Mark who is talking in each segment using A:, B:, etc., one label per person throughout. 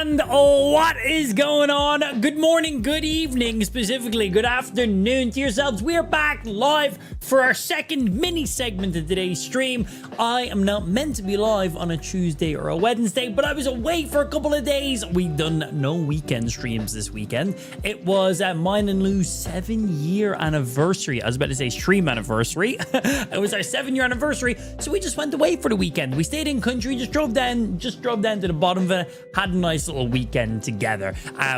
A: And what is going on? Good morning, good evening, specifically good afternoon to yourselves. We're back live for our second mini segment of today's stream. I am not meant to be live on a Tuesday or a Wednesday, but I was away for a couple of days. We've done no weekend streams this weekend. It was mine and Lou's 7-year anniversary. I was about to say stream anniversary. It was our 7-year anniversary, so we just went away for the weekend. We stayed in country, just drove down to the bottom of it, had a nice little weekend together.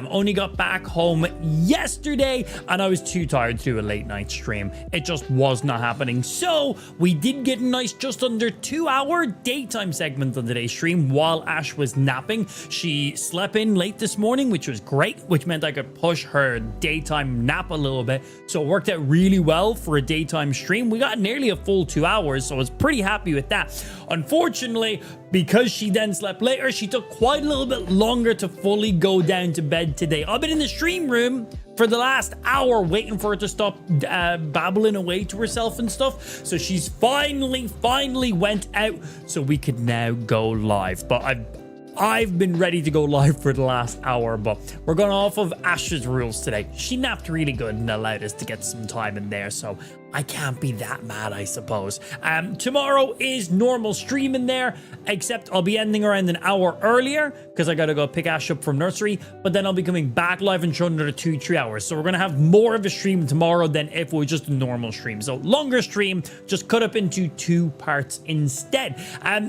A: Only got back home yesterday, and I was too tired to do a late night stream. It just was not happening. So we did get a nice just under 2-hour daytime segment on today's stream while Ash was napping. She slept in late this morning, which was great, which meant I could push her daytime nap a little bit. So it worked out really well for a daytime stream. We got nearly a full 2 hours, so I was pretty happy with that. Unfortunately, because she then slept later, she took quite a little bit longer to fully go down to bed today. I've been in the stream room for the last hour waiting for her to stop babbling away to herself and stuff. So she's finally went out so we could now go live. But I've been ready to go live for the last hour, but we're going off of Ash's rules today. She napped really good and allowed us to get some time in there, so I can't be that mad, I suppose. Tomorrow is normal stream in there, except I'll be ending around an hour earlier because I gotta go pick Ash up from nursery, but then I'll be coming back live in another 2-3 hours. So we're gonna have more of a stream tomorrow than if it was just a normal stream. So longer stream, just cut up into 2 parts instead.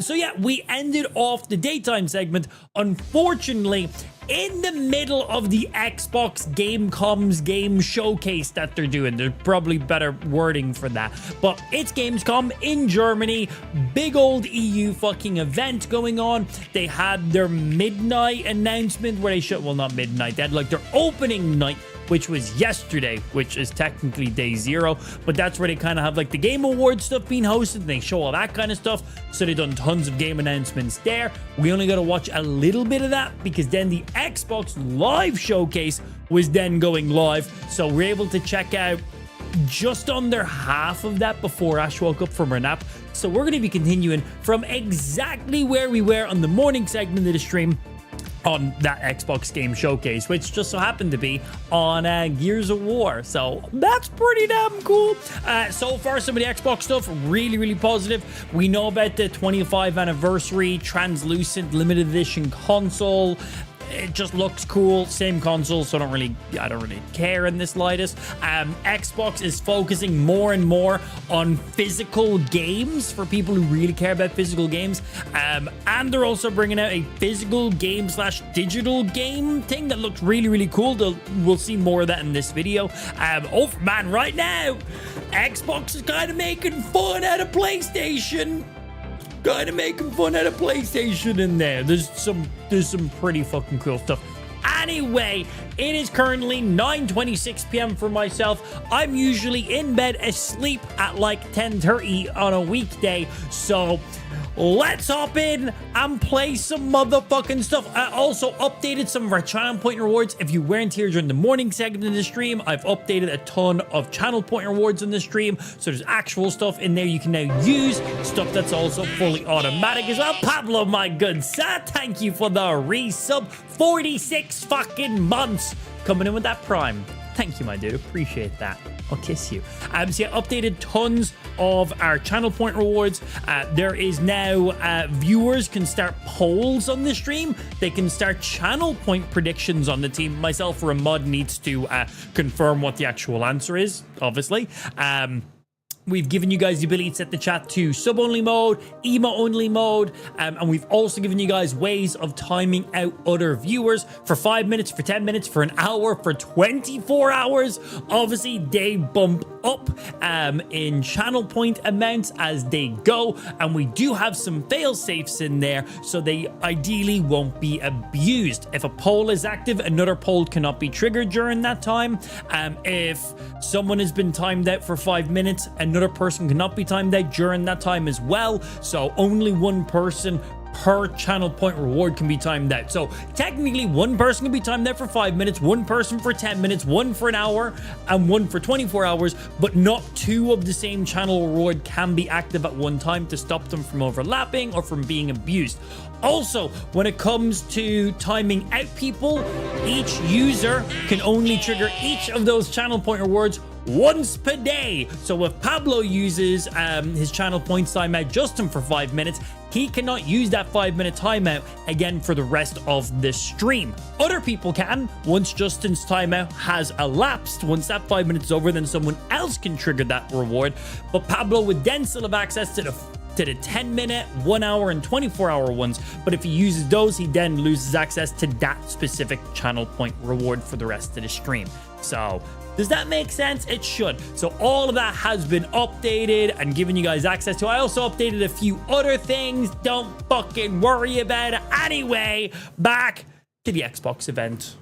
A: So yeah, we ended off the daytime segment, unfortunately, in the middle of the Xbox Gamescom's game showcase that they're doing. There's probably better wording for that, but it's Gamescom in Germany. Big old EU fucking event going on. They had their midnight announcement where they well, not midnight, they had like their opening night, which was yesterday, which is technically day 0, but that's where they kind of have like the Game Awards stuff being hosted, and they show all that kind of stuff. So they've done tons of game announcements there. We only got to watch a little bit of that because then the Xbox Live showcase was then going live. So we're able to check out just under half of that before Ash woke up from her nap. So we're going to be continuing from exactly where we were on the morning segment of the stream on that Xbox game showcase, which just so happened to be on Gears of War. So that's pretty damn cool. So far, some of the Xbox stuff, really positive. We know about the 25th anniversary translucent limited edition console. It just looks cool. Same console, so I don't really care in this lightest. Xbox is focusing more and more on physical games for people who really care about physical games. And they're also bringing out a physical game / digital game thing that looks really cool. We'll see more of that in this video. Man, right now, Xbox is kind of making fun out of PlayStation. Kind of making fun out of PlayStation in there. There's some pretty fucking cool stuff. Anyway, it is currently 9:26 p.m. for myself. I'm usually in bed asleep at like 10:30 on a weekday, so let's hop in and play some motherfucking stuff. I also updated some of our channel point rewards. If you weren't here during the morning segment of the stream, I've updated a ton of channel point rewards in the stream. So there's actual stuff in there you can now use. Stuff that's also fully automatic as well. Pablo, my good sir, thank you for the resub. 46 fucking months coming in with that Prime. Thank you, my dude. Appreciate that. I'll kiss you. So yeah, updated tons of our channel point rewards. There is now viewers can start polls on the stream. They can start channel point predictions on the team. Myself or a mod needs to confirm what the actual answer is, obviously. We've given you guys the ability to set the chat to sub-only mode, emo-only mode, and we've also given you guys ways of timing out other viewers for 5 minutes, for 10 minutes, for an hour, for 24 hours. Obviously, they bump up in channel point amounts as they go, and we do have some fail-safes in there, so they ideally won't be abused. If a poll is active, another poll cannot be triggered during that time. If someone has been timed out for 5 minutes, another person cannot be timed out during that time as well. So only one person per channel point reward can be timed out. So technically one person can be timed out for 5 minutes, one person for 10 minutes, one for an hour, and one for 24 hours, but not two of the same channel reward can be active at one time to stop them from overlapping or from being abused. Also, when it comes to timing out people, each user can only trigger each of those channel point rewards once per day. So if Pablo uses his channel points timeout Justin for 5 minutes, he cannot use that 5-minute timeout again for the rest of the stream. Other people can. Once Justin's timeout has elapsed, once that 5 minutes is over, then someone else can trigger that reward. But Pablo would then still have access to the 10-minute, 1 hour, and 24-hour ones. But if he uses those, he then loses access to that specific channel point reward for the rest of the stream. So does that make sense? It should. So all of that has been updated and given you guys access to. I also updated a few other things. Don't fucking worry about it. Anyway, back to the Xbox event.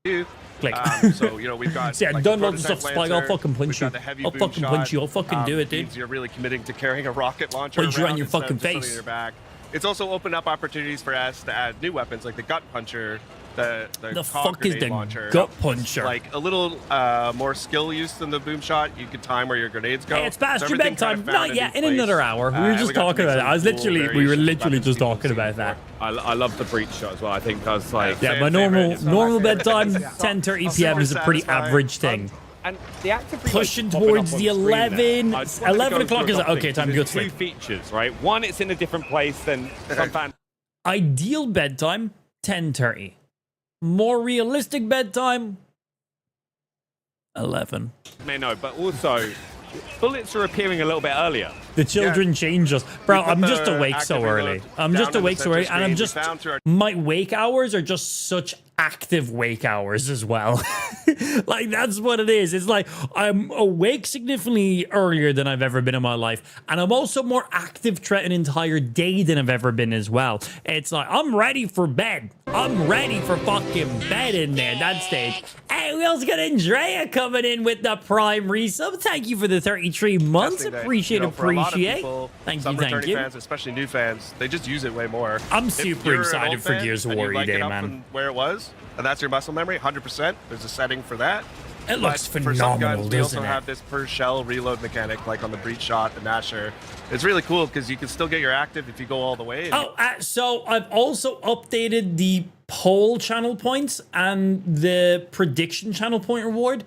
A: Click.
B: So, you know, we've got...
A: See, I've done loads of stuff, Spike. I'll fucking punch you. I'll fucking punch you. I'll fucking do it, dude.
B: You're really committing to carrying a rocket launcher
A: punch you on
B: around
A: your fucking
B: instead of
A: face.
B: your back. It's also opened up opportunities for us to add new weapons like the gut puncher, the
A: fuck is the
B: launcher.
A: gut puncher?
B: Like a little more skill use than the boom shot. You can time where your grenades go.
A: Hey, it's past
B: so
A: your bedtime.
B: Kind of
A: Not yet. In another hour. We were just talking about it. We were literally just talking about that.
C: I love the breach shot as well. I think that's like...
A: Yeah, my normal bedtime, 10:30 p.m. is a pretty average thing.
C: And the active
A: pushing towards the 11 o'clock is okay. Time to go to
C: sleep. Two features, right? One, it's in a different place than some fan.
A: Ideal bedtime, 10:30. More realistic bedtime, 11.
C: May know, but also bullets are appearing a little bit earlier.
A: The children change us. Bro, I'm just awake so early. I'm just awake so early, and I'm just... My wake hours are just such active wake hours as well. Like, that's what it is. It's like, I'm awake significantly earlier than I've ever been in my life, and I'm also more active throughout an entire day than I've ever been as well. It's like, I'm ready for bed. I'm ready for fucking bed in there, that stage. Hey, we also got Andrea coming in with the Prime resub. Thank you for the 33 months. Appreciate it.
B: People,
A: thank
B: you.
A: you.
B: Fans, especially new fans, they just use it way more.
A: I'm super excited for Gears of War E-Day, man.
B: Where it was, and that's your muscle memory, 100%. There's a setting for that.
A: It looks phenomenal,
B: for some guns, we
A: doesn't
B: also have this per shell reload mechanic, like on the breach shot and Asher. It's really cool because you can still get your active if you go all the way.
A: So I've also updated the poll channel points and the prediction channel point reward.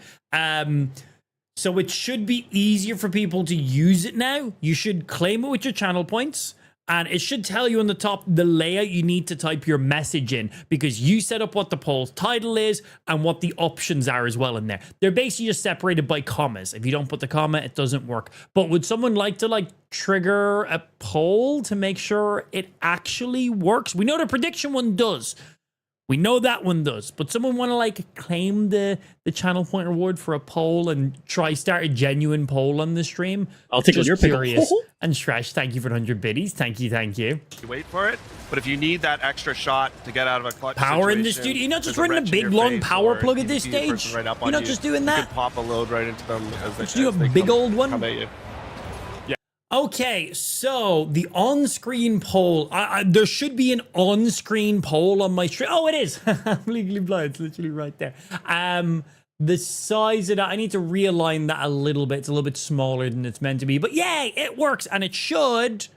A: So it should be easier for people to use it now. You should claim it with your channel points, and it should tell you on the top the layout you need to type your message in, because you set up what the poll's title is and what the options are as well in there. They're basically just separated by commas. If you don't put the comma, it doesn't work. But would someone like to trigger a poll to make sure it actually works? We know the prediction one does. We know that one does, but someone want to claim the channel point reward for a poll and try start a genuine poll on the stream?
D: I'll take your pickle.
A: And Shresh, thank you for 100 biddies. Thank you.
B: You wait for it, but if you need that extra shot to get out of a clutch
A: power in the studio, you're not just running a big long power plug at this stage. You're not just doing that.
B: You can pop a load right into them as they,
A: just do a big old one.
B: Come at you.
A: Okay, so the on-screen poll. There should be an on-screen poll on my stream. Oh, it is. I'm legally blind. It's literally right there. The size of that, I need to realign that a little bit. It's a little bit smaller than it's meant to be. But yay, it works, and it should.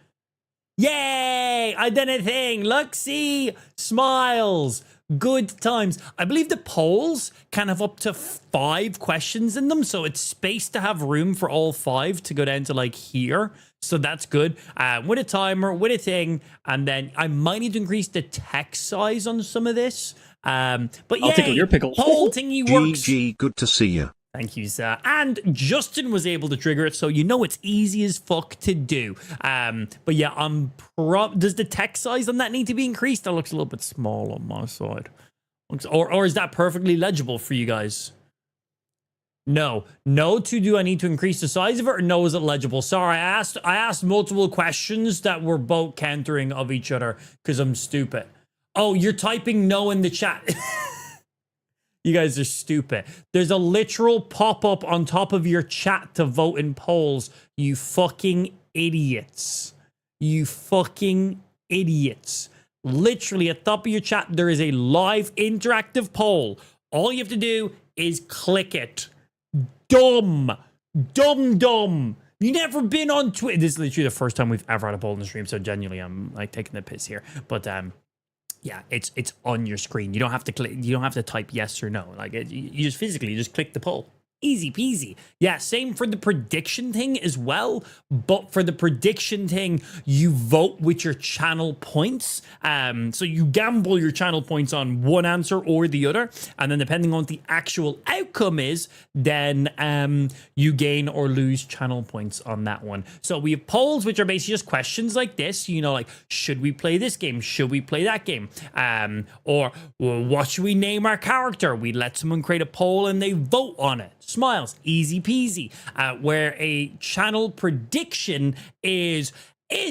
A: Yay, I done a thing. Look, see, smiles. Good times. I believe the polls can have up to 5 questions in them, so it's spaced to have room for all 5 to go down to here. So that's good. With a timer, with a thing, and then I might need to increase the text size on some of this. But yeah,
D: I'll tickle your pickle.
A: Poll thingy works.
E: GG, good to see you.
A: Thank you, sir. And Justin was able to trigger it, so you know it's easy as fuck to do. But yeah, does the text size on that need to be increased? That looks a little bit small on my side. Or is that perfectly legible for you guys? No. Do I need to increase the size of it, or no, is it legible? Sorry, I asked multiple questions that were both countering of each other because I'm stupid. Oh, you're typing no in the chat. You guys are stupid. There's a literal pop-up on top of your chat to vote in polls. You fucking idiots. You fucking idiots. Literally at the top of your chat, there is a live interactive poll. All you have to do is click it. Dumb. Dumb. You never been on Twitter. This is literally the first time we've ever had a poll in the stream, so genuinely I'm like taking the piss here. But yeah, it's on your screen. You don't have to click, you don't have to type yes or no. Like you just physically just click the poll. Easy peasy. Yeah, same for the prediction thing as well. But for the prediction thing, you vote with your channel points. So you gamble your channel points on one answer or the other. And then depending on what the actual outcome is, then you gain or lose channel points on that one. So we have polls, which are basically just questions like this. You know, like, should we play this game? Should we play that game? Or well, what should we name our character? We let someone create a poll and they vote on it. Smiles, easy peasy. Where a channel prediction is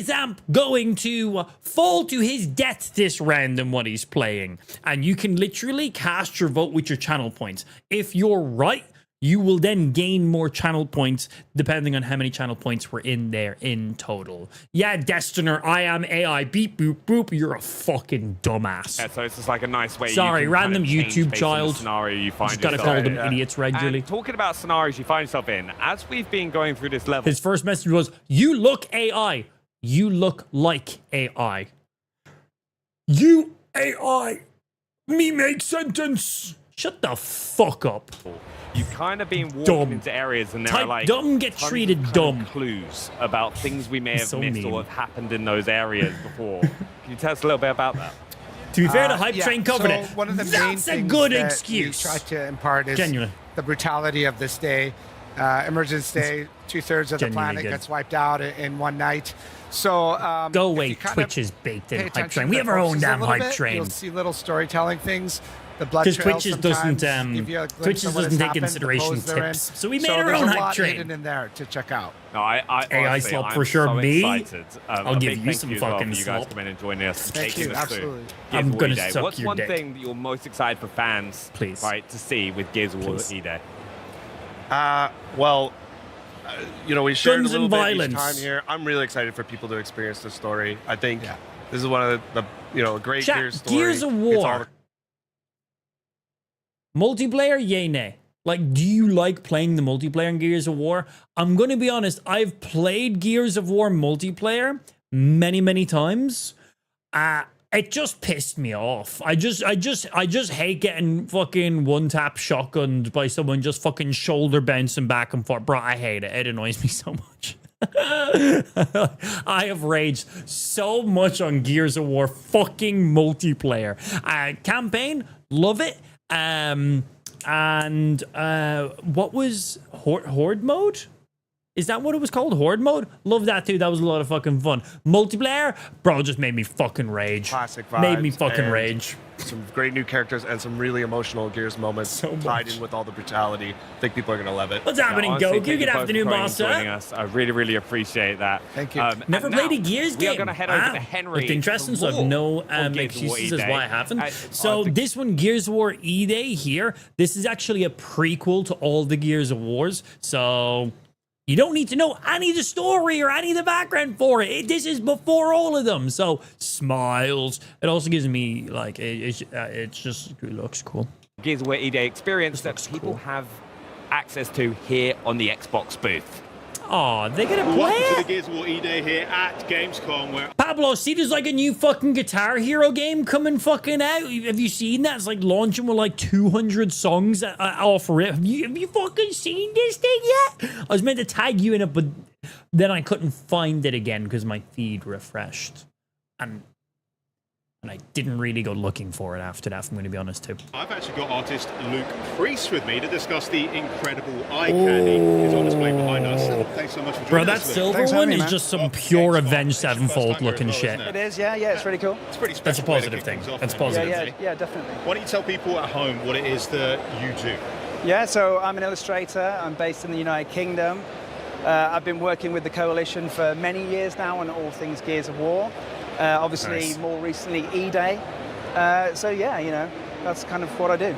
A: Amp going to fall to his death this round in what he's playing? And you can literally cast your vote with your channel points. If you're right, you will then gain more channel points depending on how many channel points were in there in total. Yeah, Destiner, I am AI. Beep, boop, boop. You're a fucking dumbass.
C: Yeah, so it's just like a nice way.
A: Sorry,
C: you can
A: random
C: kind of change
A: YouTube
C: based on the
A: child.
C: scenario you find
A: Just gotta
C: yourself
A: call them
C: in.
A: idiots regularly.
C: And talking about scenarios you find yourself in, as we've been going through this level.
A: His first message was, you look AI. You look like AI. You AI. Me make sentence. Shut the fuck up.
C: You've kind of been walking
A: Dumb.
C: into areas and there
A: Type
C: are like
A: dumb, get
C: tons
A: treated
C: of kind
A: dumb.
C: of clues about things we may have
A: So
C: missed
A: mean.
C: or have happened in those areas before. Can you tell us a little bit about that?
A: To be fair, the hype
D: Yeah,
A: train covered
D: so
A: it.
D: one of the main
A: That's a
D: things
A: good
D: that
A: excuse.
D: we try to impart is
A: Genuine.
D: the brutality of this day. Emergence Day, 2/3 of the
A: Genuinely
D: planet
A: good.
D: gets wiped out in one night. So
A: Go
D: if
A: away,
D: you kind
A: Twitch
D: of
A: is baked
D: pay
A: in hype
D: attention
A: train.
D: to
A: We
D: the
A: have our own
D: corpses a
A: damn
D: little
A: hype
D: bit,
A: train.
D: You'll see little storytelling things. The blood
A: Because
D: trail
A: Twitch
D: sometimes
A: doesn't
D: give you a glimpse
A: Twitch
D: of what
A: doesn't
D: has
A: take
D: happened, the
A: consideration
D: pose they're in.
A: tips. So we made our
D: there's
A: own
D: a
A: hype
D: lot
A: train.
D: hidden in there to check out.
C: No, I
A: AI
C: honestly,
A: slop
C: I'm
A: for sure.
C: so
A: Me?
C: excited.
A: I'll
C: A
A: give
C: big
A: you
C: thank
A: some
C: as well
A: fucking
C: for you guys
A: slop.
C: coming and joining us and
D: Thank
C: taking
D: you,
C: us
D: absolutely.
C: through
A: I'm
C: Gears of War
A: gonna
C: E-Day.
A: suck
C: What's
A: your
C: one
A: dick.
C: thing that you're most excited for fans,
A: Please.
C: right, to see with Gears of War
A: Please.
C: E-Day?
B: Well, you know, we shared
A: Guns
B: a little
A: and
B: bit
A: violence.
B: each time here. I'm really excited for people to experience the story. I think
D: Yeah.
B: this is one of the a great
A: Chat,
B: Gears story.
A: Gears of
B: It's all
A: War. Multiplayer, yay, nay. Like, do you like playing the multiplayer in Gears of War? I'm gonna be honest, I've played Gears of War multiplayer many times. It just pissed me off. I just hate getting fucking one-tap shotgunned by someone just fucking shoulder bouncing back and forth. Bro, I hate it. It annoys me so much. I have raged so much on Gears of War fucking multiplayer. Campaign, love it. What was Horde mode? Is that what it was called? Horde mode? Love that too. That was a lot of fucking fun. Multiplayer, bro, just made me fucking rage.
B: Classic
A: Made me
B: vibes
A: fucking
B: and
A: rage.
B: Some great new characters and some really emotional Gears moments
A: So
B: tied
A: much.
B: in with all the brutality. I think people are gonna love it.
A: What's happening,
C: Honestly,
A: Goku?
C: thank
A: Good
C: you both
A: afternoon,
C: for joining
A: Master.
C: us. I really appreciate that.
D: Thank you.
A: Never
C: and
A: played
C: now
A: a Gears
C: We
A: game.
C: are going to head over
A: Wow.
C: to Henry.
A: Looked interesting, so I have no excuses as why I haven't. So this one, Gears of War E-Day here, this is actually a prequel to all the Gears of Wars. So you don't need to know any of the story or any of the background for it. This is before all of them. So smiles. It also gives me like it's just it looks cool.
C: Gears of War E-Day experience that
A: looks
C: people
A: cool.
C: have access to here on the Xbox booth.
A: Oh, they're gonna play
E: Welcome to the
A: it.
E: Gears of War E-Day here at Gamescom, where
A: Pablo, see, there's like a new fucking Guitar Hero game coming fucking out. Have you seen that? It's like launching with like 200 songs off rip. Have you fucking seen this thing yet? I was meant to tag you in it, but then I couldn't find it again because my feed refreshed. And I didn't really go looking for it after that, if I'm going to be honest too.
E: I've actually got artist Luke Priest with me to discuss the incredible eye candy. It's on display behind us. Thanks so much for joining
A: Bro,
E: us.
A: that
E: Luke.
A: silver
D: Thanks for having
A: one
D: me,
A: is
D: man.
A: just some
E: Oh,
A: pure
E: Gamescom.
A: Avenged
E: It's your first
A: Sevenfold
E: time here
A: looking
E: as well,
A: shit.
E: isn't
F: It is, yeah, it's really cool.
E: It's pretty
A: That's a
E: special way to
A: positive
E: kick
A: thing.
E: things off,
A: That's
E: isn't it?
A: positive.
F: Yeah, definitely.
E: Why don't you tell people at home what it is that you do?
F: Yeah, so I'm an illustrator. I'm based in the United Kingdom. I've been working with the Coalition for many years now on all things Gears of War. Obviously,
A: Nice.
F: more recently, E-Day. So yeah, you know, that's kind of what I do.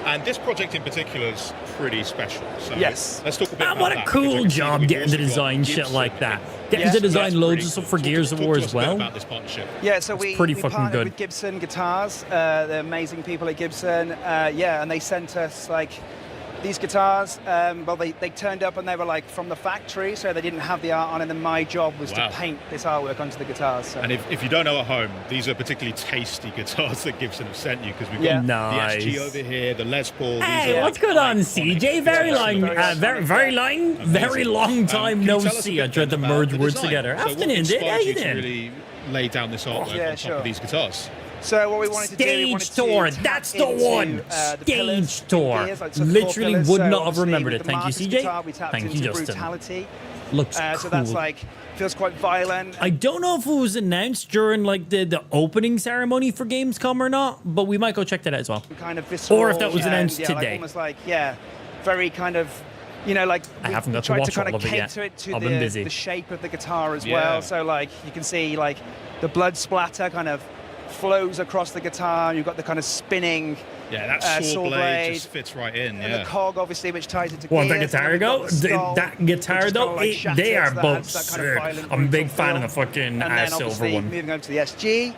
E: And this project in particular is pretty special. So
F: Yes.
E: let's talk a bit
A: Man,
E: about
A: what a
E: that,
A: cool
E: because I can see
A: job
E: we've
A: getting to
E: also got
A: design shit
E: Gibson
A: like that. Getting
F: Yeah.
A: to design
E: That's
A: loads
E: pretty
A: of stuff
E: cool.
A: for Gears of
E: Talk
A: War
E: to
A: as
E: us a bit
A: well.
E: about this partnership.
F: Yeah, so we
A: pretty
F: we
A: fucking
F: partnered
A: good.
F: with Gibson Guitars, the amazing people at Gibson. Yeah, and they sent us like these guitars. Well, they turned up and they were like from the factory, so they didn't have the art on, and then my job was
E: Wow.
F: to paint this artwork onto the guitars. So.
E: And if you don't know at home, these are particularly tasty guitars that Gibson have sent you, because we've got
F: Yeah.
A: Nice.
E: the SG over here, the Les Paul.
A: Hey,
E: these are
A: what's going on,
E: iconic
A: CJ? Very
E: guitars.
A: long, very long time
E: Can you
A: no
E: tell us a
A: see.
E: bit
A: I tried to
E: about
A: merge
E: the
A: words
E: design?
A: together.
E: So what
A: Afternoon, dude. How
E: inspired
A: you
E: to
A: doing?
E: really lay down this artwork
F: Yeah,
E: on top
F: sure.
E: of these guitars?
F: So what we wanted to do, we wanted
A: Stage
F: to
A: tour.
F: tap
A: That's the
F: into,
A: one.
F: the pillars
A: Stage
F: in
A: tour.
F: Gears, like, so the core
A: Literally
F: pillars.
A: would
F: So
A: not have
F: obviously
A: remembered
F: with
A: it.
F: the
A: Thank you,
F: Marcus
A: CJ.
F: guitar, we tapped
A: Thank you,
F: into
A: Justin.
F: brutality.
A: Looks
F: So
A: cool.
F: that's like feels quite violent.
A: I don't know if it was announced during like the opening ceremony for Gamescom or not, but we might go check that out as well.
F: Kind of visceral.
A: Or if that was
F: and,
A: announced
F: like,
A: today.
F: almost like very kind of, like
A: I haven't got to
F: tried
A: watch
F: kind
A: all
F: of
A: of it yet.
F: cater it to
A: I've been busy.
F: the shape of the guitar as
E: Yeah.
F: well. So like you can see like the blood splatter kind of flows across the guitar. You've got the kind of spinning.
E: Yeah, that
F: saw
E: saw blade
F: blade.
E: just fits right in.
F: And
E: Yeah.
F: the cog, obviously, which ties it to
A: Well, the
F: gears, and
A: guitar
F: then we've got
A: though,
F: the skull,
A: that guitar
F: which is
A: though,
F: kinda like
A: they
F: shattered,
A: are
F: so that
A: both
F: adds that kind of
A: sick.
F: violent,
A: I'm a big
F: brutal
A: fan of
F: feel.
A: the fucking
F: And then
A: silver
F: obviously
A: one.
F: moving over to the SG,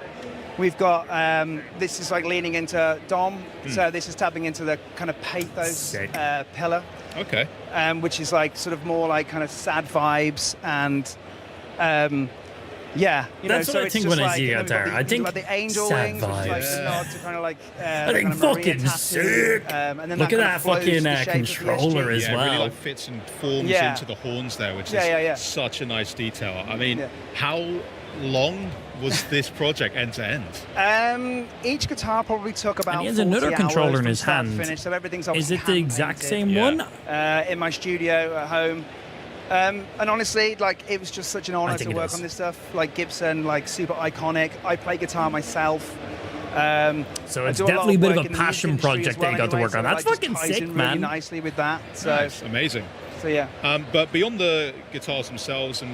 F: we've got this is like leaning into Dom, so this is tapping into the kind of pathos
A: Sick.
F: pillar,
E: Okay.
F: which is like sort of more like kind of sad vibes and. Yeah,
A: That's
F: so
A: what I
F: it's
A: think
F: just
A: when I
F: like,
A: see
F: we've got
A: guitar.
F: the-
A: I
F: we've
A: think
F: got the angel
A: sad
F: wings, which is like
A: vibes.
F: the nod to kind of like.
A: I think
F: kind of Maria
A: fucking
F: tattoo,
A: sick.
F: and then
A: Look at
F: kind
A: that
F: of flows
A: fucking
F: to the shape of the
A: controller
F: SG.
A: as
E: Yeah, it really
A: well.
E: like fits and forms
F: Yeah.
E: into the horns there, which
F: Yeah,
E: is
F: yeah, yeah.
E: such a nice detail. I mean,
F: Yeah.
E: how long was this project end to end?
F: Each guitar probably took about.
A: he has
F: 40
A: another
F: hours
A: controller in
F: from
A: his
F: start to
A: hand.
F: finish, so everything's
A: Is
F: obviously
A: it the exact
F: hand-painted,
A: same
E: Yeah.
A: one?
F: in my studio at home. And honestly, like it was just such an honor
A: think
F: to
A: it
F: work
A: is.
F: on this stuff. Like Gibson, like super iconic. I play guitar myself.
A: So
F: I
A: it's
F: do a lot
A: definitely a bit of
F: work
A: a
F: in the
A: passion
F: music industry
A: project
F: as
A: that you
F: well
A: got to
F: anyway,
A: work on.
F: so
A: That's
F: it, like,
A: fucking
F: just ties
A: sick,
F: in
A: man.
F: Really nicely with that. So,
E: Nice, amazing.
F: so yeah.
E: But beyond the guitars themselves, and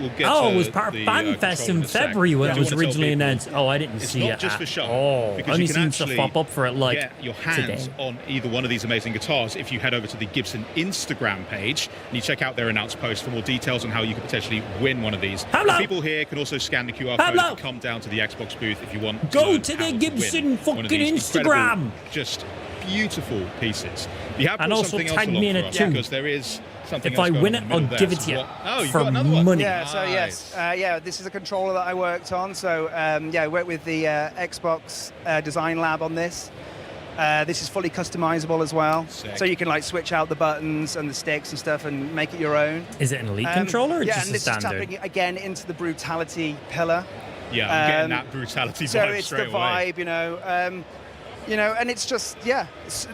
E: we'll get
A: Oh,
E: to
A: it was part of
E: the,
A: FanFest
E: controller
A: in
E: a sec.
A: February when
E: I
A: it
E: do
A: was
E: wanna tell
A: originally
E: people,
A: announced. Oh, I didn't
E: It's
A: see
E: not
A: it.
E: just for show.
A: Oh,
E: because
A: only
E: you can
A: seen stuff
E: actually
A: pop up for it like
E: get your hands
A: today.
E: on either one of these amazing guitars if you head over to the Gibson Instagram page and you check out their announced post for more details on how you could potentially win one of these.
A: Pablo!
E: People here can also scan the QR
A: Pablo!
E: code to come down to the Xbox booth if you want.
A: Go
E: learn
A: to
E: how
A: the
E: win
A: Gibson
E: one of
A: fucking
E: these
A: Instagram.
E: incredible, just beautiful pieces. You have
A: And
E: brought
A: also
E: something else
A: tag
E: along
A: me in
E: for
A: it
E: us
A: too.
E: because there is something
A: If
E: else
A: I
E: going
A: win
E: on
A: it,
E: in the
A: I'll
E: middle
A: give
E: there.
A: it to you
E: Oh, you've
A: for
E: got another one.
A: money.
F: Yeah, so yes,
E: Nice.
F: this is a controller that I worked on. So I worked with the Xbox Design Lab on this. This is fully customizable as well,
E: Sick.
F: so you can like switch out the buttons and the sticks and stuff and make it your own.
A: Is it an Elite controller or
F: yeah,
A: just
F: and
A: a
F: this
A: standard?
F: is tapping again into the brutality pillar.
E: Yeah, I'm getting
F: Um,
E: that brutality
F: So
E: vibe
F: it's
E: straight
F: the
E: away.
F: vibe, and it's just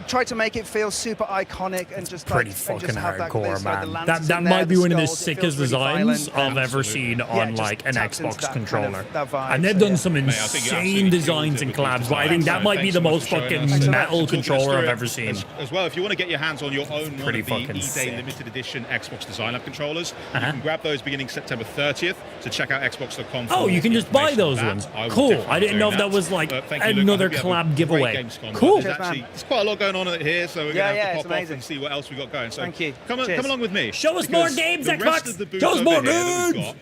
F: try to make it feel super iconic and just
A: Pretty
F: like, and
A: fucking
F: just have
A: hardcore,
F: this, like, the
A: man.
F: lances
A: That
F: in
A: might
F: there,
A: be
F: the
A: one of the
F: skulls, it
A: sickest
F: feels really
A: designs
F: violent.
A: I've ever
E: Absolutely.
A: seen
F: Yeah,
A: on
F: just
A: like an
F: taps into
A: Xbox
F: that kind of-
A: controller.
F: that vibe,
A: And they've
F: so
A: done
F: yeah.
A: some
E: Mate, I think you
A: insane
E: absolutely
A: designs
E: killed
A: and
E: it with
A: collabs,
E: these
A: but I think
E: designs.
A: that
E: So
A: might be
E: thanks
A: the
E: so much
A: most
E: for showing
A: fucking
E: us.
F: Thanks so much.
A: metal
E: Talking us
A: controller I've
E: through it
A: ever seen.
E: As well, if you want to get your hands on your own one
A: Pretty
E: of the
A: fucking
E: E-Day
A: sick.
E: limited edition Xbox Design Lab controllers, you
A: Uh-huh.
E: can grab those beginning September 30th. So check out xbox.com.
A: Oh, you can just buy those ones. Cool. I didn't know if that was like
E: But thank you, Luke. I
A: another
E: hope you have a
A: collab
E: great
A: giveaway.
E: Gamescom.
A: Cool.
E: There's
F: Cheers,
E: actually
F: man.
E: there's quite a lot going on here, so we're
F: Yeah,
E: gonna
F: yeah,
E: have
F: it's
E: to pop off
F: amazing.
E: and see what else we got going. So
F: Thank you.
E: Come
F: Cheers.
E: along with me.
A: Show us more
E: because
A: games,
E: the
A: Xbox.
E: rest of the booth
A: Show us
E: over
A: more
E: here that we've
A: games.
E: got,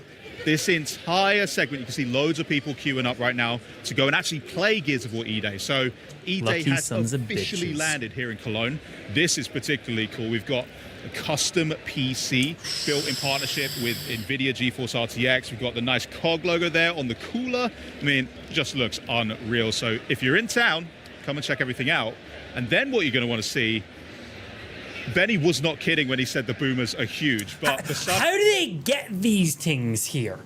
E: this entire segment, you can see loads of people queuing up right now to go and actually play Gears of War E-Day. So E-Day
A: Lucky
E: has
A: sons of
E: officially
A: bitches.
E: landed here in Cologne. This is particularly cool. We've got a custom PC built in partnership with NVIDIA GeForce RTX. We've got the nice COG logo there on the cooler. I mean, just looks unreal. So if you're in town, come and check everything out. And then what you're going to want to see, Benny was not kidding when he said the boomers are huge, but the sub...
A: How do they get these things here?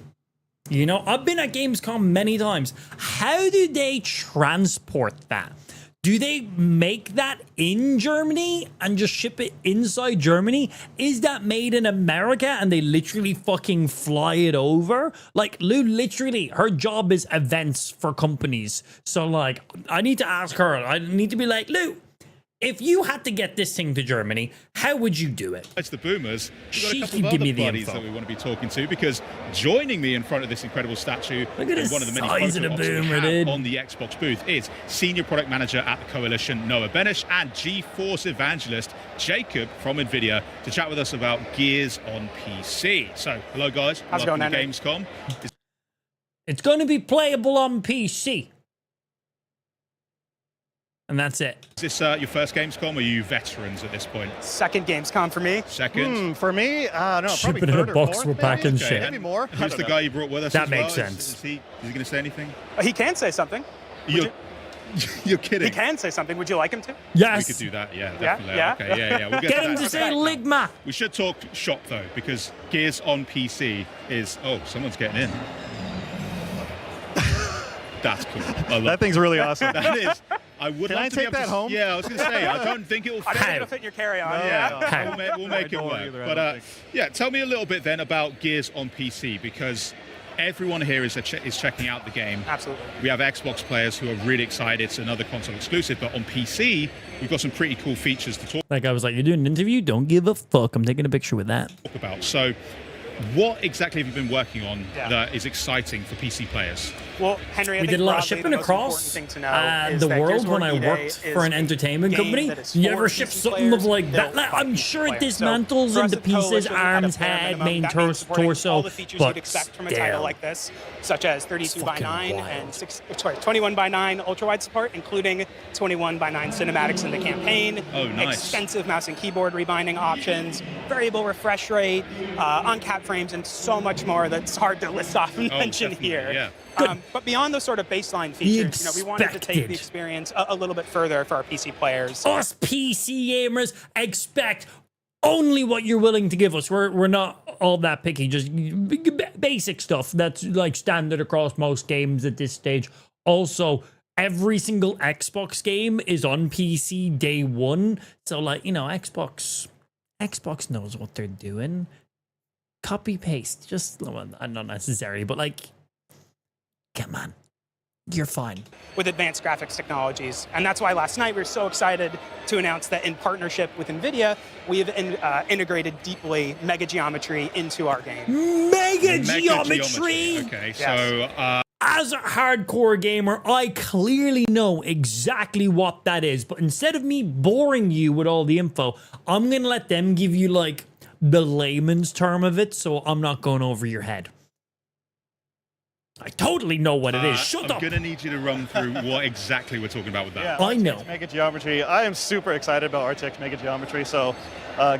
A: You know, I've been at Gamescom many times. How do they transport that? Do they make that in Germany and just ship it inside Germany? Is that made in America and they literally fucking fly it over? Like, Lou literally, her job is events for companies. So, like, I need to ask her. I need to be like, Lou, If you had to get this thing to Germany, how would you do it?
E: It's the Boomers. We've got a
A: She
E: couple
A: can
E: of
A: give
E: other
A: me the
E: buddies
A: info.
E: that we want to be talking to, because joining me in front of this incredible statue,
A: Look at
E: and
A: the
E: one of the many
A: size of
E: photo
A: the
E: ops we
A: Boomer,
E: have
A: dude.
E: on the Xbox booth, is Senior Product Manager at the Coalition, Noah Benish, and GeForce Evangelist, Jacob from NVIDIA, to chat with us about Gears on PC. So, hello guys.
F: How's it
E: Welcome
F: going,
E: to Gamescom.
A: It's going to be playable on PC. And that's it.
E: Is this your first Gamescom, or are you veterans at this point?
F: Second Gamescom for me.
E: Second?
G: For me, no,
A: Ship
G: probably
A: it in a
G: third or
A: box,
G: fourth,
A: we're
G: maybe.
A: packing
E: Okay,
A: shit.
G: Maybe more. I
E: Who's
G: don't
E: the
G: know.
E: guy you brought with us
A: That
E: as
A: makes
E: well?
A: sense.
E: Is he going to say anything?
F: He can say something.
E: You're kidding.
F: He can say something. Would you like him to?
A: Yes.
E: We could do that, yeah,
F: Yeah,
E: definitely.
F: yeah.
E: Okay, yeah. We'll
A: Get
E: to
A: him
E: that.
A: to say
E: Okay.
A: Ligma.
E: We should talk shop though, because Gears on PC is. Oh, someone's getting in. That's cool. I love
G: That thing's really awesome.
E: that. Is. I would
G: Can
E: love
G: I
E: to be
G: take
E: able
G: that
E: to,
G: home?
E: Yeah, I was going to say. I don't think it will.
F: I don't think
A: How?
F: it'll fit in your carry-on.
G: No,
F: Yeah.
G: no.
A: How?
E: We'll make it
G: don't
E: work.
G: either, I
E: But
G: don't think.
E: yeah, tell me a little bit then about Gears on PC, because everyone here is checking out the game.
F: Absolutely.
E: We have Xbox players who are really excited. It's another console exclusive, but on PC, we've got some pretty cool features to talk
A: Like I was like, you're doing an interview? Don't give a fuck. I'm taking a picture with that.
E: about. So, what exactly have you been working on
F: Yeah.
E: that is exciting for PC players?
F: Well, Henry, I
A: We
F: think
A: did a lot of
F: broadly
A: shipping
F: the most
A: across
F: important thing to know is
A: the
F: that
A: world
F: Gears of
A: when
F: War
A: I
F: E-Day
A: worked
F: is
A: for an
F: a
A: entertainment
F: game
A: company.
F: that is
A: You
F: for
A: ever ship
F: PC
A: something of
F: players,
A: like that?
F: built
A: Like,
F: by
A: I'm
F: PC
A: sure it
F: players. So
A: dismantles
F: for us
A: into
F: at
A: pieces,
F: Coalition, at a
A: arms,
F: bare
A: head,
F: minimum,
A: main
F: that means supporting
A: torso,
F: all the features
A: but
F: you'd expect from a
A: still.
F: title like this, such as 32 by
A: fucking
F: 9
A: wild.
F: and 21 by 9 ultra-wide support, including 21 by 9 cinematics in the campaign.
E: Oh, nice.
F: Extensive mouse and keyboard rebinding options, variable refresh rate, uncapped frames, and so much more that's hard to list off and mention
E: definitely,
F: here.
E: yeah.
F: But beyond those sort of baseline features, we wanted to take
A: expected.
F: the experience a little bit further for our PC players.
A: Us PC gamers expect only what you're willing to give us. We're not all that picky. Just basic stuff that's like standard across most games at this stage. Also, every single Xbox game is on PC day one. So like, Xbox knows what they're doing. Copy paste, just well, not necessary, but like, come on, you're fine.
F: With advanced graphics technologies. And that's why last night we were so excited to announce that in partnership with NVIDIA, we have integrated deeply mega geometry into our game.
A: Mega geometry.
E: Okay,
F: Yes.
E: so
A: As a hardcore gamer, I clearly know exactly what that is, but instead of me boring you with all the info, I'm gonna let them give you like the layman's term of it, so I'm not going over your head. I totally know what it is. Shut
E: I'm
A: up.
E: going to need you to run through what exactly we're talking about with that.
G: Yeah,
A: I know.
G: Mega Geometry. I am super excited about RTX Mega Geometry. So,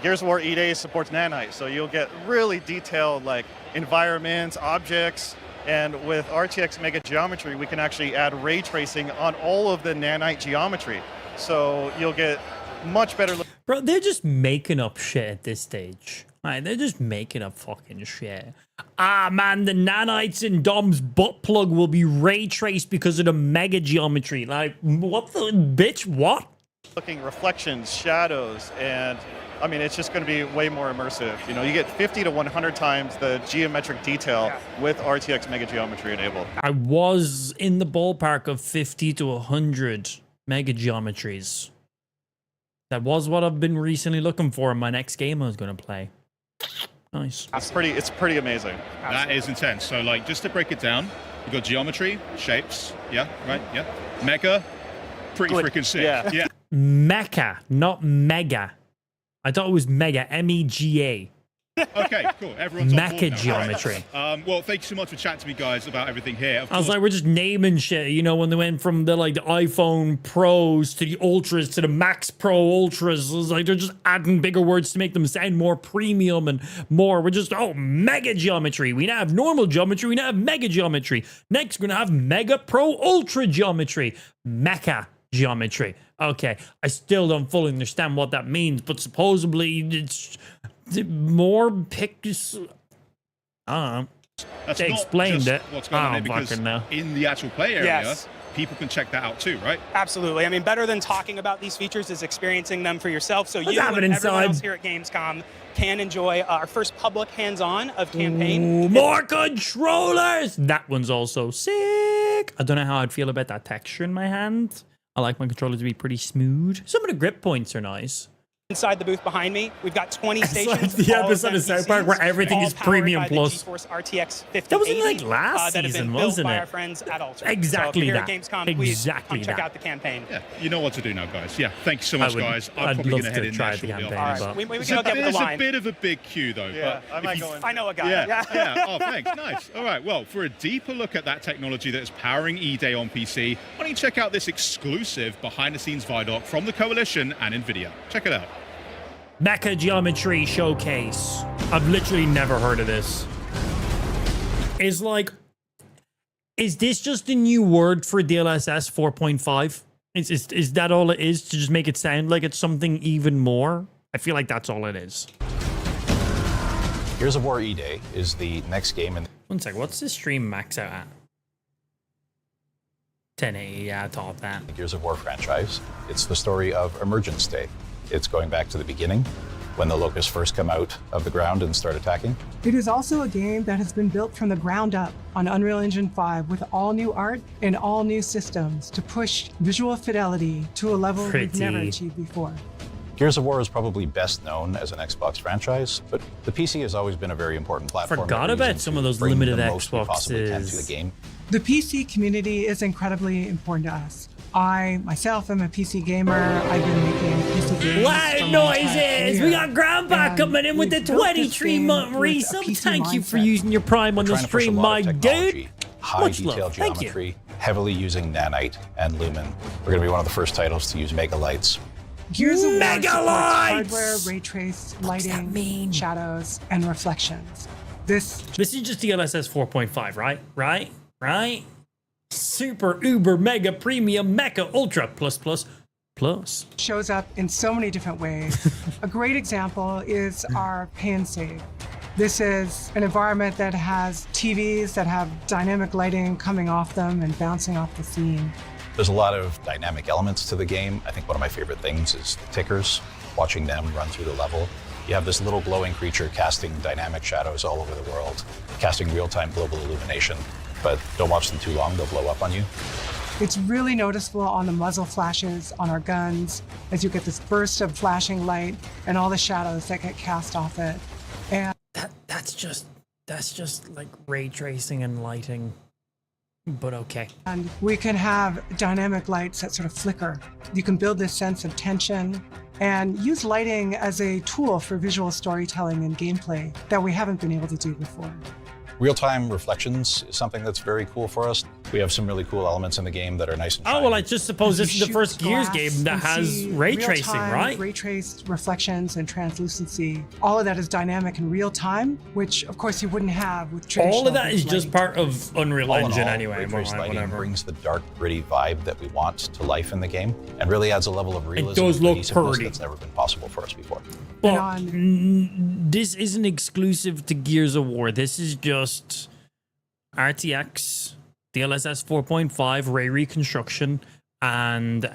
G: Gears of War E-Day supports nanite, so you'll get really detailed like environments, objects, and with RTX Mega Geometry, we can actually add ray tracing on all of the nanite geometry. So you'll get much better.
A: Bro, they're just making up shit at this stage. Right, they're just making up fucking shit. Ah, man, the nanites in Dom's butt plug will be ray traced because of the mega geometry. Like, what the bitch? What?
G: Looking reflections, shadows, and I mean, it's just going to be way more immersive. You know, you get 50 to 100 times the geometric detail with RTX Mega Geometry enabled.
A: I was in the ballpark of 50 to 100 mega geometries. That was what I've been recently looking for in my next game I was going to play. Nice.
G: It's pretty amazing.
E: That is intense. So, like, just to break it down, you've got geometry, shapes, yeah, right, yeah. Mega, pretty
G: Good.
E: freaking sick.
G: Yeah.
A: Mecha, not mega. I thought it was mega, M-E-G-A.
E: Okay, cool. Everyone's on board
A: Mecha
E: now.
A: geometry.
E: Well, thank you so much for chatting to me, guys, about everything here. Of
A: I was
E: course,
A: like, we're just naming shit, when they went from the iPhone Pros to the Ultras to the Max Pro Ultras. It was like they're just adding bigger words to make them sound more premium and more. We're just, mega geometry. We now have normal geometry. We now have mega geometry. Next, we're going to have Mega Pro Ultra geometry. Mecha geometry. Okay, I still don't fully understand what that means, but supposedly it's more pictures. I don't know.
E: that's
A: they
E: not
A: explained
E: just
A: it.
E: what's going on
A: I
E: here,
A: don't
E: because
A: fucking know.
E: in the actual play area,
F: Yes.
E: people can check that out too, right?
F: Absolutely. I mean, better than talking about these features is experiencing them for yourself. So
A: Let's
F: you
A: have
F: and
A: it
F: everyone
A: inside.
F: else here at Gamescom can enjoy our first public hands-on of campaign.
A: Ooh, more controllers! That one's also sick. I don't know how I'd feel about that texture in my hand. I like my controller to be pretty smooth. Some of the grip points are nice.
H: Inside the booth behind me, we've got 20
A: It's
H: stations.
A: like the
H: all
A: episode of South Park where everything
H: all
A: is
H: powered
A: premium
H: by the
A: plus.
H: GeForce RTX 5080,
A: That wasn't like last
H: that have
A: season,
H: been built
A: wasn't
H: by
A: it?
H: our friends at Alter.
A: Exactly
H: so if
A: that.
H: you're here at Gamescom, please
A: Exactly
H: come check
A: that.
H: out the campaign.
E: Yeah, you know what to do now, guys. Yeah, thank you so much, guys. I'm
A: I'd
E: probably
A: love
E: going to head
A: to
E: in
A: try
E: there
A: the
E: shortly
A: campaign,
E: after
H: All
A: but
H: right, we can hook up with the
E: There's a
H: line.
E: bit of a big queue, though.
G: Yeah,
E: but
G: I
E: if
G: might
E: you-
G: go in.
H: I know a guy.
E: Yeah. Oh, thanks. Nice. All right. Well, for a deeper look at that technology that is powering E-Day on PC, why don't you check out this exclusive behind-the-scenes ViDoc from the Coalition and NVIDIA. Check it out.
A: Mecha Geometry Showcase. I've literally never heard of this. Is this just a new word for DLSS 4.5? Is that all it is, to just make it sound like it's something even more? I feel like that's all it is.
I: Gears of War E-Day is the next game in...
A: One sec, what's this stream max out at? 1080, yeah, I thought that.
I: the Gears of War franchise. It's the story of Emergence Day. It's going back to the beginning, when the Locusts first come out of the ground and start attacking.
J: It is also a game that has been built from the ground up on Unreal Engine 5 with all new art and all new systems to push visual fidelity to a level we've never
A: Pretty.
J: achieved before.
I: Gears of War is probably best known as an Xbox franchise, but the PC has always been a very important platform.
A: Forgot
I: that we're
A: about
I: using
A: some
I: to
A: of those
I: bring
A: limited
I: the most we possibly can to
A: Xboxes.
I: the game.
J: The PC community is incredibly important to us. I, myself, am a PC gamer. I've been making PC games.
A: Loud
J: for my entire
A: noises!
J: career.
A: We got Grandpa
J: And
A: coming in with the
J: we've built this
A: 23-month
J: game with a
A: resub.
J: PC
A: Thank you for
J: mindset.
A: using your Prime on the
I: Trying to push a
A: stream,
I: lot
A: my
I: of
A: dude.
I: technology, high
A: Much
I: detail
A: love. Thank you.
I: geometry, heavily using nanite and lumen. We're going to be one of the first titles to use mega lights.
J: Gears of War
A: Mega
J: supports
A: lights!
J: hardware, ray trace,
A: does that
J: lighting,
A: mean?
J: shadows, and reflections. This
A: This is just DLSS 4.5, right? Right? Super, uber, mega, premium, mecha, ultra, plus.
J: shows up in so many different ways. A great example is our pay and save. This is an environment that has TVs that have dynamic lighting coming off them and bouncing off the scene.
I: There's a lot of dynamic elements to the game. I think one of my favorite things is the tickers, watching them run through the level. You have this little glowing creature casting dynamic shadows all over the world, casting real-time global illumination. But don't watch them too long, they'll blow up on you.
J: It's really noticeable on the muzzle flashes on our guns as you get this burst of flashing light and all the shadows that get cast off it. And
A: That's just like ray tracing and lighting. But okay.
J: we can have dynamic lights that sort of flicker. You can build this sense of tension and use lighting as a tool for visual storytelling and gameplay that we haven't been able to do before.
I: Real-time reflections is something that's very cool for us. We have some really cool elements in the game that are nice and
A: Oh,
I: shiny.
A: well, I just suppose this is the
J: You
A: first
J: shoot
A: Gears
J: glass
A: game that
J: and
A: has
J: see
A: ray tracing,
J: real-time
A: right?
J: Ray traced reflections and translucency. All of that is dynamic in real time, which of course you wouldn't have with traditional.
A: All of that is
J: lighting.
A: just part of Unreal
I: All in
A: Engine
I: all,
A: anyway.
I: ray traced lighting
A: Whatever.
I: brings the dark, gritty vibe that we want to life in the game, and really adds a level of realism
A: does
I: and
A: look
I: cohesiveness
A: pretty.
I: that's never been possible for us before.
A: But
J: on-
A: this isn't exclusive to Gears of War. This is just RTX, DLSS 4.5, ray reconstruction, and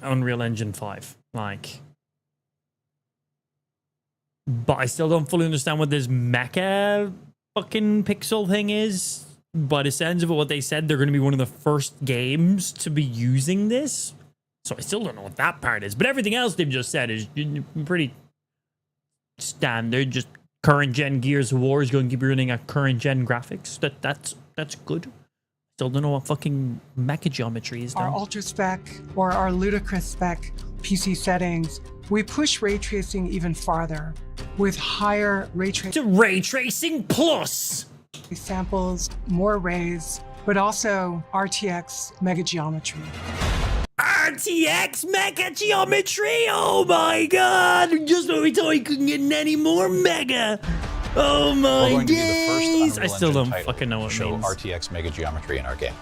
A: Unreal Engine 5. Like, but I still don't fully understand what this mecha fucking pixel thing is. By the sounds of it, what they said, they're going to be one of the first games to be using this. So I still don't know what that part is. But everything else they've just said is pretty standard. Just current gen Gears of War is going to keep running at current gen graphics. That's good. Still don't know what fucking mecha geometry is.
J: Our
A: Done.
J: ultra spec or our ludicrous spec PC settings, we push ray tracing even farther with higher ray
A: To
J: tracing
A: ray tracing plus.
J: samples, more rays, but also RTX mega geometry.
A: RTX mecha geometry. Oh my god! Just when we thought we couldn't get any more mega. Oh
I: We're
A: my
I: going to be the first
A: days!
I: Unreal
A: I still
I: Engine
A: don't
I: title
A: fucking know what
I: to
A: it
I: show
A: means.
I: RTX mega geometry in our game.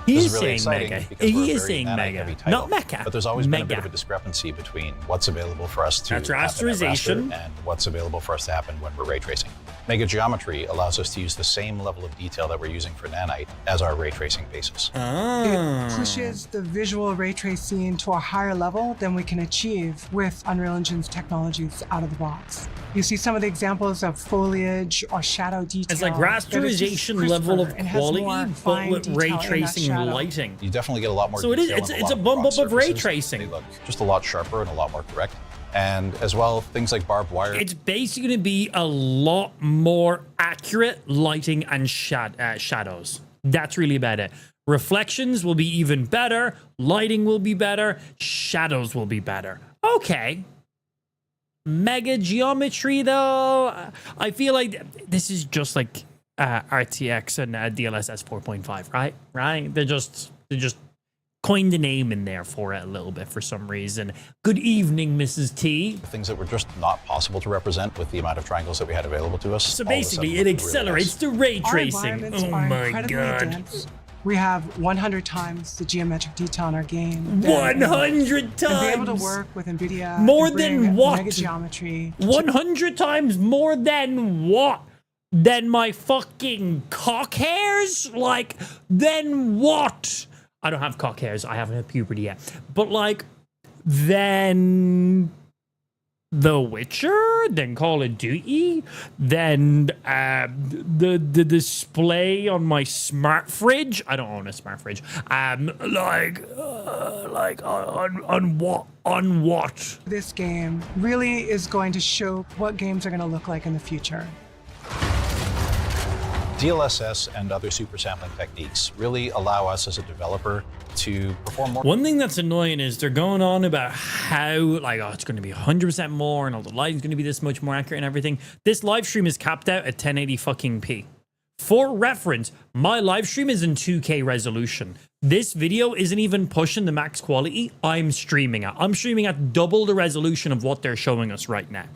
A: He
I: This
A: is
I: really
A: saying
I: exciting
A: mega.
I: because we're
A: He
I: a
A: is
I: very
A: saying
I: nanite-heavy
A: mega,
I: title,
A: not mecha.
I: But there's always been a bit
A: Mega.
I: of a discrepancy between what's available for us to
A: That's
I: happen at
A: rasterization.
I: raster and what's available for us to happen when we're ray tracing. Mega Geometry allows us to use the same level of detail that we're using for Nanite as our ray tracing basis.
J: It pushes the visual ray tracing to a higher level than we can achieve with Unreal Engine's technologies out of the box. You see some of the examples of foliage or shadow detail.
A: It's like
J: that is just
A: rasterization level of
J: crisper and has
A: quality,
J: more
A: but
J: fine
A: with ray
J: detail in that
A: tracing and
J: shadow.
A: lighting.
I: You definitely get a lot more
A: So it is-
I: detail
A: it's
I: and
A: a
I: lot
A: bump
I: rock
A: up of ray
I: surfaces.
A: tracing.
I: They look just a lot sharper and a lot more correct. And as well, things like barbed wire.
A: It's basically going to be a lot more accurate lighting and shadows. That's really about it. Reflections will be even better. Lighting will be better. Shadows will be better. Okay. Mega Geometry, though, I feel like this is just like RTX and DLSS 4.5, right? Right? They're just coined a name in there for it a little bit for some reason. Good evening, Mrs. T.
I: Things that were just not possible to represent with the amount of triangles that we had available to us.
A: So
I: all of a
A: basically,
I: sudden
A: it
I: looked really
A: accelerates
I: nice.
A: the ray
J: Our
A: tracing.
J: environments
A: Oh
J: are
A: my
J: incredibly
A: god.
J: dense. We have 100 times the geometric detail in our game.
A: 100
J: To be able to
A: times.
J: work with NVIDIA
A: More
J: and
A: than
J: bring
A: what?
J: Mega Geometry
A: 100 times more than what? Than my fucking cock hairs? Like, then what? I don't have cock hairs. I haven't had puberty yet. But like, then The Witcher, then Call of Duty, then the display on my smart fridge. I don't own a smart fridge. On what? On what?
J: This game really is going to show what games are going to look like in the future.
I: DLSS and other super sampling techniques really allow us as a developer to perform more.
A: One thing that's annoying is they're going on about how, like, oh, it's going to be 100% more and all the lighting's going to be this much more accurate and everything. This live stream is capped out at 1080 fucking p. For reference, my live stream is in 2K resolution. This video isn't even pushing the max quality I'm streaming at. I'm streaming at double the resolution of what they're showing us right now.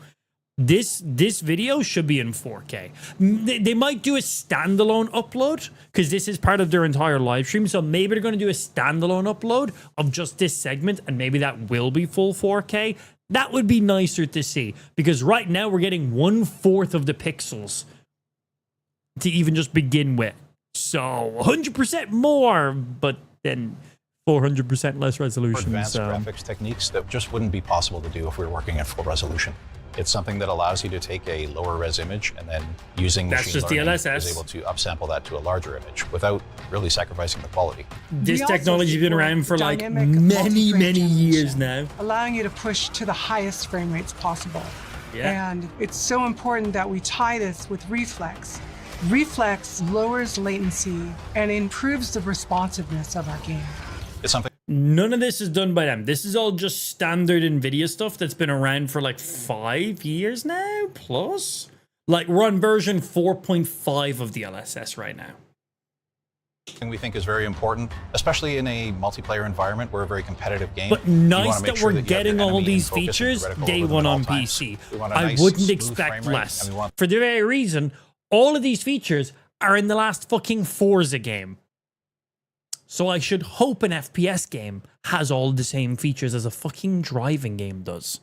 A: This video should be in 4K. They might do a standalone upload because this is part of their entire live stream. So maybe they're going to do a standalone upload of just this segment and maybe that will be full 4K. That would be nicer to see because right now we're getting 1/4 of the pixels to even just begin with. So 100% more, but then 400% less resolution.
I: Advanced
A: So
I: graphics techniques that just wouldn't be possible to do if we were working at full resolution. It's something that allows you to take a lower res image and then using
A: That's
I: machine
A: just
I: learning
A: DLSS.
I: is able to upsample that to a larger image without really sacrificing the quality.
A: this
J: We also
A: technology's been
J: support
A: around for like
J: dynamic
A: many
J: multi-frame
A: years
J: generation,
A: now.
J: allowing you to push to the highest frame rates possible.
A: Yeah.
J: And it's so important that we tie this with Reflex. Reflex lowers latency and improves the responsiveness of our game.
I: It's something
A: None of this is done by them. This is all just standard NVIDIA stuff that's been around for like 5 years now, plus. Like, we're on version 4.5 of the LSS right now.
I: we think is very important, especially in a multiplayer environment. We're a very competitive game.
A: But
I: You wanna
A: nice
I: make
A: that
I: sure
A: we're
I: that you have your
A: getting all
I: enemy in
A: these
I: focus and
A: features
I: critical
A: day
I: over them
A: one
I: at all
A: on
I: times.
A: PC.
I: We want a
A: I
I: nice,
A: wouldn't
I: smooth
A: expect
I: frame rate,
A: less.
I: and we want
A: For the very reason, all of these features are in the last fucking Forza game. So I should hope an FPS game has all the same features as a fucking driving game does.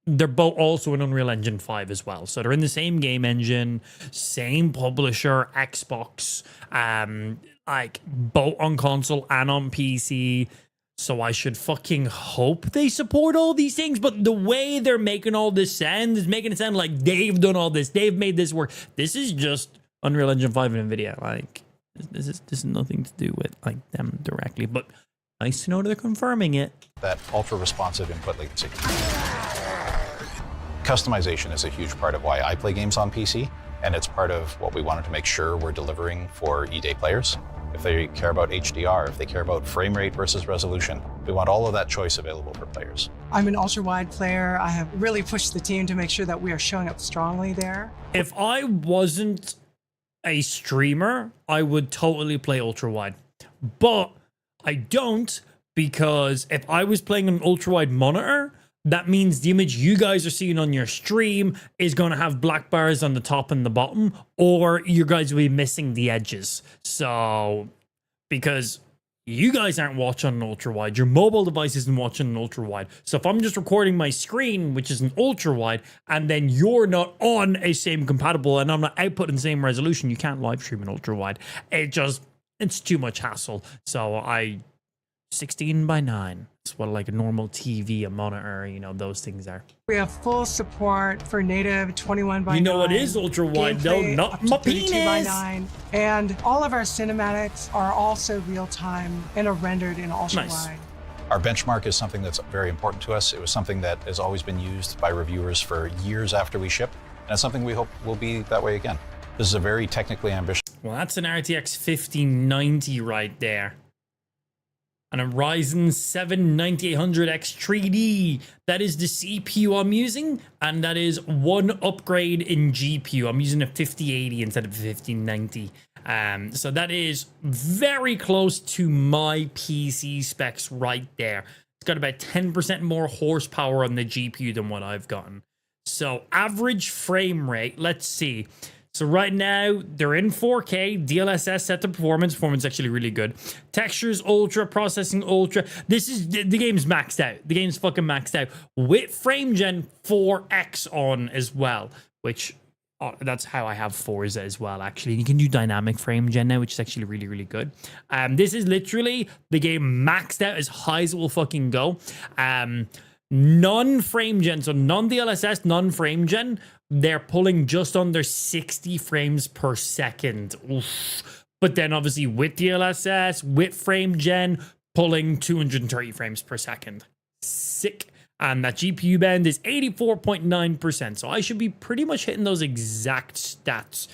A: They're both also in Unreal Engine 5 as well. So they're in the same game engine, same publisher, Xbox, like both on console and on PC. So I should fucking hope they support all these things. But the way they're making all this sound is making it sound like they've done all this. They've made this work. This is just Unreal Engine 5 and NVIDIA. Like, this is nothing to do with like them directly. But nice to know they're confirming it.
I: that ultra responsive input latency. Customization is a huge part of why I play games on PC, and it's part of what we wanted to make sure we're delivering for E-Day players. If they care about HDR, if they care about frame rate versus resolution, we want all of that choice available for players.
J: I'm an ultra-wide player. I have really pushed the team to make sure that we are showing up strongly there.
A: If I wasn't a streamer, I would totally play ultra wide. But I don't, because if I was playing an ultra wide monitor, that means the image you guys are seeing on your stream is going to have black bars on the top and the bottom, or you guys will be missing the edges. So, because you guys aren't watching an ultra wide. Your mobile device isn't watching an ultra wide. So if I'm just recording my screen, which is an ultra wide, and then you're not on a same compatible and I'm not outputting the same resolution, you can't live stream an ultra wide. It's too much hassle. So 16:9. It's what like a normal TV, a monitor, you know, those things are.
J: We have full support for native 21:9.
A: You know what is ultra wide though? Not my penis.
J: 32:9. And all of our cinematics are also real time and are rendered in ultra wide.
I: Our benchmark is something that's very important to us. It was something that has always been used by reviewers for years after we ship, and it's something we hope will be that way again. This is a very technically ambitious.
A: Well, that's an RTX 5090 right there. And a Ryzen 7 9800X 3D. That is the CPU I'm using, and that is one upgrade in GPU. I'm using a 5080 instead of a 5090. So that is very close to my PC specs right there. It's got about 10% more horsepower on the GPU than what I've gotten. So average frame rate, let's see. So right now, they're in 4K, DLSS set to performance. Performance is actually really good. Textures ultra, processing ultra. The game's maxed out. The game's fucking maxed out. With frame gen 4X on as well, which that's how I have Forza as well, actually. You can do dynamic frame gen now, which is actually really, really good. This is literally the game maxed out as high as it will fucking go. Non-frame gen, so non-DLSS, non-frame gen, they're pulling just under 60 frames per second. Oof. But then obviously with DLSS, with frame gen, pulling 230 frames per second. Sick. And that GPU bend is 84.9%. So I should be pretty much hitting those exact stats.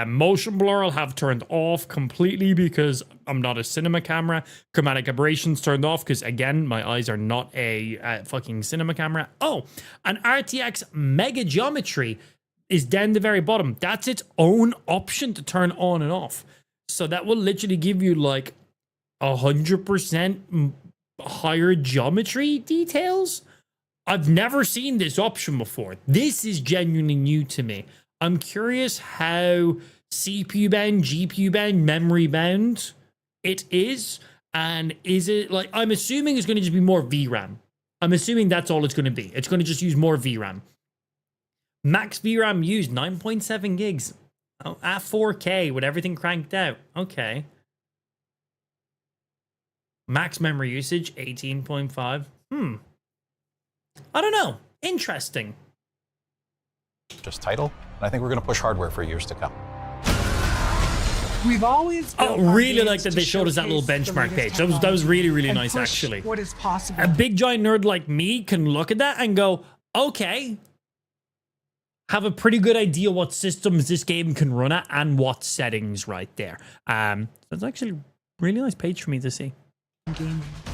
A: Motion blur I'll have turned off completely because I'm not a cinema camera. Chromatic aberrations turned off because, again, my eyes are not a fucking cinema camera. Oh, and RTX Mega Geometry is down the very bottom. That's its own option to turn on and off. So that will literally give you like 100% higher geometry details. I've never seen this option before. This is genuinely new to me. I'm curious how CPU bound, GPU bound, memory bound it is. And is it like, I'm assuming it's going to just be more VRAM. I'm assuming that's all it's going to be. It's going to just use more VRAM. Max VRAM used 9.7 gigs at 4K with everything cranked out. Okay. Max memory usage 18.5. I don't know. Interesting.
I: Just title. And I think we're going to push hardware for years to come.
J: We've always
A: really like that they showed us that little benchmark page. That was really, really nice, actually.
J: What is possible?
A: A big giant nerd like me can look at that and go, okay, have a pretty good idea what systems this game can run at and what settings right there. That's actually a really nice page for me to see.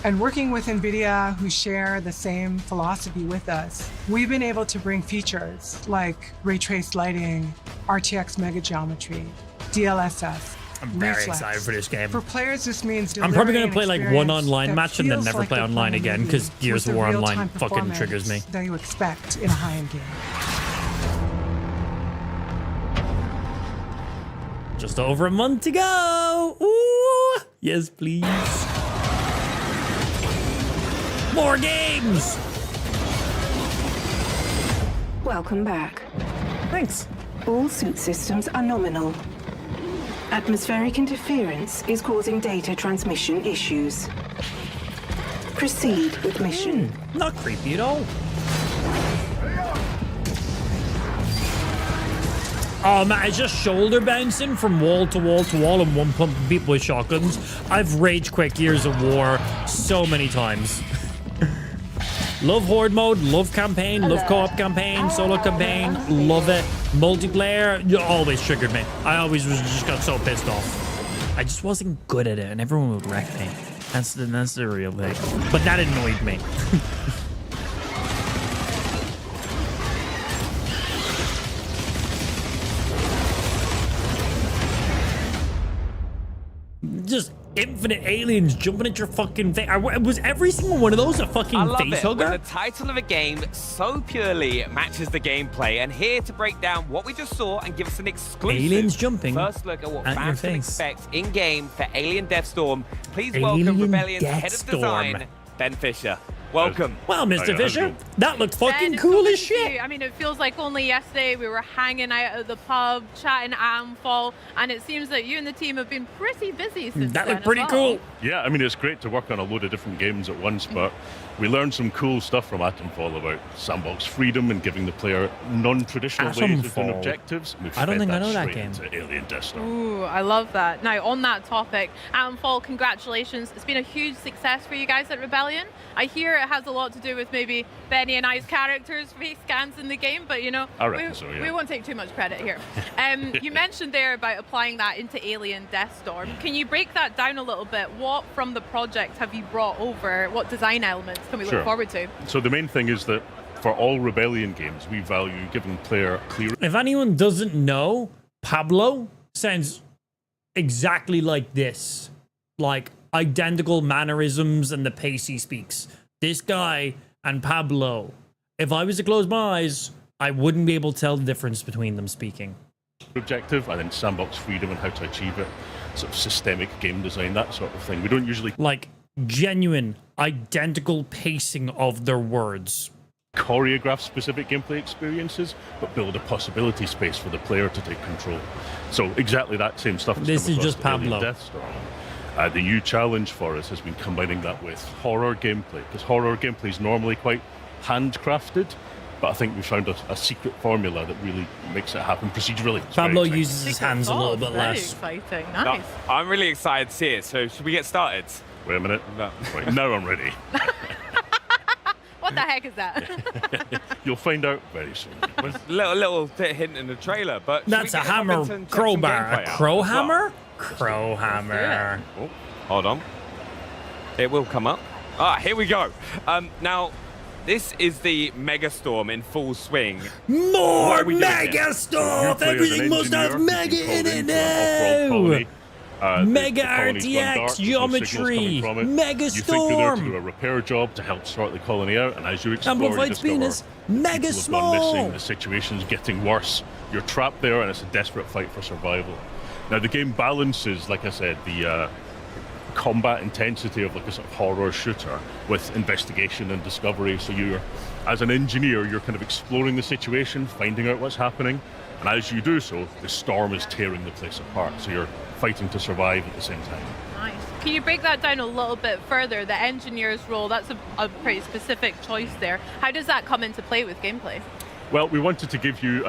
J: And working with NVIDIA, who share the same philosophy with us, we've been able to bring features like ray traced lighting, RTX Mega Geometry, DLSS.
A: I'm very excited for this game.
J: For players, this means
A: I'm probably going to play like one online match and then never play online again because Gears of War Online fucking triggers me.
J: That you expect in a high-end game.
A: Just over a month to go. Ooh, yes, please. More games!
K: Welcome back.
A: Thanks.
K: All suit systems are nominal. Atmospheric interference is causing data transmission issues. Proceed with mission.
A: Not creepy at all. Oh man, it's just shoulder bouncing from wall to wall to wall and one pump people with shotguns. I've rage quit Gears of War so many times. Love horde mode, love campaign, love co-op campaign, solo campaign, love it. Multiplayer always triggered me. I always just got so pissed off. I just wasn't good at it, and everyone would wreck me. That's the real thing. But that annoyed me. Just infinite aliens jumping at your fucking face. Was every single one of those a fucking
L: I love
A: face
L: it
A: hugger?
L: when the title of a game so purely matches the gameplay. And here to break down what we just saw and give us an exclusive
A: Aliens jumping
L: first look at what
A: at your
L: fans can
A: face.
L: expect in-game for Alien Deathstorm. Please welcome
A: Alien
L: Rebellion's head of
A: Deathstorm.
L: design, Ben Fisher. Welcome.
A: Well, Mr.
M: Hiya,
A: Fisher,
M: how's
A: that looked fucking
N: Ben,
A: cool
N: it's
A: as
N: so good to see
A: shit.
N: you. I mean, it feels like only yesterday we were hanging out at the pub, chatting Atomfall, and it seems that you and the team have been pretty busy since
A: That
N: then
A: looked pretty
N: as well.
A: cool.
M: Yeah, I mean, it's great to work on a load of different games at once, but we learned some cool stuff from Atomfall about sandbox freedom and giving the player non-traditional ways of doing
A: Atomfall.
M: objectives. And we've
A: I don't
M: fed
A: think I know that
M: straight
A: game.
M: into Alien Deathstorm.
N: Ooh, I love that. Now, on that topic, Atomfall, congratulations. It's been a huge success for you guys at Rebellion. I hear it has a lot to do with maybe Benny and I's characters' face scans in the game, but you know,
M: I reckon so, yeah.
N: we won't take too much credit here. You mentioned there about applying that into Alien Deathstorm. Can you break that down a little bit? What from the project have you brought over? What design elements can we
M: Sure.
N: look forward to?
M: So the main thing is that for all Rebellion games, we value giving player clear.
A: If anyone doesn't know, Pablo sounds exactly like this. Like identical mannerisms and the pace he speaks. This guy and Pablo, if I was to close my eyes, I wouldn't be able to tell the difference between them speaking.
M: Objective and then sandbox freedom and how to achieve it, sort of systemic game design, that sort of thing. We don't usually
A: Like genuine, identical pacing of their words.
M: choreograph specific gameplay experiences, but build a possibility space for the player to take control. So exactly that same stuff. has
A: This
M: come
A: is
M: across
A: just
M: to Alien
A: Pablo.
M: Deathstorm. The new challenge for us has been combining that with horror gameplay, because horror gameplay is normally quite handcrafted, but I think we found a secret formula that really makes it happen procedurally. It's very
A: Pablo
M: exciting.
A: uses his hands a little bit
N: Very
A: less.
N: exciting.
L: No,
N: Nice.
L: I'm really excited to see it. So should we get started?
M: Wait a minute.
L: No.
M: Right, now I'm ready.
N: What the heck is that?
M: You'll find out very soon.
L: Little bit hint in the trailer, but should
A: That's
L: we
A: a
L: get hop into
A: hammer
L: and check some
A: crowbar.
L: gameplay
A: A
L: out
A: crow
L: as well?
A: hammer? Crow hammer.
L: Oh, hold on. It will come up. Here we go. Now, this is the Megastorm in full swing.
A: More
M: What are we doing here?
A: mega
M: You
A: stuff!
M: play as an
A: Everything must
M: engineer,
A: have
M: you've
A: mega
M: been
A: in
M: called
A: it
M: into an off-road
A: now!
M: colony.
A: Mega
M: The colony's gone dark,
A: RTX
M: there's no signals
A: geometry!
M: coming from it.
A: Mega
M: You think you're there to
A: storm!
M: do a repair job to help sort the colony out, and as you explore,
A: Amplified
M: you discover
A: penis, mega
M: people have gone
A: small!
M: missing, the situation's getting worse. You're trapped there, and it's a desperate fight for survival. Now, the game balances, like I said, the combat intensity of like a sort of horror shooter with investigation and discovery. So you're, as an engineer, you're kind of exploring the situation, finding out what's happening, and as you do so, the storm is tearing the place apart. So you're fighting to survive at the same time.
N: Nice. Can you break that down a little bit further? The engineer's role, that's a pretty specific choice there. How does that come into play with gameplay?
M: Well, we wanted to give you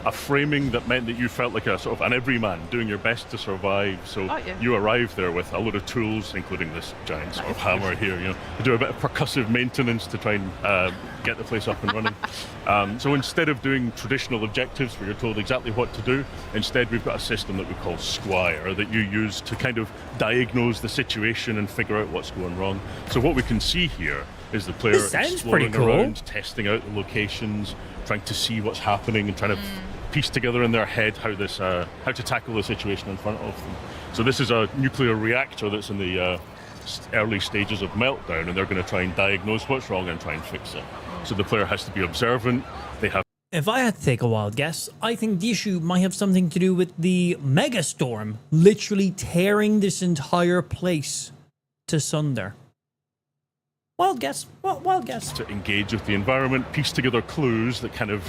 M: a framing that meant that you felt like a sort of an everyman doing your best to survive. So
N: yeah.
M: you arrive there with a load of tools, including this giant sort of hammer here, you know, to do a bit of percussive maintenance to try and get the place up and running. So instead of doing traditional objectives where you're told exactly what to do, instead we've got a system that we call Squire that you use to kind of diagnose the situation and figure out what's going wrong. So what we can see here is the player
A: This sounds pretty
M: exploring
A: cool.
M: around, testing out the locations, trying to see what's happening and trying to piece together in their head how to tackle the situation in front of them. So this is a nuclear reactor that's in the early stages of meltdown, and they're going to try and diagnose what's wrong and try and fix it. So the player has to be observant. They have
A: If I had to take a wild guess, I think the issue might have something to do with the Megastorm literally tearing this entire place to sunder. Wild guess. Wild guess.
M: to engage with the environment, piece together clues that kind of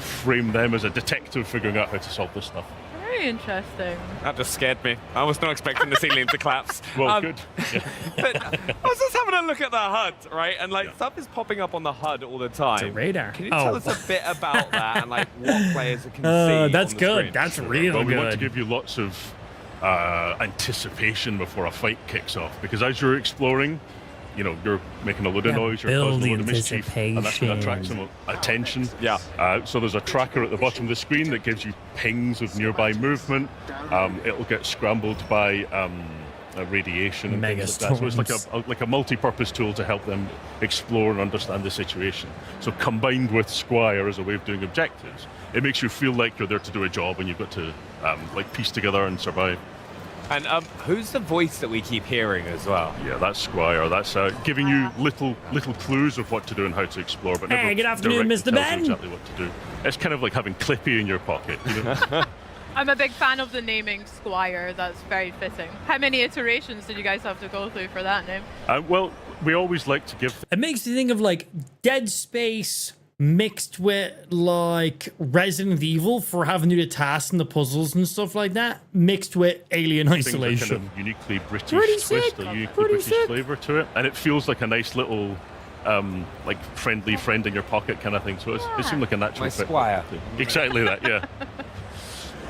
M: frame them as a detective figuring out how to solve this stuff.
N: Very interesting.
L: That just scared me. I was not expecting the ceiling to collapse.
M: Well, good. Yeah.
L: But I was just having a look at the HUD, right? And like stuff is popping up on the HUD all the time.
A: It's a radar.
L: Can you tell
A: Oh.
L: us a bit about that and like what players can see?
A: That's
L: on the
A: good.
L: screen?
A: That's really
M: Well, we want to
A: good.
M: give you lots of anticipation before a fight kicks off, because as you're exploring, you know, you're making a load of
A: Yeah,
M: noise, you're
A: build
M: causing a
A: the
M: load of mischief, and that's going to attract some attention.
L: Yeah.
M: So there's a tracker at the bottom of the screen that gives you pings of nearby movement. It'll get scrambled by radiation and things like that. So it's like a multi-purpose tool to help them explore and understand the situation. So combined with Squire as a way of doing objectives, it makes you feel like you're there to do a job and you've got to like piece together and survive.
L: And who's the voice that we keep hearing as well?
M: Yeah, that's Squire. That's giving you little clues of what to do and how to explore, but never
A: Hey, good afternoon,
M: directly
A: Mr.
M: tells you
A: Ben.
M: exactly what to do. It's kind of like having Clippy in your pocket. You know?
N: I'm a big fan of the naming Squire. That's very fitting. How many iterations did you guys have to go through for that name?
M: Well, we always like to give.
A: It makes you think of like Dead Space mixed with like Resident Evil for having to do the tasks and the puzzles and stuff like that, mixed with Alien
M: things that
A: Isolation.
M: kind of uniquely British
A: Pretty
M: twist,
A: sick.
M: a uniquely
A: Pretty
M: British
A: sick.
M: flavour to it, and it feels like a nice little, like friendly friend in your pocket kind of thing. So it seemed like a natural
L: My
M: fit.
L: Squire.
M: Exactly that, yeah.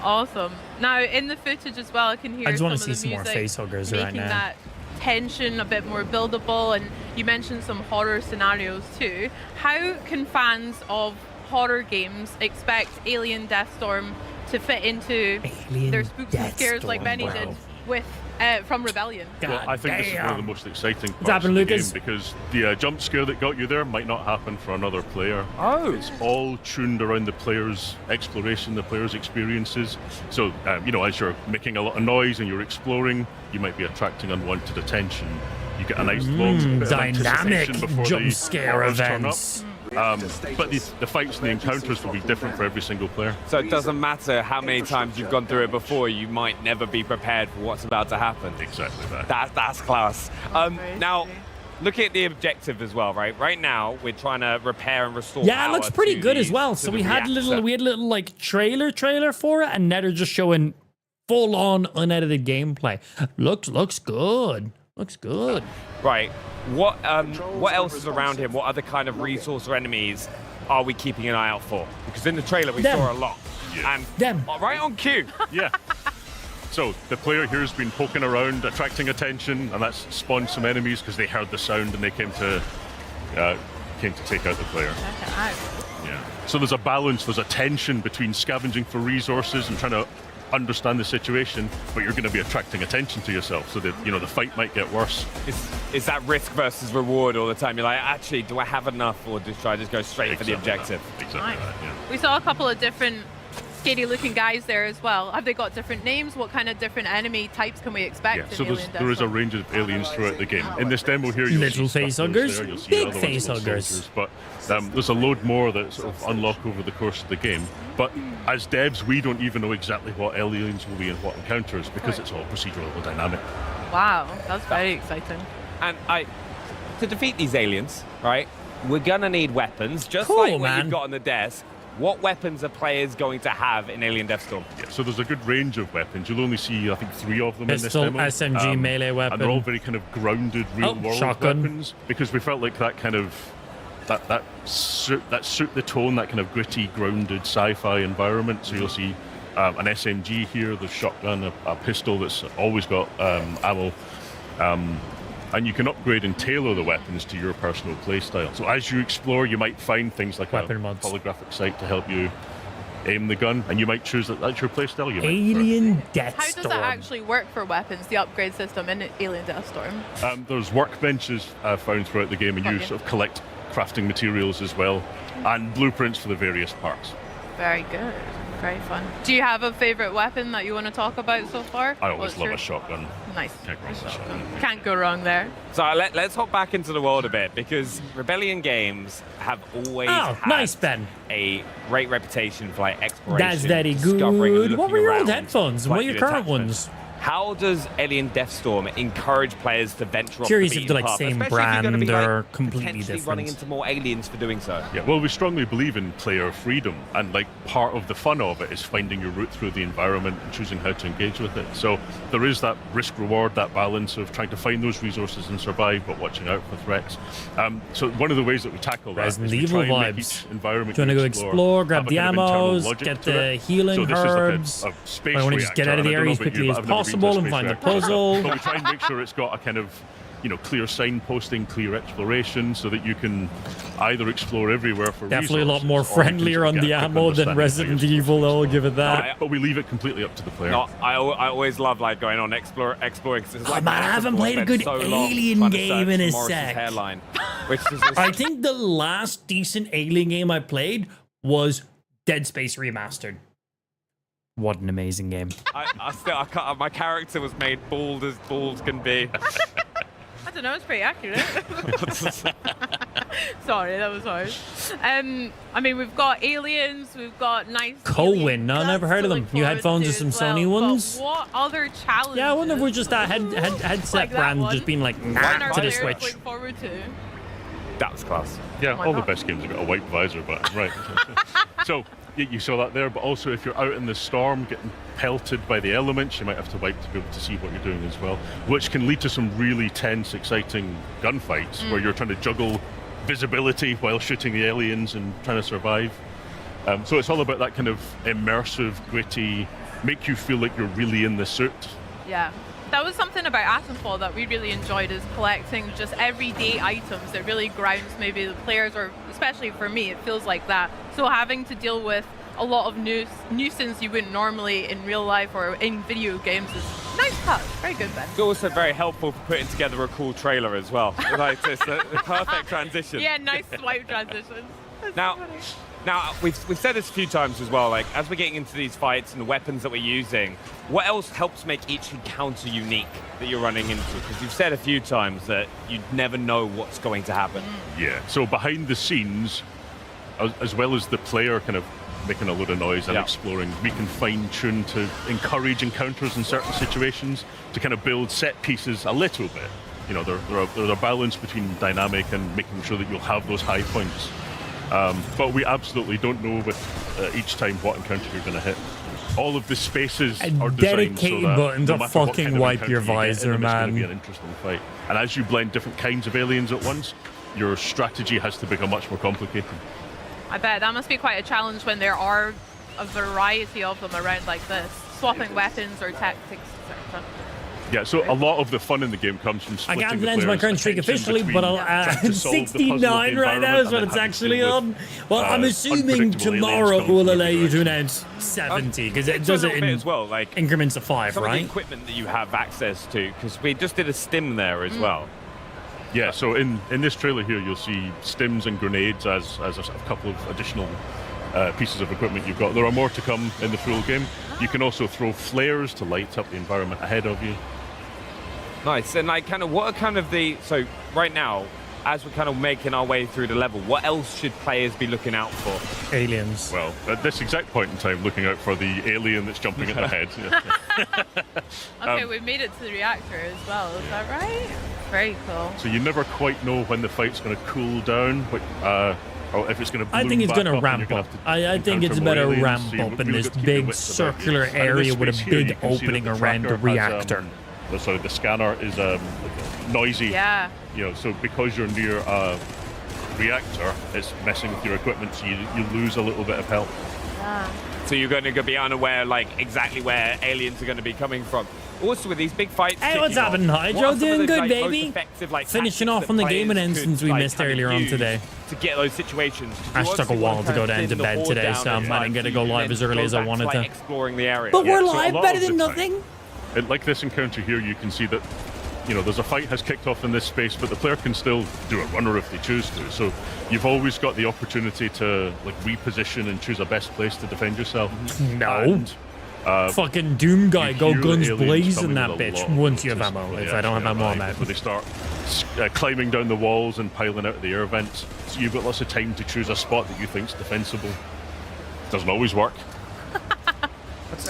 N: Awesome. Now, in the footage as well, I can hear
A: I just
N: some
A: want
N: of
A: to
N: the
A: see some more
N: music
A: face huggers
N: making
A: right now.
N: that tension a bit more buildable, and you mentioned some horror scenarios too. How can fans of horror games expect Alien Deathstorm to fit into their spooks and scares like Benny did with from Rebellion?
M: Well, I think this is one of the most exciting
A: What's
M: parts
A: happening,
M: of the
A: Lucas?
M: game because the jump scare that got you there might not happen for another player.
L: Oh.
M: It's all tuned around the player's exploration, the player's experiences. So, you know, as you're making a lot of noise and you're exploring, you might be attracting unwanted attention. You get a nice long bit of
A: dynamic
M: anticipation before
A: jump
M: the
A: scare
M: horrors turn
A: events.
M: up. But the fights and the encounters will be different for every single player.
L: So it doesn't matter how many times you've gone through it before, you might never be prepared for what's about to happen.
M: Exactly that.
L: That's class. Now, looking at the objective as well, right? Right now, we're trying to repair and restore
A: Yeah, it
L: power
A: looks pretty
L: to
A: good
L: the-
A: as well.
L: to
A: So
L: the
A: we had a
L: reactor.
A: little like trailer for it, and now they're just showing full on unedited gameplay. Looks good. Looks good.
L: Right. What else is around him? What other kind of resource or enemies are we keeping an eye out for? Because in the trailer we
A: Them.
L: saw a lot.
M: Yeah.
L: And
A: Them.
L: right on cue.
M: Yeah. So the player here has been poking around, attracting attention, and that's spawned some enemies because they heard the sound and they came to take out the player. Yeah. So there's a balance, there's a tension between scavenging for resources and trying to understand the situation, but you're going to be attracting attention to yourself, so that the fight might get worse.
L: It's that risk versus reward all the time. You're like, actually, do I have enough, or should I just go straight for the objective?
M: Exactly
N: Nice.
M: that, yeah.
N: We saw a couple of different scary-looking guys there as well. Have they got different names? What kind of different enemy types can we expect?
M: Yeah,
N: in
M: so
N: Alien
M: there is a
N: Deathstorm?
M: range of aliens throughout the game. In this demo here, you'll
A: Little
M: see
A: face
M: stuff
A: huggers,
M: there, you'll see
A: big
M: other
A: face
M: ones, little
A: huggers.
M: soldiers, but there's a load more that sort of unlock over the course of the game. But as devs, we don't even know exactly what aliens will be and what encounters, because it's all procedural and dynamic.
N: Wow, that's very exciting.
L: And to defeat these aliens, right, we're gonna need weapons, just
A: Cool,
L: like what
A: man.
L: you've got on the desk. What weapons are players going to have in Alien Deathstorm?
M: Yeah, so there's a good range of weapons. You'll only see, I think, 3 of them
A: Pistol,
M: in this demo.
A: SMG, melee weapon.
M: And they're all very kind of grounded, real-world
A: shotgun.
M: weapons, because we felt like that kind of that suit the tone, that kind of gritty, grounded sci-fi environment. So you'll see an SMG here, the shotgun, a pistol that's always got ammo. And you can upgrade and tailor the weapons to your personal playstyle. So as you explore, you might find things like
A: Weapon
M: a
A: mods.
M: holographic sight to help you aim the gun, and you might choose that that's your playstyle. You might
A: Alien
N: How does that
A: Deathstorm.
N: actually work for weapons, the upgrade system in Alien Deathstorm?
M: There's workbenches found throughout the game, and you
N: Okay.
M: sort of collect crafting materials as well, and blueprints for the various parts.
N: Very good. Very fun. Do you have a favorite weapon that you want to talk about so far?
M: I always
N: What's
M: love
N: your-
M: a shotgun.
N: Nice.
M: Can't go wrong with a shotgun.
N: Can't go wrong there.
L: So let's hop back into the world a bit, because Rebellion games have always
A: Oh,
L: had
A: nice, Ben.
L: a great reputation for like exploration.
A: That's very
L: discovering, and
A: good. What
L: looking
A: were your old
L: around,
A: headphones? And what are your
L: finding
A: current
L: attachments.
A: ones?
L: How does Alien Deathstorm encourage players to venture off
A: Curious
L: the
A: if
L: beaten
A: they're, like,
L: path,
A: same
L: especially if you're gonna be,
A: brand or
L: like,
A: completely
L: potentially
A: different?
L: running into more aliens for doing so?
M: Yeah, well, we strongly believe in player freedom, and like part of the fun of it is finding your route through the environment and choosing how to engage with it. So there is that risk reward, that balance of trying to find those resources and survive, but watching out for threats. So one of the ways that we tackle that
A: Resident
M: is we
A: Evil
M: try and make
A: vibes.
M: each environment
A: Do you
M: you
A: want to go explore, grab
M: have a
A: the
M: kind of internal
A: ammos,
M: logic
A: get
M: to
A: the
M: it.
A: healing
M: So this
A: herbs?
M: is like a space
A: I want to just get
M: reactor,
A: out of
M: and
A: the
M: I don't
A: area
M: know
A: as
M: about you,
A: quickly
M: but
A: as
M: I've never been to a
A: possible and
M: space
A: find the
M: reactor.
A: puzzle.
M: But we try and make sure it's got a kind of clear signposting, clear exploration, so that you can either explore everywhere for
A: Definitely a lot
M: resources,
A: more
M: or you can
A: friendlier
M: sort of
A: on
M: get
A: the
M: a quick
A: ammo than
M: understanding of
A: Resident
M: how you're
A: Evil, I'll give it that.
M: but we leave it completely up to the player.
L: No, I always love like going on exploring. Cause it's like
A: man, I haven't played a good Alien game in a sec.
L: Hairline, which is
A: I think the last decent Alien game I played was Dead Space Remastered. What an amazing game.
L: I can't, my character was made bald as bald can be.
N: I don't know, it's pretty accurate. Sorry, that was hard. I mean, we've got aliens, we've got nice.
A: Cohen, no, never heard of them. New headphones or some Sony ones?
N: But what other challenges?
A: Yeah, I wonder if we're just that headset
N: Like that
A: brand
N: one?
A: just being like,
N: What
A: nah,
N: are
A: to the
N: players
A: Switch.
N: looking forward to?
L: That was class.
M: Yeah,
N: Why
M: all the
N: not?
M: best games have got a white visor button, right? So you saw that there, but also if you're out in the storm getting pelted by the elements, you might have to wipe to be able to see what you're doing as well, which can lead to some really tense, exciting gunfights where you're trying to juggle visibility while shooting the aliens and trying to survive. So it's all about that kind of immersive, gritty, make you feel like you're really in the suit.
N: Yeah. That was something about Atomfall that we really enjoyed, is collecting just everyday items that really grounds maybe the players, or especially for me, it feels like that. So having to deal with a lot of nuisance you wouldn't normally in real life or in video games is nice touch. Very good, Ben.
L: It's also very helpful for putting together a cool trailer as well. Like this, the perfect transition.
N: Yeah, nice swipe transitions.
L: Now, we've said this a few times as well, like, as we're getting into these fights and the weapons that we're using, what else helps make each encounter unique that you're running into? Because you've said a few times that you never know what's going to happen.
M: Yeah, so behind the scenes, as well as the player kind of making a load of noise and exploring, we can fine-tune to encourage encounters in certain situations, to kind of build set pieces a little bit. You know, there's a balance between dynamic and making sure that you'll have those high points. But we absolutely don't know with each time what encounter you're going to hit. All of the spaces are designed
A: dedicated
M: so that
A: button to
M: no matter what
A: fucking
M: kind of
A: wipe your
M: encounter you get
A: visor,
M: in them, it's going to be
A: man.
M: an interesting fight. And as you blend different kinds of aliens at once, your strategy has to become much more complicated.
N: I bet that must be quite a challenge when there are a variety of them around like this, swapping weapons or tactics, etc.
M: Yeah, so a lot of the fun in the game comes from
A: I
M: splitting
A: can't
M: the
A: end my
M: player's
A: current streak
M: attention
A: officially,
M: between
A: but
M: trying to solve the puzzle of the
A: 69 right now is
M: environment
A: what
M: and
A: it's
M: then
A: actually
M: having
A: on.
M: to deal with,
A: Well, I'm assuming
M: unpredictable
A: tomorrow
M: aliens
A: will
M: coming
A: allow
M: from
A: you to
M: every
A: announce 70, because it
L: It's
A: does
L: a
A: it
L: little bit
A: in
L: as well, like
A: increments of 5,
L: some of the
A: right?
L: equipment that you have access to, because we just did a stim there as well.
M: Yeah, so in this trailer here, you'll see stims and grenades as a couple of additional pieces of equipment you've got. There are more to come in the full game. You can also throw flares to light up the environment ahead of you.
L: Nice. And like, kind of, what are kind of the, so right now, as we're kind of making our way through the level, what else should players be looking out for?
A: Aliens.
M: Well, at this exact point in time, looking out for the alien that's jumping at the head.
N: Okay, we've made it to the reactor as well, is that right? Very cool.
M: So you never quite know when the fight's going to cool down, but, or if it's going to.
A: I think it's going to ramp up. I think it's better ramp up in this big circular area with a big opening around the reactor.
M: The scanner is noisy.
N: Yeah.
M: You know, so because you're near a reactor, it's messing with your equipment, so you lose a little bit of health.
N: Yeah.
L: So you're going to be unaware, like, exactly where aliens are going to be coming from. Also, with these big fights.
A: Hey, what's
L: kicking
A: happening,
L: off,
A: Hydro?
L: what are some of
A: Doing
L: the,
A: good,
L: like,
A: baby.
L: most effective, like,
A: Finishing
L: tactics
A: off on the
L: that
A: gaming
L: players
A: instance
L: could,
A: we
L: like,
A: missed
L: kind of
A: earlier on
L: use
A: today.
L: To get those situations.
A: I took a while to go down to bed today, so I didn't get to go live as early as I wanted to.
L: Exploring the area.
A: But we're
M: so a
A: live,
M: lot
A: better
M: of the
A: than
M: time,
A: nothing.
M: Like this encounter here, you can see that, you know, there's a fight has kicked off in this space, but the player can still do a runner if they choose to. So you've always got the opportunity to, like, reposition and choose a best place to defend yourself.
A: No.
M: And,
A: fucking Doom guy, go
M: hear
A: guns
M: aliens
A: blazing
M: coming
A: that
M: with a
A: bitch
M: lot of
A: once you have
M: forces
A: ammo.
M: when
A: If
M: they
A: I don't have
M: actually
A: ammo, I'm
M: arrive,
A: out.
M: when they start climbing down the walls and piling out of the air vents. So you've got lots of time to choose a spot that you think's defensible. Doesn't always work.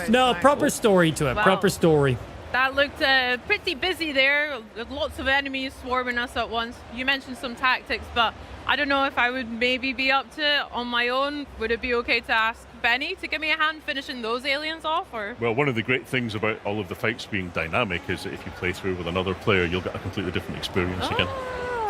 A: No, proper story to it.
N: Wow.
A: Proper story.
N: That looked pretty busy there. Lots of enemies swarming us at once. You mentioned some tactics, but I don't know if I would maybe be up to it on my own. Would it be okay to ask Benny to give me a hand finishing those aliens off? Or
M: Well, one of the great things about all of the fights being dynamic is that if you play through with another player, you'll get a completely different experience again.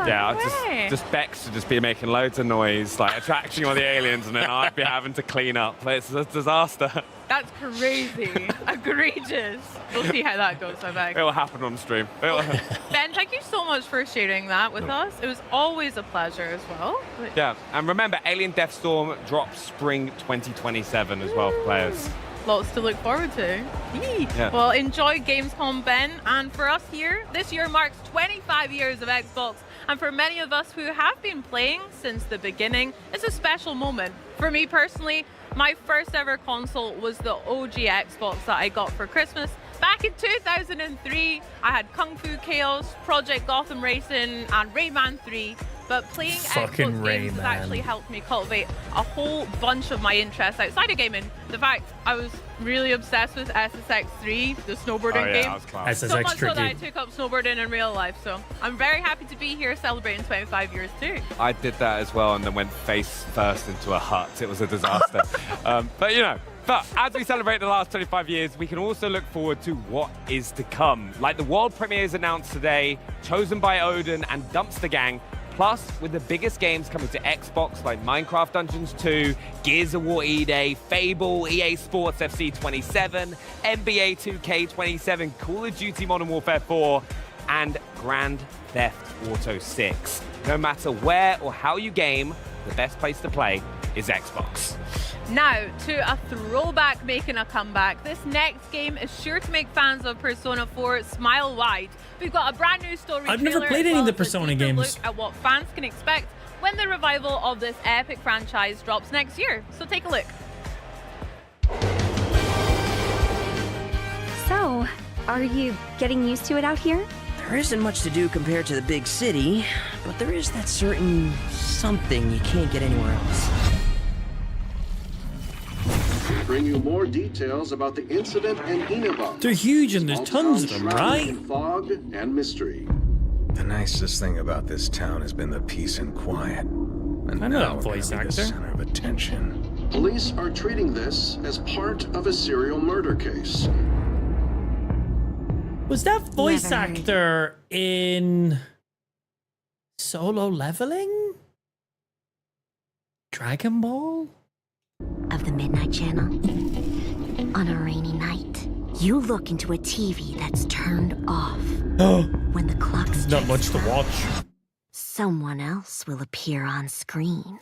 L: Yeah,
N: way.
L: just Bex to just be making loads of noise, like attracting all the aliens, and then I'd be having to clean up. It's a disaster.
N: That's crazy. Egregious. We'll see how that goes, I bet.
L: It'll happen on stream.
N: Ben, thank you so much for sharing that with us. It was always a pleasure as well.
L: Yeah, and remember, Alien Deathstorm drops spring 2027 as well for players.
N: Lots to look forward to. Yee.
L: Yeah.
N: Well, enjoy Gamescom, Ben. And for us here, this year marks 25 years of Xbox. And for many of us who have been playing since the beginning, it's a special moment. For me personally, My first ever console was the OG Xbox that I got for Christmas. Back in 2003, I had Kung Fu Chaos, Project Gotham Racing, and Rayman 3. But playing
A: Fucking
N: Xbox games has actually helped me cultivate a whole bunch of my interests outside of gaming. The fact I was really obsessed with SSX3, the snowboarding game. So much so that I took up snowboarding in real life. So I'm very happy to be here celebrating 25 years too.
L: I did that as well and then went face first into a hut. It was a disaster. But you know, as we celebrate the last 25 years, we can also look forward to what is to come. Like the world premieres announced today, Chosen by Odin and Dumpster Gang. Plus, with the biggest games coming to Xbox like Minecraft Dungeons 2, Gears of War E-Day, Fable, EA Sports FC 27, NBA 2K 27, Call of Duty Modern Warfare 4, and Grand Theft Auto 6. No matter where or how you game, the best place to play is Xbox.
N: Now, to a throwback making a comeback. This next game is sure to make fans of Persona 4 smile wide. We've got a brand new story
A: I've
N: trailer
A: never played
N: as
A: any
N: well
A: of the
N: as a
A: Persona
N: deeper
A: games.
N: look at what fans can expect when the revival of this epic franchise drops next year. So take a look.
O: So, are you getting used to it out here?
P: There isn't much to do compared to the big city, but there is that certain something you can't get anywhere else.
Q: Bring you more details about the incident in Inaba.
A: They're huge and there's tons of them,
Q: Shrouded
A: right?
Q: in fog and mystery.
R: The nicest thing about this town has been the peace and quiet. And
A: I know
R: now
A: that voice
R: we're gonna be
A: actor.
R: the center of attention.
Q: Police are treating this as part of a serial murder case.
A: Was that voice
O: Never heard.
A: actor in Solo Leveling? Dragon Ball?
O: Of the Midnight Channel. On a rainy night, you look into a TV that's turned off. When the clock
A: Not
O: strikes
A: much to
O: 12,
A: watch.
O: someone else will appear on screen.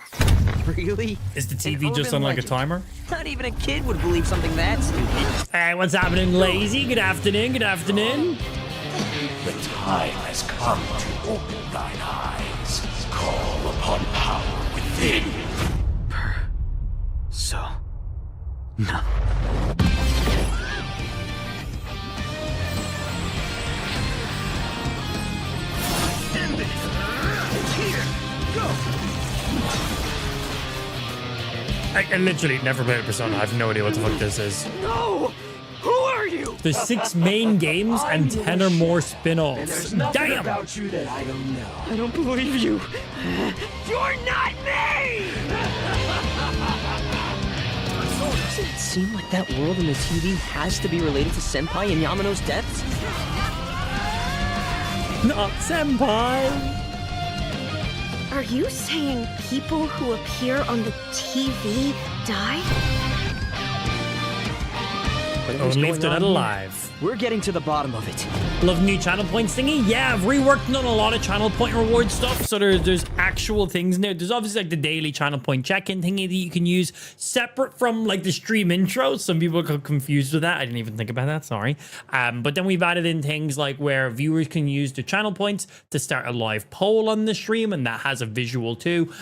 P: Really?
A: Is the
P: An
A: TV just
P: urban
A: on like a
P: legend.
A: timer?
P: Not even a kid would believe something that stupid.
A: Hey, what's happening, Lazy? Good afternoon, good afternoon.
S: The time has come to open thine eyes. Call upon power within.
P: So, no.
A: I literally never played a Persona. I have no idea what the fuck this is.
P: No! Who are you?
A: There's 6 main games and 10 or more spin-offs. Damn!
S: About you that I don't know.
P: I don't believe you. You're not me! Doesn't it seem like that world in the TV has to be related to Senpai and Yamano's deaths?
A: Not Senpai!
O: Are you saying people who appear on the TV die?
P: Whatever's
A: Only
P: going
A: if they're
P: on
A: not
P: here,
A: alive.
P: We're getting to the bottom of it.
A: Love new channel points thingy. Yeah, I've reworked on a lot of channel point reward stuff. So there's actual things now. There's obviously like the daily channel point check-in thingy that you can use separate from like the stream intro. Some people got confused with that. I didn't even think about that. Sorry. But then we've added in things like where viewers can use the channel points to start a live poll on the stream, and that has a visual too.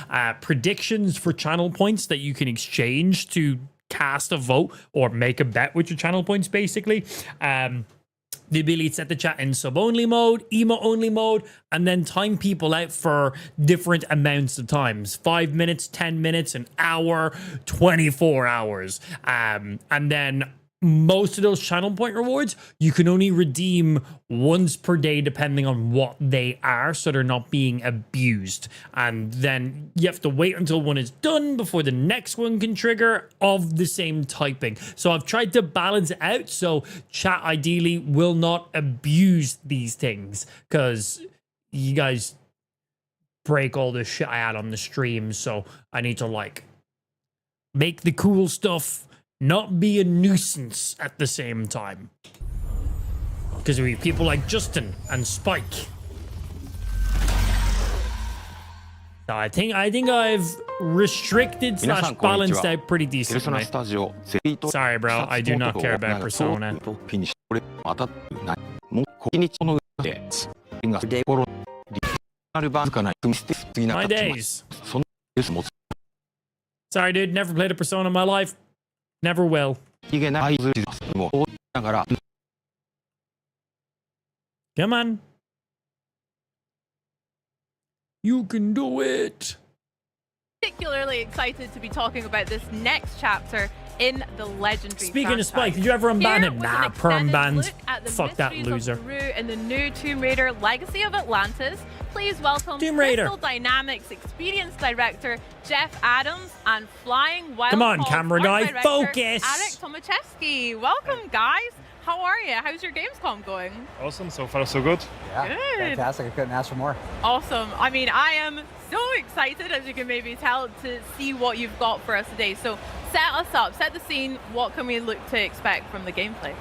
A: Predictions for channel points that you can exchange to cast a vote or make a bet with your channel points, basically. The ability to set the chat in sub-only mode, emo-only mode, and then time people out for different amounts of times. 5 minutes, 10 minutes, an hour, 24 hours. And then most of those channel point rewards, you can only redeem once per day depending on what they are, so they're not being abused. And then you have to wait until one is done before the next one can trigger of the same typing. So I've tried to balance it out so chat ideally will not abuse these things, because you guys break all the shit I add on the stream, so I need to like make the cool stuff not be a nuisance at the same time. Because we have people like Justin and Spike. So I think I've restricted / balanced out pretty decently. Sorry, bro, I do not care about Persona. My days. Sorry, dude, never played a Persona in my life. Never will. Come on. You can do it.
N: Particularly excited to be talking about this next chapter in the legendary
A: Speaking of
N: franchise.
A: Spike, did you ever unban
N: Here
A: him?
N: was
A: Nah,
N: an
A: perm
N: extended
A: banned.
N: look at the
A: Fuck that
N: mysteries of
A: loser.
N: Peru in the new Tomb Raider Legacy of Atlantis. Please welcome
A: Tomb Raider.
N: Crystal Dynamics Experience Director Jeff Adams and Flying Wild
A: Come on,
N: Hog
A: camera
N: Art
A: guy,
N: Director
A: focus.
N: Arek Tomaszewski. Welcome, guys. How are you? How's your Gamescom going?
T: Awesome, so far so good.
N: Yeah, good.
T: Fantastic. I couldn't ask for more.
N: Awesome. I mean, I am so excited, as you can maybe tell, to see what you've got for us today. So set us up, set the scene. What can we look to expect from the gameplay?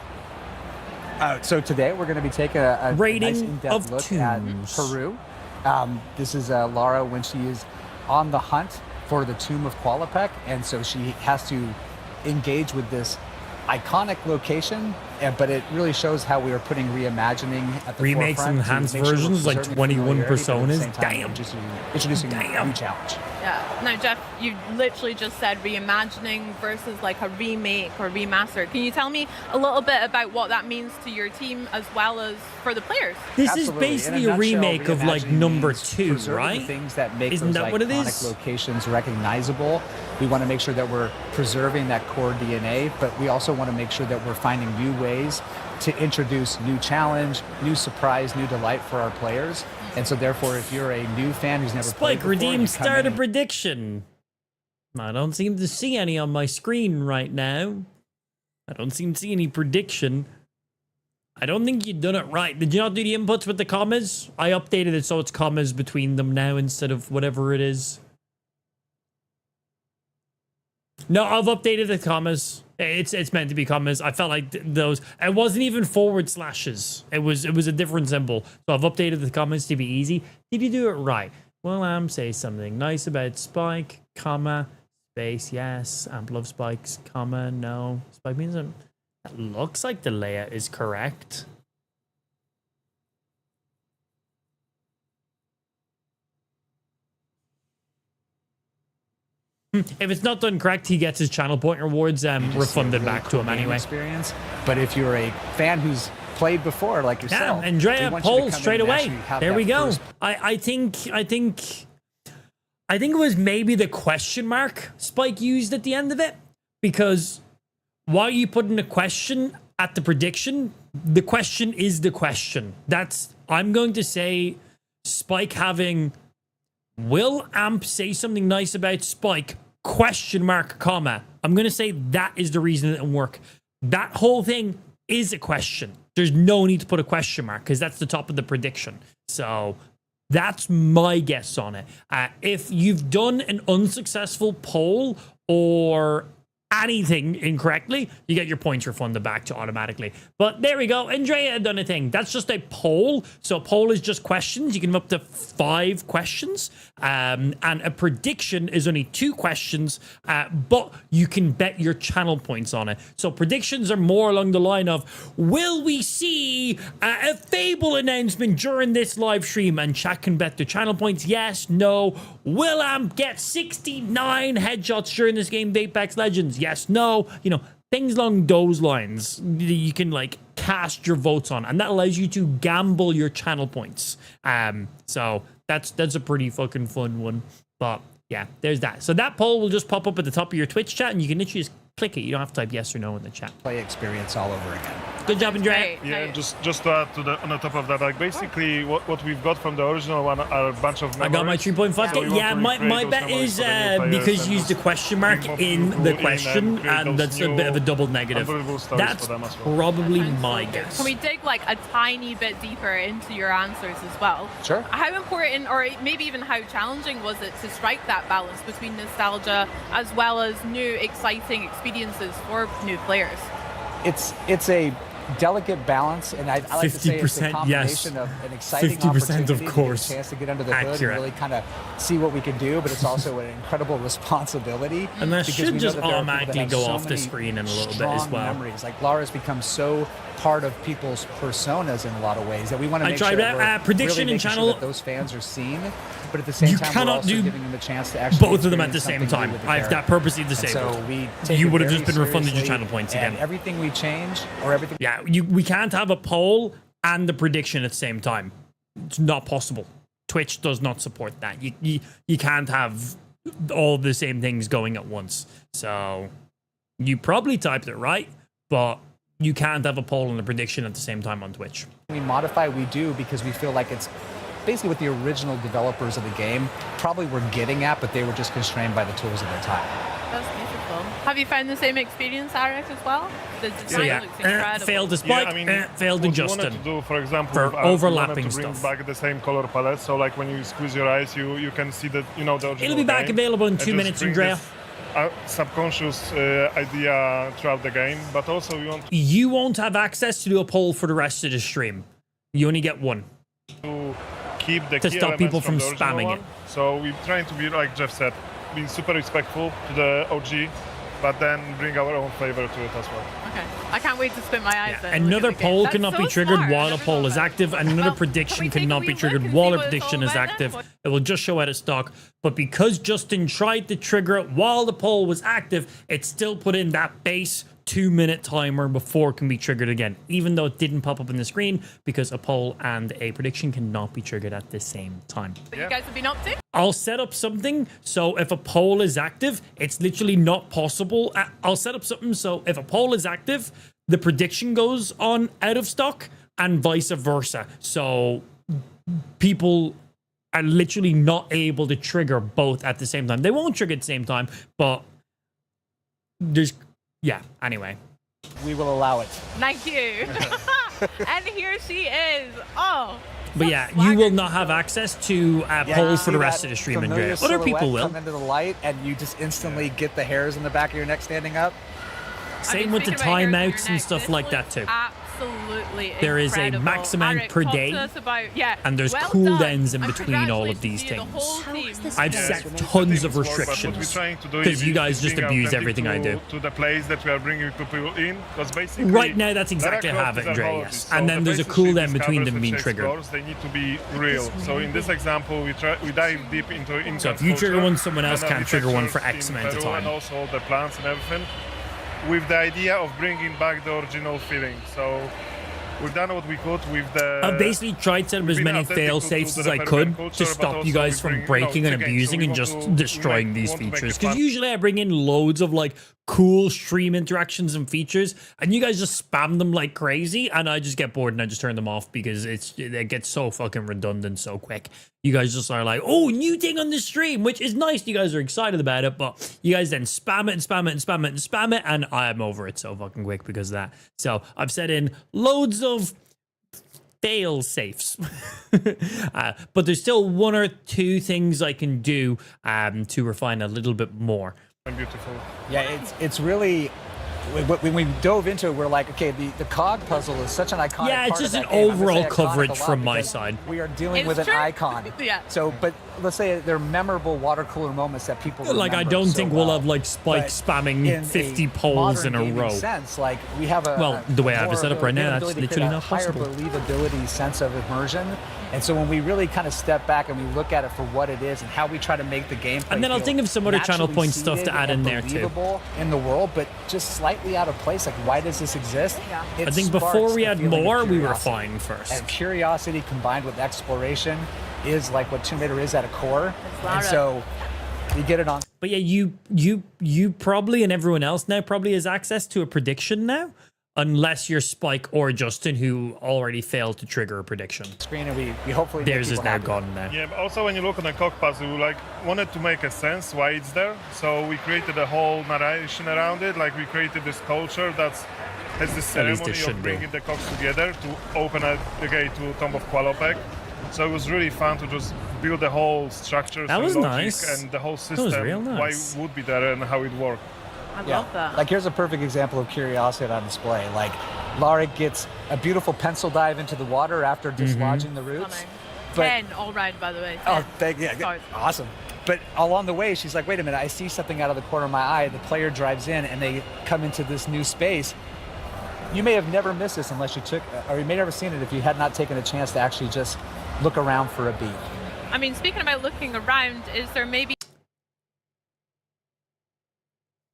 T: So today we're going to be taking a
A: Rating
T: nice in-depth
A: of
T: look
A: tombs.
T: at Peru. This is Lara when she is on the hunt for the tomb of Qualapec, and so she has to engage with this iconic location, but it really shows how we are putting reimagining at the
A: Remakes and
T: forefront to
A: enhanced
T: make sure we're
A: versions, like
T: preserving
A: 21
T: familiarity, but at the
A: personas.
T: same time,
A: Damn.
T: introducing a new challenge.
N: Yeah. Now, Jeff, you literally just said reimagining versus like a remake or remaster. Can you tell me a little bit about what that means to your team as well as for the players?
A: This
T: Absolutely.
A: is basically
T: In
A: a
T: nutshell,
A: remake of like
T: reimagining
A: number
T: means
A: 2,
T: preserving
A: right?
T: The things that make
A: Isn't
T: those
A: that what it
T: iconic
A: is?
T: locations recognizable. We want to make sure that we're preserving that core DNA, but we also want to make sure that we're finding new ways to introduce new challenge, new surprise, new delight for our players. And so therefore, if you're a new fan who's never played
A: Spike,
T: before,
A: redeem
T: you come
A: start
T: in
A: a
T: and
A: prediction. I don't seem to see any on my screen right now. I don't seem to see any prediction. I don't think you done it right. Did you not do the inputs with the commas? I updated it so it's commas between them now instead of whatever it is. No, I've updated the commas. It's meant to be commas. I felt like those. It wasn't even forward slashes. It was a different symbol. So I've updated the commas to be easy. Did you do it right? Well, say something nice about Spike, comma, space, yes. Amp love Spikes, comma, no. Spike means that looks like the layout is correct. If it's not done correct, he gets his channel point rewards refunded back to him anyway.
T: Experience. But if you're a fan who's played before, like yourself,
A: Yeah, Andrea
T: we want you to
A: polls
T: come in
A: straight
T: and
A: away.
T: actually have
A: There
T: that
A: we go.
T: first
A: I think it was maybe the question mark Spike used at the end of it, because while you put in a question at the prediction, the question is the question. I'm going to say Spike having, will Amp say something nice about Spike? Question mark, comma. I'm going to say that is the reason it didn't work. That whole thing is a question. There's no need to put a question mark because that's the top of the prediction. So that's my guess on it. If you've done an unsuccessful poll or anything incorrectly, you get your points refunded back to automatically. But there we go. Andrea had done a thing. That's just a poll. So a poll is just questions. You can have up to 5 questions. And a prediction is only 2 questions, but you can bet your channel points on it. So predictions are more along the line of, will we see a Fable announcement during this live stream? And chat can bet their channel points. Yes, no. Will Amp get 69 headshots during this game of Apex Legends? Yes, no. You know, things along those lines you can like cast your votes on, and that allows you to gamble your channel points. So that's a pretty fucking fun one. But yeah, there's that. So that poll will just pop up at the top of your Twitch chat, and you can literally just click it. You don't have to type yes or no in the chat.
T: play experience all over again.
A: Good job, Andrea.
T: Yeah,
G: just to add to on the top of that, like basically what we've got from the original one are a bunch of
A: I got my 3.5. Yeah, my bet is because you used the question mark in the question, and that's a bit of a double negative. That's probably my guess.
N: Can we dig like a tiny bit deeper into your answers as well?
T: Sure.
N: How important, or maybe even how challenging was it to strike that balance between nostalgia as well as new exciting experiences for new players?
T: It's a delicate balance, and I like to say it's a
A: 50%,
T: combination
A: yes.
T: of an exciting
A: 50%,
T: opportunity
A: of
T: to get
A: course.
T: a chance to get under the hood
A: Accurate.
T: and really kind of see what we can do, but it's also an incredible responsibility.
A: And that
T: because
A: should
T: we know
A: just
T: that there are people
A: automatically
T: that have
A: go
T: so
A: off the
T: many
A: screen in a little bit
T: strong
A: as well.
T: Memories. Like Lara's become so part of people's personas in a lot of ways that we want to
A: I
T: make
A: tried
T: sure that
A: that,
T: we're
A: prediction
T: really
A: and
T: making
A: channel-
T: sure that those fans are seen, but at the same
A: You
T: time,
A: cannot
T: we're also
A: do
T: giving them a chance to actually
A: both of them at the
T: experience
A: same
T: something new
A: time.
T: with the
A: I have that
T: character.
A: purposely
T: And
A: disabled.
T: so we take
A: You
T: it
A: would have
T: very
A: just been refunded your
T: seriously,
A: channel points
T: and
A: again.
T: everything we change or everything.
A: Yeah, we can't have a poll and the prediction at the same time. It's not possible. Twitch does not support that. You can't have all the same things going at once. So you probably typed it right, but you can't have a poll and a prediction at the same time on Twitch.
T: We modify, we do, because we feel like it's basically what the original developers of the game probably were getting at, but they were just constrained by the tools of their time.
N: That's beautiful. Have you found the same experience, Eric, as well? The design looks incredible.
A: Failed to Spike, failed to
U: what
A: Justin.
U: we wanted to do, for example,
A: for
U: with art, we
A: overlapping
U: wanted to bring
A: stuff.
U: back the same color palette, so like when you squeeze your eyes, you can see that, you know, the original
A: It'll be back
U: game,
A: available in
U: and
A: 2
U: just
A: minutes,
U: bring
A: Andrea.
U: this, subconscious idea throughout the game, but also we want
A: You won't have access to do a poll for the rest of the stream. You only get one.
U: to keep the
A: To
U: key
A: stop people
U: elements
A: from
U: the original
A: spamming
U: one.
A: it.
U: So we're trying to be, like Jeff said, being super respectful to the OG, but then bring our own flavor to it as well.
N: Okay. I can't wait to spin my eyes then. and look
A: Another
N: at the game.
A: poll
N: That's
A: cannot be
N: so
A: triggered
N: smart.
A: while a poll is active, and another prediction cannot be triggered while a prediction is active. It will just show out of stock. But because Justin tried to trigger it while the poll was active, it still put in that base 2-minute timer before it can be triggered again, even though it didn't pop up on the screen, because a poll and a prediction cannot be triggered at the same time.
N: What you guys have been up to?
A: I'll set up something so if a poll is active, it's literally not possible. I'll set up something so if a poll is active, the prediction goes on out of stock and vice versa. So people are literally not able to trigger both at the same time. They won't trigger at the same time, but there's, yeah, anyway.
T: We will allow it.
N: Thank you. And here she is. Oh.
A: But yeah, you will not have access to
T: Yeah,
A: polls
T: you
A: for
T: see
A: the rest
T: that
A: of the stream,
T: familiar
A: Andrea. Other people
T: silhouette
A: will.
T: come into the light, and you just instantly get the hairs in the back of your neck standing up.
A: Same with the timeouts and stuff like that too.
N: Absolutely
A: There is a
N: incredible.
A: max amount
N: Eric,
A: per
N: talk
A: day,
N: to us about, yeah,
A: and there's
N: well
A: cooldowns in
N: done. And
A: between all of these
N: congratulations to you,
A: things.
N: the whole team.
A: I've set tons of restrictions because you guys just abuse everything I do.
U: To the place that we are bringing people in, because basically
A: Right now, that's exactly how I have it, Andrea, yes. And then there's a cooldown between them being triggered.
U: They need to be real. So in this example, we dive deep into Incan
A: So if you trigger
U: culture,
A: one, someone else
U: and
A: can't trigger one for
U: architectures
A: X
U: in
A: amount of
U: Peru,
A: time.
U: and also the plants and everything, with the idea of bringing back the original feeling. So we've done what we could with the...
A: I basically tried to set up as many fail safes as I could to stop you guys from breaking and abusing and just destroying these features. Because usually I bring in loads of like cool stream interactions and features, and you guys just spam them like crazy, and I just get bored and I just turn them off because it gets so fucking redundant so quick. You guys just are like, oh, new thing on the stream, which is nice. You guys are excited about it, but you guys then spam it and spam it and spam it and spam it, and I'm over it so fucking quick because of that. So I've set in loads of fail safes, but there's still one or two things I can do to refine a little bit more.
U: Beautiful.
T: Yeah, it's really, when we dove into it, we're like, okay, the cog puzzle is such an iconic
A: Yeah, it's
T: part
A: just
T: of
A: an
T: that game. I'm gonna
A: overall
T: say iconic
A: coverage
T: a lot
A: from my
T: because
A: side.
T: We are dealing
N: It's
T: with
N: true.
T: an icon.
N: Yeah.
T: So, but let's say they're memorable water cooler moments that people
A: Like, I
T: remember
A: don't
T: so
A: think we'll
T: well.
A: have like Spike
T: But
A: spamming
T: in
A: 50
T: a
A: polls in
T: modern
A: a
T: gaming
A: row.
T: sense, like we have a
A: Well, the way I have it
T: more
A: set up right now, that's
T: ability to
A: literally
T: create a
A: not
T: higher
A: possible.
T: believability sense of immersion. And so when we really kind of step back and we look at it for what it is and how we try to make the gameplay
A: And then I'll
T: feel
A: think of some other channel
T: naturally
A: point stuff to
T: seated
A: add in
T: and
A: there, too.
T: believable in the world, but just slightly out of place. Like, why does this exist? It
A: I think
T: sparks
A: before we
T: the
A: had
T: feeling of
A: more, we were
T: curiosity.
A: fine first.
T: And curiosity combined with exploration is like what Tomb Raider is at a core. And
N: Lara.
T: so you get it on.
A: But yeah, you probably and everyone else now probably has access to a prediction now, unless you're Spike or Justin, who already failed to trigger a prediction.
T: Screen and we hopefully
A: Theirs
T: make
A: is
T: people
A: now
T: happy.
A: gone now.
U: Yeah, but also when you look on the cog puzzle, we like wanted to make a sense why it's there. So we created a whole narration around it. Like we created this culture that's has this
A: At least
U: ceremony
A: it should
U: of
A: be.
U: bringing the cogs together to open the gate to Tomb of Qualopec. So it was really fun to just build the whole structure,
A: That
U: and
A: was
U: logic,
A: nice.
U: and the whole
A: That
U: system.
A: was real nice.
U: Why it would be there and how it worked.
N: I love that.
T: Like here's a perfect example of curiosity on display. Like Lara gets a beautiful pencil dive into the water after dislodging the roots. But,
N: 10 all round, by the way. 10.
T: oh, thank you. Yeah, awesome. But along the way, she's like, wait a minute, I see something out of the corner of my eye. The player drives in and they come into this new space. You may have never missed this unless you took, or you may never seen it if you had not taken a chance to actually just look around for a beat.
N: I mean, speaking about looking around, is there maybe...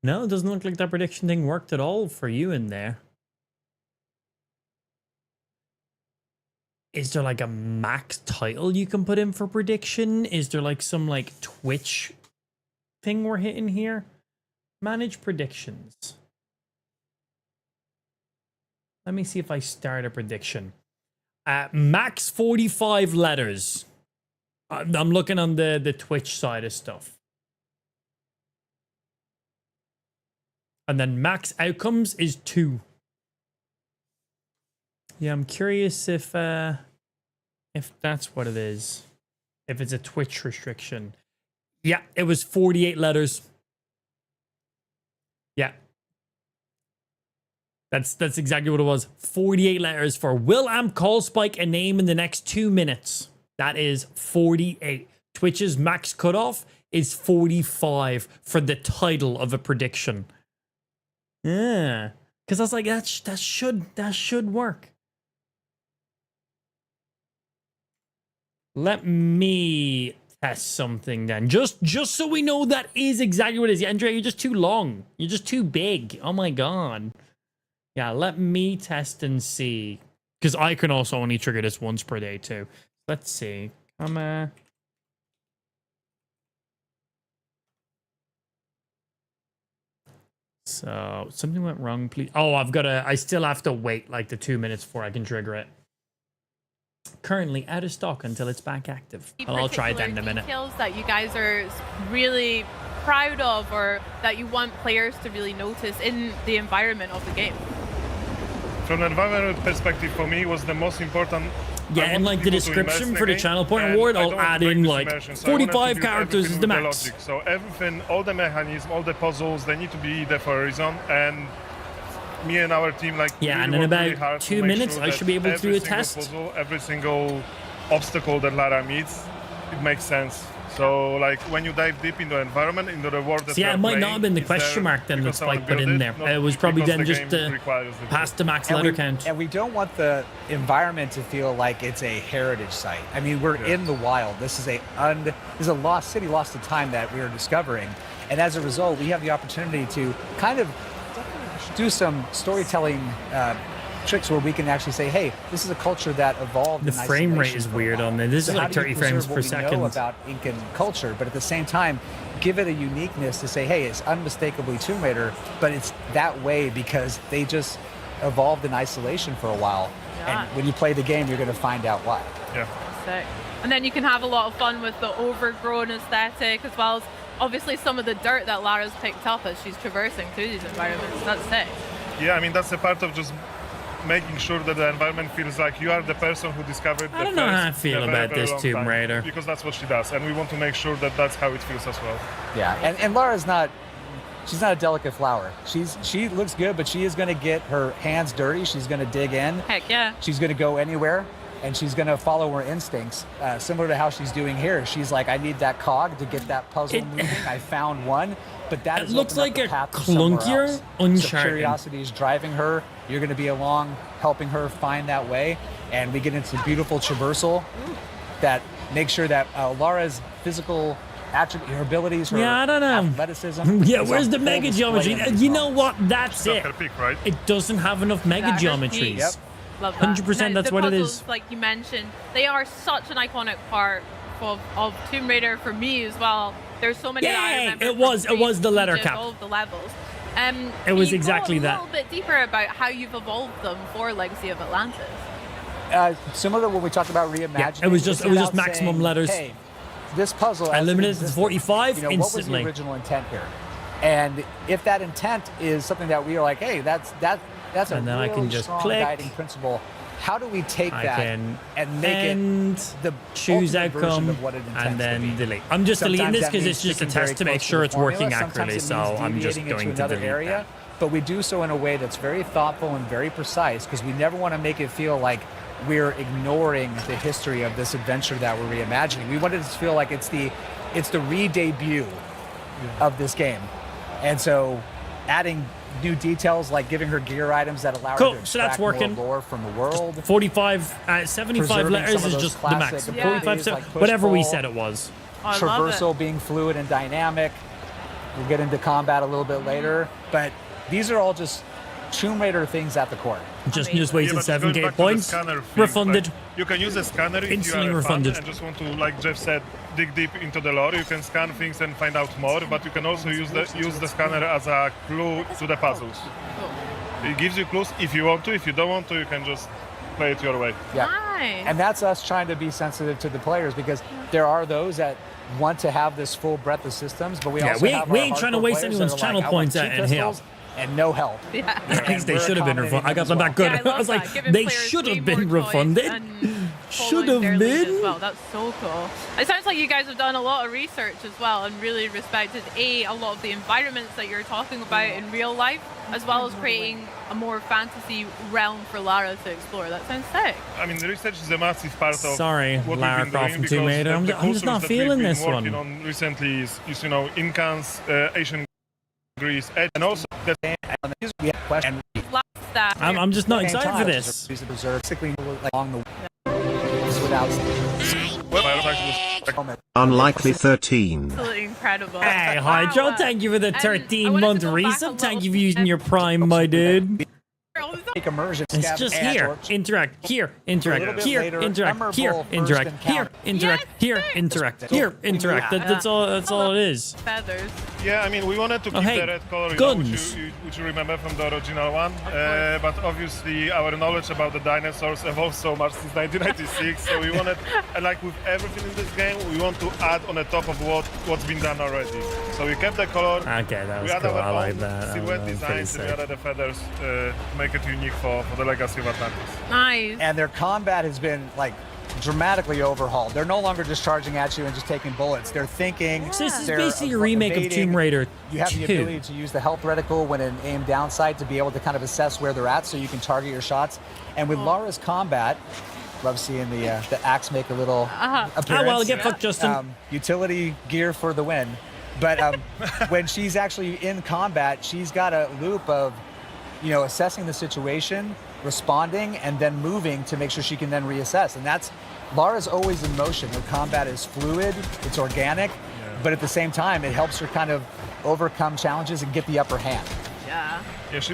A: No, it doesn't look like that prediction thing worked at all for you in there. Is there like a max title you can put in for prediction? Is there like some like Twitch thing we're hitting here? Manage predictions. Let me see if I start a prediction. Max 45 letters. I'm looking on the Twitch side of stuff. And then max outcomes is 2. Yeah, I'm curious if that's what it is. If it's a Twitch restriction. Yeah, it was 48 letters. Yeah. That's exactly what it was. 48 letters for will Amp call Spike a name in the next 2 minutes. That is 48. Twitch's max cutoff is 45 for the title of a prediction. Yeah. Because I was like, that should work. Let me test something then. Just so we know that is exactly what it is. Yeah, Andrea, you're just too long. You're just too big. Oh my god. Yeah, let me test and see. Because I can also only trigger this once per day too. Let's see. So something went wrong, please. Oh, I still have to wait like the 2 minutes before I can trigger it. Currently out of stock until it's back active. I'll try that in a minute.
N: Details that you guys are really proud of or that you want players to really notice in the environment of the game?
U: From an environment perspective, for me, was the most important.
A: Yeah, and like the description for the Channel Point Award, I'll add in like 45 characters is the max.
U: So everything, all the mechanisms, all the puzzles, they need to be there for a reason. And me and our team, like,
A: yeah,
U: really
A: and in about
U: really hard
A: 2
U: to make
A: minutes,
U: sure
A: I should be able to do a test.
U: Puzzle, every single obstacle that Lara meets, it makes sense. So, like, when you dive deep into the environment, into the world that
A: so yeah, it might not have been the question mark then that Spike put in there. It was probably then just past the max letter count.
T: And we don't want the environment to feel like it's a heritage site. I mean, we're in the wild. This is a lost city, lost to time that we are discovering. And as a result, we have the opportunity to kind of do some storytelling tricks where we can actually say, hey, this is a culture that evolved.
A: The frame rate is weird on there. This is like 30 frames per second.
T: Know about Incan culture, but at the same time, give it a uniqueness to say, hey, it's unmistakably Tomb Raider, but it's that way because they just evolved in isolation for a while. Yeah. And when you play the game, you're going to find out why.
U: Yeah.
N: Sick. And then you can have a lot of fun with the overgrown aesthetic as well as obviously some of the dirt that Lara's picked up as she's traversing through these environments. That's sick.
U: Yeah, I mean, that's a part of just making sure that the environment feels like you are the person who discovered
A: I don't know how I feel about this Tomb Raider.
U: Because that's what she does, and we want to make sure that that's how it feels as well.
T: Yeah, and Lara's she's not a delicate flower. She looks good, but she is going to get her hands dirty. She's going to dig in.
N: Heck yeah.
T: She's going to go anywhere, and she's going to follow her instincts, similar to how she's doing here. She's like, I need that cog to get that puzzle moving. I found one. But that
A: it looks like a clunkier Uncharted.
T: So curiosity is driving her. You're going to be along, helping her find that way, and we get into beautiful traversal that makes sure that Lara's physical attribute, her abilities, her
A: I don't know.
T: athleticism.
A: Yeah, where's the mega geometry? You know what? That's it.
U: Peak, right?
A: It doesn't have enough mega geometries.
T: Yep.
N: Love that.
A: 100%. That's
N: the
A: what
N: puzzles,
A: it is.
N: Like you mentioned, they are such an iconic part of Tomb Raider for me as well. There's so many.
A: Yeah, it was the letter cap.
N: All of the levels.
A: It was exactly that.
N: A little bit deeper about how you've evolved them for Legacy of Atlantis.
T: Similar to what we talked about reimagining.
A: Yeah, it was just maximum
T: saying,
A: letters.
T: Hey, this puzzle.
A: I limited it to 45 instantly.
T: What was the original intent here? And if that intent is something that we are like, hey, that's a
A: and then
T: really
A: I can just
T: strong
A: click.
T: guiding principle. How do we take that and make it the
A: choose
T: outcome
A: outcome
T: of what it intends
A: and then
T: to be?
A: delete? I'm just deleting
T: Sometimes
A: this
T: that
A: because
T: means
A: it's just a
T: sticking very
A: test to make
T: close
A: sure
T: the
A: it's working
T: formula.
A: accurately.
T: Sometimes it
A: So
T: means
A: I'm just
T: deviating
A: going
T: into
A: to
T: another
A: delete
T: area.
A: that.
T: but we do so in a way that's very thoughtful and very precise, because we never want to make it feel like we're ignoring the history of this adventure that we're reimagining. We want it to feel like it's the re-debut of this game. And so adding new details like giving her gear items that allow her to
A: So that's
T: extract more
A: working.
T: lore from the world.
A: 75
T: Preserving
A: letters
T: some
A: is
T: of
A: just
T: those
A: the max.
T: classic
A: 45,
T: abilities like push
A: whatever we
T: pull,
A: said it was.
N: I love it.
T: Traversal being fluid and dynamic. We'll get into combat a little bit later, but these are all just Tomb Raider things at the core.
A: Just
U: Yeah,
A: wasted
U: but going
A: 7k
U: back to the
A: points.
U: scanner thing,
A: Refunded.
U: like, you can use a scanner if
A: Instantly
U: you are a
A: refunded.
U: fan and just want to, like Jeff said, dig deep into the lore. You can scan things and find out more, but you can also use the scanner as a clue to the puzzles. It gives you clues if you want to. If you don't want to, you can just play it your way.
T: Yeah.
N: Nice.
T: And that's us trying to be sensitive to the players, because there are those that want to have this full breadth of systems, but we also have
A: we
T: our
A: ain't trying to
T: hardcore
A: waste
T: players
A: anyone's
T: that are
A: channel
T: like, I want
A: points
T: 2
A: and help.
T: pistols and no help.
N: Yeah.
A: Thanks, they
T: we're
A: should have been refunded. I got them back good.
N: Yeah, I love
A: I was like,
N: that. Giving
A: they
N: players
A: should
N: way
A: have been
N: more choice
A: refunded.
N: and
A: Should
N: following
A: have
N: their lead
A: been.
N: as well. That's so cool. It sounds like you guys have done a lot of research as well and really respected a lot of the environments that you're talking about in real life, as well as creating a more fantasy realm for Lara to explore. That sounds sick.
U: I mean, the research is a massive part of
A: Sorry,
U: what
A: Lara
U: we've been
A: Croft
U: doing,
A: from Tomb
U: because
A: Raider.
U: the
A: I'm just
U: cultures
A: not
U: that
A: feeling
U: we've been
A: this
U: working
A: one.
U: on recently is Incans, Asian Greece, and also the
A: I'm just not excited for this.
T: Along the without
B: Unlikely 13.
N: Absolutely incredible.
A: Hey, Hydro, thank you for the 13-month resub. Thank you for using your Prime, my dude.
T: Take immersion.
A: It's just here. Interact. Here. Interact. Here. Interact. Here. Interact. Here. Interact. Here. Interact. Here. Interact. That's all. That's all it is.
N: Feathers.
U: Yeah, I mean, we wanted to keep
A: hey,
U: the red color,
A: guns.
U: which you remember from the original one. But obviously, our knowledge about the dinosaurs evolved so much since 1996. So we wanted, and like with everything in this game, we want to add on the top of what's been done already. So we kept the color.
A: Okay, that was
U: we
A: cool.
U: added
A: I
U: our
A: like
U: own
A: that.
U: silhouette
A: Pretty
U: designs, and we
A: sick.
U: added the feathers to make it unique for the legacy of Atlantis.
N: Nice.
T: And their combat has been like dramatically overhauled. They're no longer just charging at you and just taking bullets. They're thinking.
A: So this is
T: they're
A: basically a remake of
T: evading.
A: Tomb Raider
T: You have the
A: 2.
T: ability to use the health reticle when an aim down sight to be able to kind of assess where they're at, so you can target your shots. And with Lara's combat, love seeing the axe make a little appearance.
A: Oh, well, get fucked, Justin.
T: Utility gear for the win. But when she's actually in combat, she's got a loop of, assessing the situation, responding, and then moving to make sure she can then reassess. And that's, Lara's always in motion. Her combat is fluid, it's organic, but at the same time, it helps her kind of overcome challenges and get the upper hand.
N: Yeah.
U: Yeah, she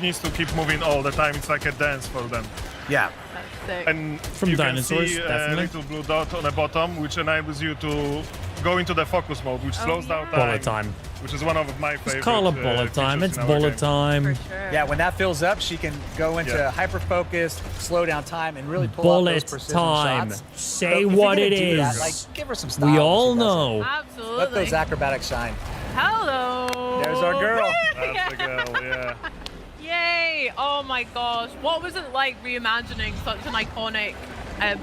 U: needs to keep moving all the time. It's like a dance for them.
T: Yeah.
N: That's sick.
U: And
A: From
U: you
A: dinosaurs,
U: can see
A: definitely.
U: a little blue dot on the bottom, which enables you to go into the focus mode, which slows down time.
A: Bullet time.
U: Which is one of my favorite.
A: Just call it bullet time.
U: features
A: It's
U: in our
A: bullet
U: game.
A: time.
T: Yeah, when that fills up, she can go into hyper focus, slow down time, and really pull out
A: Bullet
T: those precision
A: time.
T: shots.
A: Say
T: So if you're
A: what
T: gonna
A: it
T: do that,
A: is.
T: like, give her some style.
A: We
T: when
A: all
T: she does it.
A: know.
N: Absolutely.
T: Let those acrobatics shine.
N: Hello.
T: There's our girl.
U: That's the girl, yeah.
N: Yay! Oh my gosh, what was it like reimagining such an iconic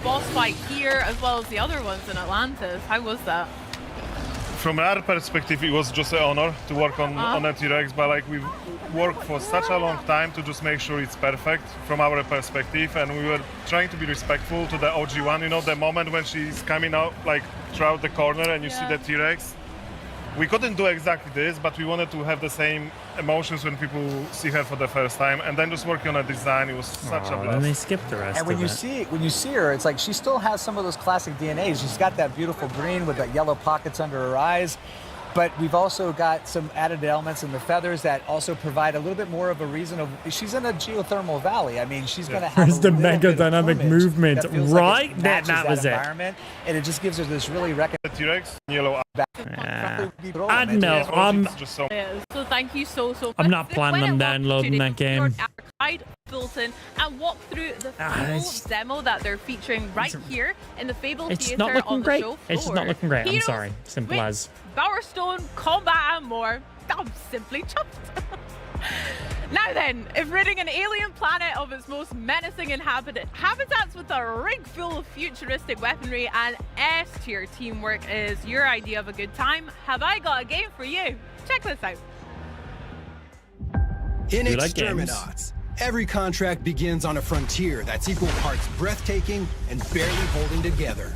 N: boss fight here as well as the other ones in Atlantis? How was that?
U: From our perspective, it was just an honor to work on a T-Rex, but like we've worked for such a long time to just make sure it's perfect from our perspective, and we were trying to be respectful to the OG one. The moment when she's coming out like throughout the corner and you see the T-Rex. We couldn't do exactly this, but we wanted to have the same emotions when people see her for the first time, and then just working on a design. It was such a blast.
A: And they skipped the rest
T: And when
A: of
T: you
A: it.
T: see her, it's like she still has some of those classic DNAs. She's got that beautiful green with that yellow pockets under her eyes. But we've also got some added elements in the feathers that also provide a little bit more of a reason of she's in a geothermal valley. I mean, she's going to have
A: There's
T: a
A: the
T: little
A: mega
T: bit of
A: dynamic
T: plumage
A: movement,
T: that feels like
A: right?
T: it
A: That
T: matches
A: was it.
T: environment, and it just gives her this really
U: T-Rex, yellow.
A: I know.
N: So thank you so much.
A: I'm not planning on downloading that game.
N: Fulton and walk through the full demo that they're featuring right here in the Fable
A: It's
N: Theater
A: not looking
N: on the
A: great.
N: show floor.
A: It's just not looking great. I'm
N: Heroes,
A: sorry. Simple
N: wings,
A: as.
N: Power Stone, combat, and more. I'm simply chuffed. Now then, if ridding an alien planet of its most menacing habitats with a rig full of futuristic weaponry and S-tier teamwork is your idea of a good time, have I got a game for you? Check this out.
C: In
A: Do you like games?
C: Exterminats, every contract begins on a frontier that's equal parts breathtaking and barely holding together.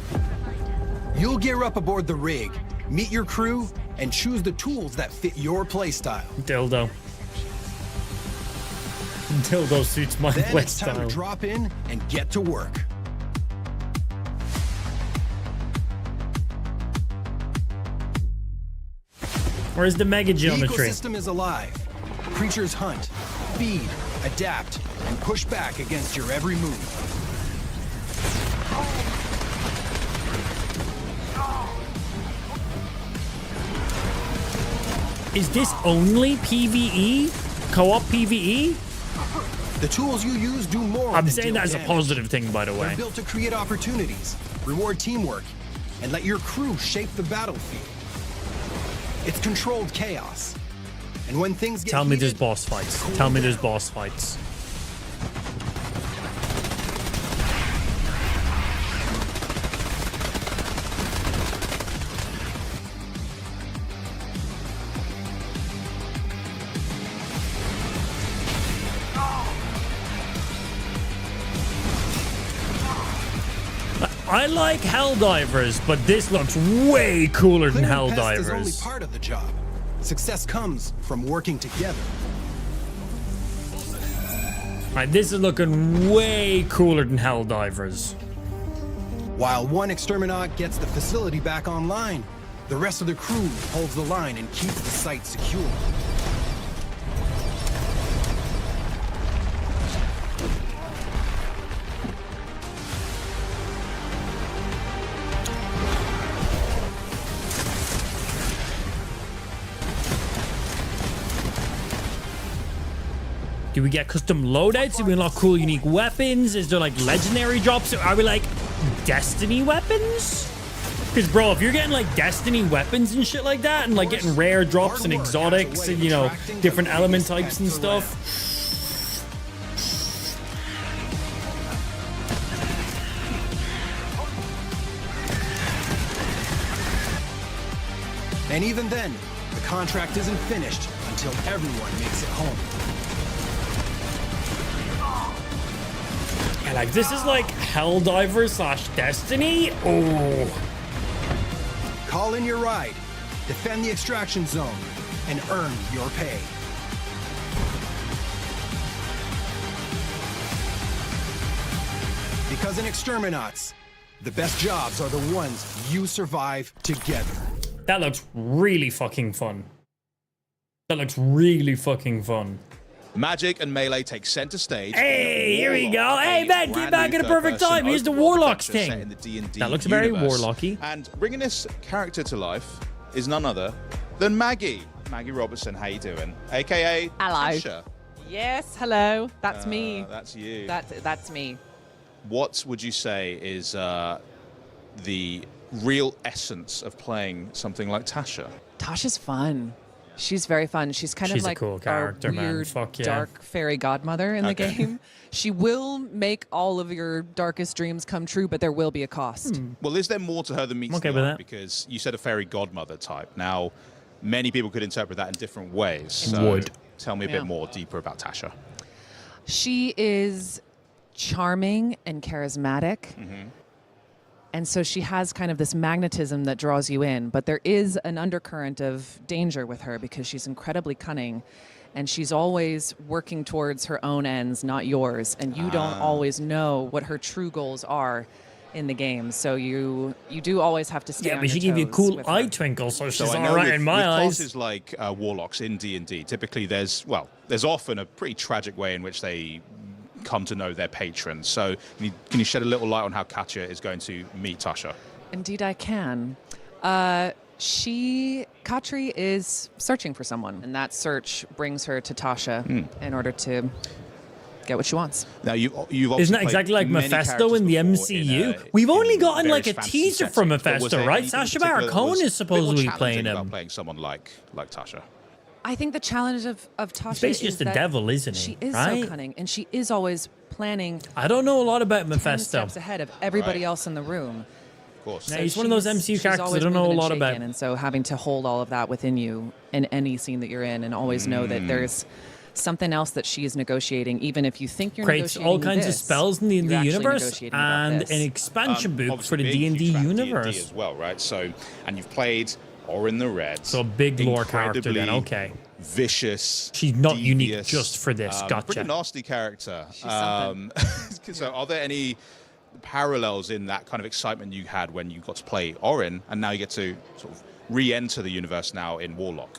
C: You'll gear up aboard the rig, meet your crew, and choose the tools that fit your playstyle.
A: Dildo. Dildo suits my
C: Then it's time
A: playstyle.
C: to drop in and get to work.
A: Where's the mega
C: The
A: geometry?
C: ecosystem is alive. Creatures hunt, feed, adapt, and push back against your every move.
A: Is this only PvE? Co-op PvE?
C: The tools you use do more.
A: I'm
C: than
A: saying
C: deal
A: that as a
C: damage.
A: positive thing, by the way.
C: They're built to create opportunities, reward teamwork, and let your crew shape the battlefield. It's controlled chaos. And when things get
A: Tell me there's
C: heated,
A: boss fights. Tell me there's boss fights. I like Helldivers, but this looks way cooler than
C: clearing pests is only
A: Helldivers.
C: part of the job. Success comes from working together.
A: Right, this is looking way cooler than Helldivers.
C: While one exterminaut gets the facility back online, the rest of the crew holds the line and keeps the site secure.
A: Do we get custom loadouts? Do we unlock cool, unique weapons? Is there like legendary drops? Are we like Destiny weapons? Because, bro, if you're getting like Destiny weapons and shit like that, and like getting rare drops and exotics and, you know, different element types and stuff.
C: And even then, the contract isn't finished until everyone makes it home.
A: And like, this is like Helldivers / Destiny. Oh.
C: Call in your ride, defend the extraction zone, and earn your pay. Because in Exterminats, the best jobs are the ones you survive together.
A: That looks really fucking fun. That looks really fucking fun.
V: Magic and Melee take center stage.
A: Hey, here we go. Hey, man, get back at a perfect time. Here's the Warlocks thing. That looks very Warlocky.
V: And bringing this character to life is none other than Maggie. Maggie Robertson, how you doing? AKA
W: Hello.
V: Tasha.
W: Yes, hello. That's me.
V: That's you.
W: That's me.
V: What would you say is the real essence of playing something like Tasha?
W: Tasha's fun. She's very fun. She's kind
A: She's
W: of
A: a
W: like
A: cool character,
W: a
A: man.
W: weird,
A: Fuck yeah.
W: dark fairy godmother in the
V: Okay.
W: game. She will make all of your darkest dreams come true, but there will be a cost.
V: Well, is there more to her than meets
A: Okay
V: the
A: with
V: eye?
A: that.
V: Because you said a fairy godmother type. Now, many people could interpret that in different ways. So
A: Would.
V: tell me a
W: Yeah.
V: bit more deeper about Tasha.
W: She is charming and charismatic.
V: Mm-hmm.
W: And so she has kind of this magnetism that draws you in, but there is an undercurrent of danger with her because she's incredibly cunning and she's always working towards her own ends, not yours. And you don't always know what her true goals are in the game. So you do always have to stay
A: Yeah,
W: on
A: but she
W: your
A: give you a
W: toes
A: cool
W: with
A: eye
W: her.
A: twinkle, so she's
V: I know
A: all right
V: with,
A: in my
V: with
A: eyes.
V: classes like warlocks in D&D, typically there's often a pretty tragic way in which they come to know their patrons. So can you shed a little light on how Katya is going to meet Tasha?
W: Indeed, I can. Katri is searching for someone, and that search brings her to Tasha in order to get what she wants.
V: Now you've obviously
A: Isn't that
V: played
A: exactly like
V: many
A: Mephisto in the
V: characters before
A: MCU? We've only gotten like a
V: various fantasy
A: teaser from
V: settings, but was
A: Mephisto,
V: there
A: right?
V: anything
A: Sacha
V: in particular that
A: Baron
V: was
A: Cohen is
V: a bit more
A: supposedly
V: challenging
A: playing
V: about
A: him.
V: playing someone like Tasha.
W: I think the challenge of Tasha
A: He's basically
W: is
A: just the
W: that
A: devil, isn't he?
W: She is
A: Right?
W: so cunning, and she is always planning
A: I don't know a lot about
W: 10
A: Mephisto.
W: steps ahead of everybody
V: Right.
W: else in the room.
V: Of course.
A: Yeah, he's one of those MCU characters I
W: always
A: don't know a
W: moving and
A: lot about.
W: shaking, and so having to hold all of that within you in any scene that you're in, and always know that something else that she is negotiating, even if you think you're
A: Creates
W: negotiating
A: all kinds
W: this,
A: of spells in the
W: you're actually
A: universe
W: negotiating about
A: and
W: this.
A: an expansion book
V: Obviously
A: for the
V: being a
A: D&D
V: huge fan of
A: universe.
V: D&D as well, right? So, and you've played Orin the Red.
A: So a big lore character then,
V: incredibly
A: okay.
V: Vicious.
A: She's not unique
V: devious,
A: just for this, gotcha.
V: Pretty nasty character. So are there any parallels in that kind of excitement you had when you got to play Orin, and now you get to sort of re-enter the universe now in Warlock?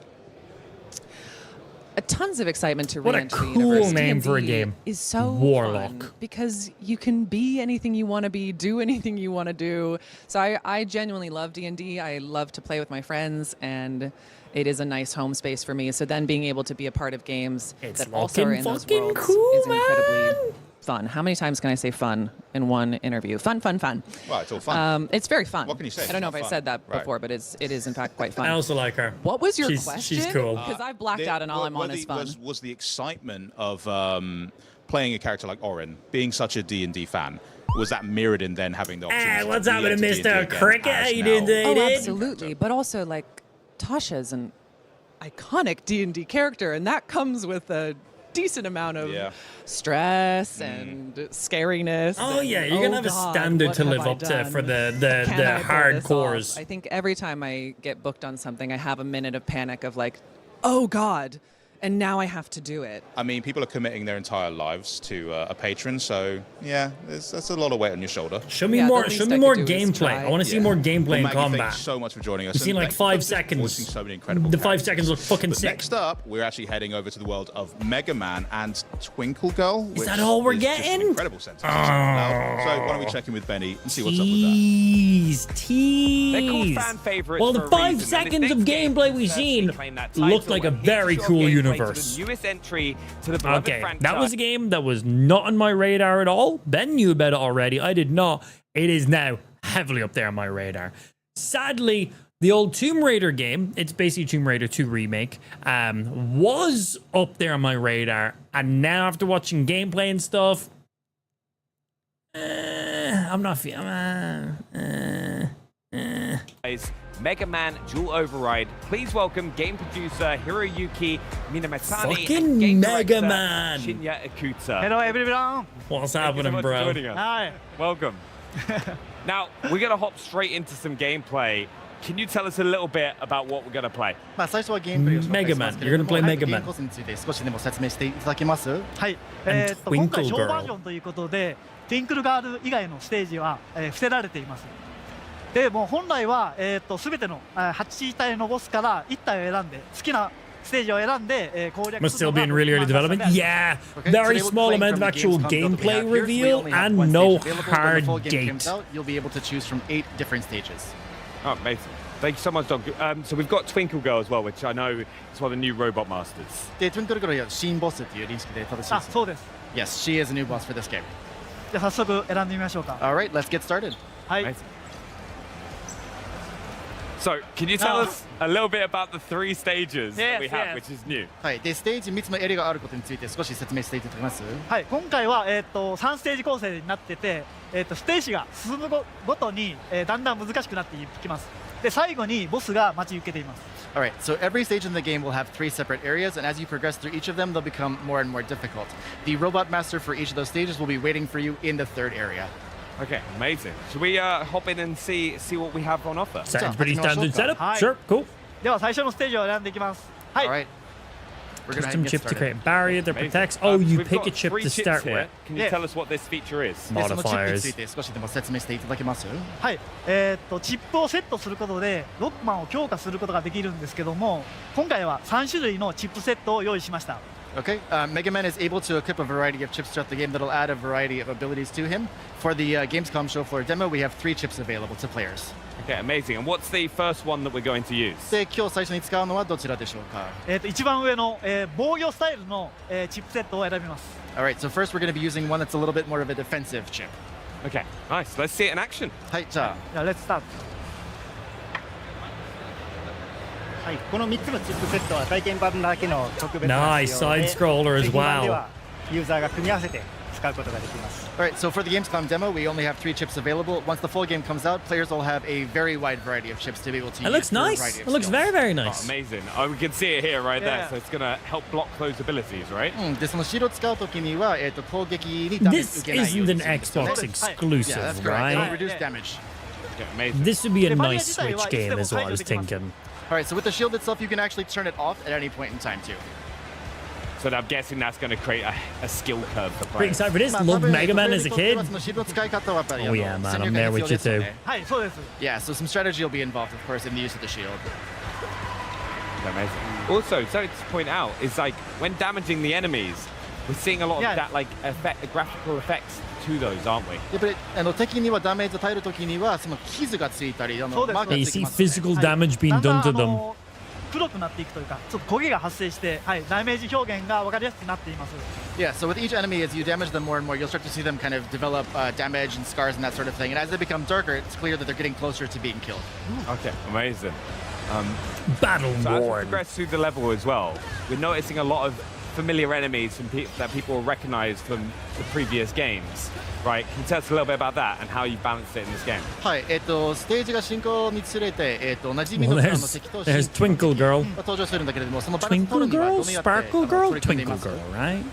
W: Tons of excitement to
A: What a
W: re-enter the
A: cool
W: universe.
A: name
W: D&D
A: for a game.
W: is so
A: Warlock.
W: fun because you can be anything you want to be, do anything you want to do. So I genuinely love D&D. I love to play with my friends, and it is a nice home space for me. So then being able to be a part of games that also are in those worlds is incredibly fun. How many times can I say fun in one interview? Fun, fun, fun.
V: Well, it's all fun.
W: It's very fun.
V: What can you say?
W: I don't know if
V: It's
W: I
V: not
W: said that
V: fun.
W: before, but it is in fact quite fun.
A: I also like her.
W: What was your
A: She's
W: question?
A: cool.
W: Because I blacked out and all I'm on is fun.
V: Was the excitement of playing a character like Orin, being such a D&D fan, was that mirrored in then having the opportunity?
A: Hey, what's
V: to
A: happening,
V: re-enter D&D
A: Mr.
V: again
A: Cricket?
V: as
A: How you
V: now?
A: doing today,
W: Oh,
A: dude?
W: absolutely. But also, like, Tasha's an iconic D&D character, and that comes with a decent amount of stress and scariness.
A: Oh,
W: and,
A: yeah, you're going to have
W: God,
A: a standard
W: what
A: to
W: have
A: live
W: I
A: up to
W: done?
A: for the
W: Can I pull
A: hard
W: this
A: cores.
W: off? I think every time I get booked on something, I have a minute of panic of like, oh, God, and now I have to do it.
V: I mean, people are committing their entire lives to a patron, so yeah, that's a lot of weight on your shoulder.
A: Show me more gameplay. I want to see more gameplay in
V: Maggie,
A: combat.
V: thank you so much for joining us.
A: We've seen
V: And
A: like
V: thank you
A: 5
V: for
A: seconds.
V: voicing so many incredible
A: The 5
V: characters.
A: seconds look fucking
V: But
A: sick.
V: next up, we're actually heading over to the world of Mega Man and Twinkle Girl.
A: Is
V: which
A: that all we're
V: is just
A: getting?
V: an incredible sentence.
A: Oh.
V: So why don't we check in with Benny and see what's up with that?
A: Tease.
L: They're called fan favorites
A: Well,
L: for
A: the
L: a
A: 5
L: reason, and
A: seconds
L: this
A: of
L: next game
A: gameplay we've
L: certainly
A: seen
L: claim that
A: looked
L: title
A: like a
L: and
A: very
L: gives
A: cool
L: your gameplay to
A: universe.
L: the newest entry to the beloved
A: Okay,
L: franchise.
A: that was a game that was not on my radar at all. Ben knew about it already. I did not. It is now heavily up there on my radar. Sadly, the old Tomb Raider game, it's basically Tomb Raider 2 remake, was up there on my radar. And now after watching gameplay and stuff, I'm not feeling...
L: Mega Man Dual Override. Please welcome game producer Hiroyuki Minamatani
A: Fucking
L: and game
A: Mega
L: director
A: Man.
L: Shinya Ikuta.
D: Hello everyone.
A: What's
L: Thank you so
A: happening,
L: much for
A: bro?
L: joining us.
D: Hi.
L: Welcome. Now, we're going to hop straight into some gameplay. Can you tell us a little bit about what we're going to play?
D: 最初はゲームプレイを紹介しますけれども、
A: Mega Man. You're gonna play Mega Man.
D: ゲームコースについて少しでも説明していただけますはい。
A: And
D: 今回
A: Twinkle
D: 小
A: Girl.
D: バージョンということで、ティンクルガール以外のステージは、伏せられています。でもう本来は、全ての8体のボスから1体を選んで好きなステージを選んで、攻略
A: Must
D: する
A: still
D: の
A: be
D: が
A: in really early development. Yeah, very small amount of actual gameplay reveal and no hard gate.
D: You'll be able to choose from 8 different stages.
L: Oh, amazing. Thank you so much, Dog. So we've got Twinkle Girl as well, which I know is one of the new Robot Masters.
D: で、トゥンクルグルは新ボスっていう認識で正しいです。あ、そうです。Yes, she is a new boss for this game. じゃあ早速選んでみましょうか。All right, let's get started. はい。
L: So, can you tell us a little bit about the 3 stages that we have, which is new?
D: はい。で、ステージ3つのエリアがあることについて少し説明していただけます？はい。今回は3ステージ構成になってて、ステージが進むごとに、だんだん難しくなっていきます。で、最後にボスが待ち受けています。
F: All right, so every stage in the game will have 3 separate areas, and as you progress through each of them, they'll become more and more difficult. The robot master for each of those stages will be waiting for you in the 3rd area.
L: Okay, amazing. Should we hop in and see what we have on offer?
A: Sounds pretty standard setup. Sure, cool.
D: では最初のステージを選んでいきます。はい。
F: All right. We're gonna
A: Custom chip to create a barrier that protects. Oh, you
L: we've
A: pick
L: got
A: a chip
L: 3
A: to
L: chips
A: start
L: here.
A: with.
L: Can you tell us what this feature is?
D: で、そのチップに
A: Modifiers.
D: ついて少しでも説明していただけます？はい。チップをセットすることでロックマンを強化することができるんですけども、今回は3種類のチップセットを用意しました。
F: Okay, Mega Man is able to equip a variety of chips throughout the game that'll add a variety of abilities to him. For the Gamescom show floor demo, we have 3 chips available to players.
L: Okay, amazing. And what's the first one that we're going to use?
F: で、今日最初に使うのはどちらでしょうか？
D: 一番上の、防御スタイルの、チップセットを選びます。
F: All right, so first we're going to be using one that's a little bit more of a defensive chip.
L: Okay, nice. Let's see it in action.
F: はい、じゃあ。
D: Let's start. はい、この3つのチップセットは体験版だけの特別な仕様で
A: Nice side scroller as
D: 製品版で
A: well.
D: はユーザーが組み合わせて使使うことができます。
F: Alright, so for the Gamescom demo, we only have 3 chips available. Once the full game comes out, players will have a very wide variety of chips to be able to use.
A: It looks
F: for a
A: nice.
F: variety
A: It
F: of
A: looks
F: skills.
A: very, very nice.
L: Oh, amazing. Oh, we can see it here right there, so it's going to help block those abilities, right?
F: で、そのシールを使うときには、攻撃にダメージ
A: This
F: 受けないよう
A: isn't
F: に
A: an
F: するんですよね。
A: Xbox
F: Yeah,
A: exclusive,
F: that's correct. It'll
A: right?
F: reduce damage.
L: Yeah, amazing.
A: This would be a
D: でバリア
A: nice
D: 自体は
A: Switch
D: いつで
A: game
D: も
A: is what I
D: 解除
A: was
D: できます
A: thinking.
F: Alright, so with the shield itself, you can actually turn it off at any point in time too.
L: So I'm guessing that's going to create a skill curve for
A: Pretty
L: players.
A: excited for this. Loved Mega Man as a kid.
F: Oh
A: yeah, man, I'm there with you too.
D: はいそうです。
F: Yeah, so some strategy will be involved, of course, in the use of the shield.
L: Amazing. Also, something to point out is like when damaging the enemies, we're seeing a lot of
D: Yeah.
L: that like graphical effects to those, aren't we?
F: やっぱり敵にはダメージを与えるときにはその傷がついたりマークがつ
A: Yeah, you
F: いて
A: see
F: ますね。
A: physical damage being
D: だんだ
A: done
D: ん
A: to them.
D: 黒くなっていくというか、ちょっと焦げが発生して、はい、ダメージ表現が分かりやすくなっています。
F: Yeah, so with each enemy, as you damage them more and more, you'll start to see them kind of develop damage and scars and that sort of thing. And as they become darker, it's clear that they're getting closer to being killed.
L: Okay, amazing.
A: Battle
L: So as we
A: Lord.
L: progress through the level as well, we're noticing a lot of familiar enemies from that people will recognize from the previous games. Right, can you tell us a little bit about that and how you balanced it in this game?
F: はい、ステージが進行につれて、馴染み
A: Well,
F: の
A: there's
F: 敵と
A: there's Twinkle Girl.
F: 登場するんだけれども、そのバランス
A: Twinkle
F: を取るには
A: Girl,
F: どのようにやって
A: Sparkle Girl,
F: 取り組んでい
A: Twinkle
F: ます
A: Girl, right?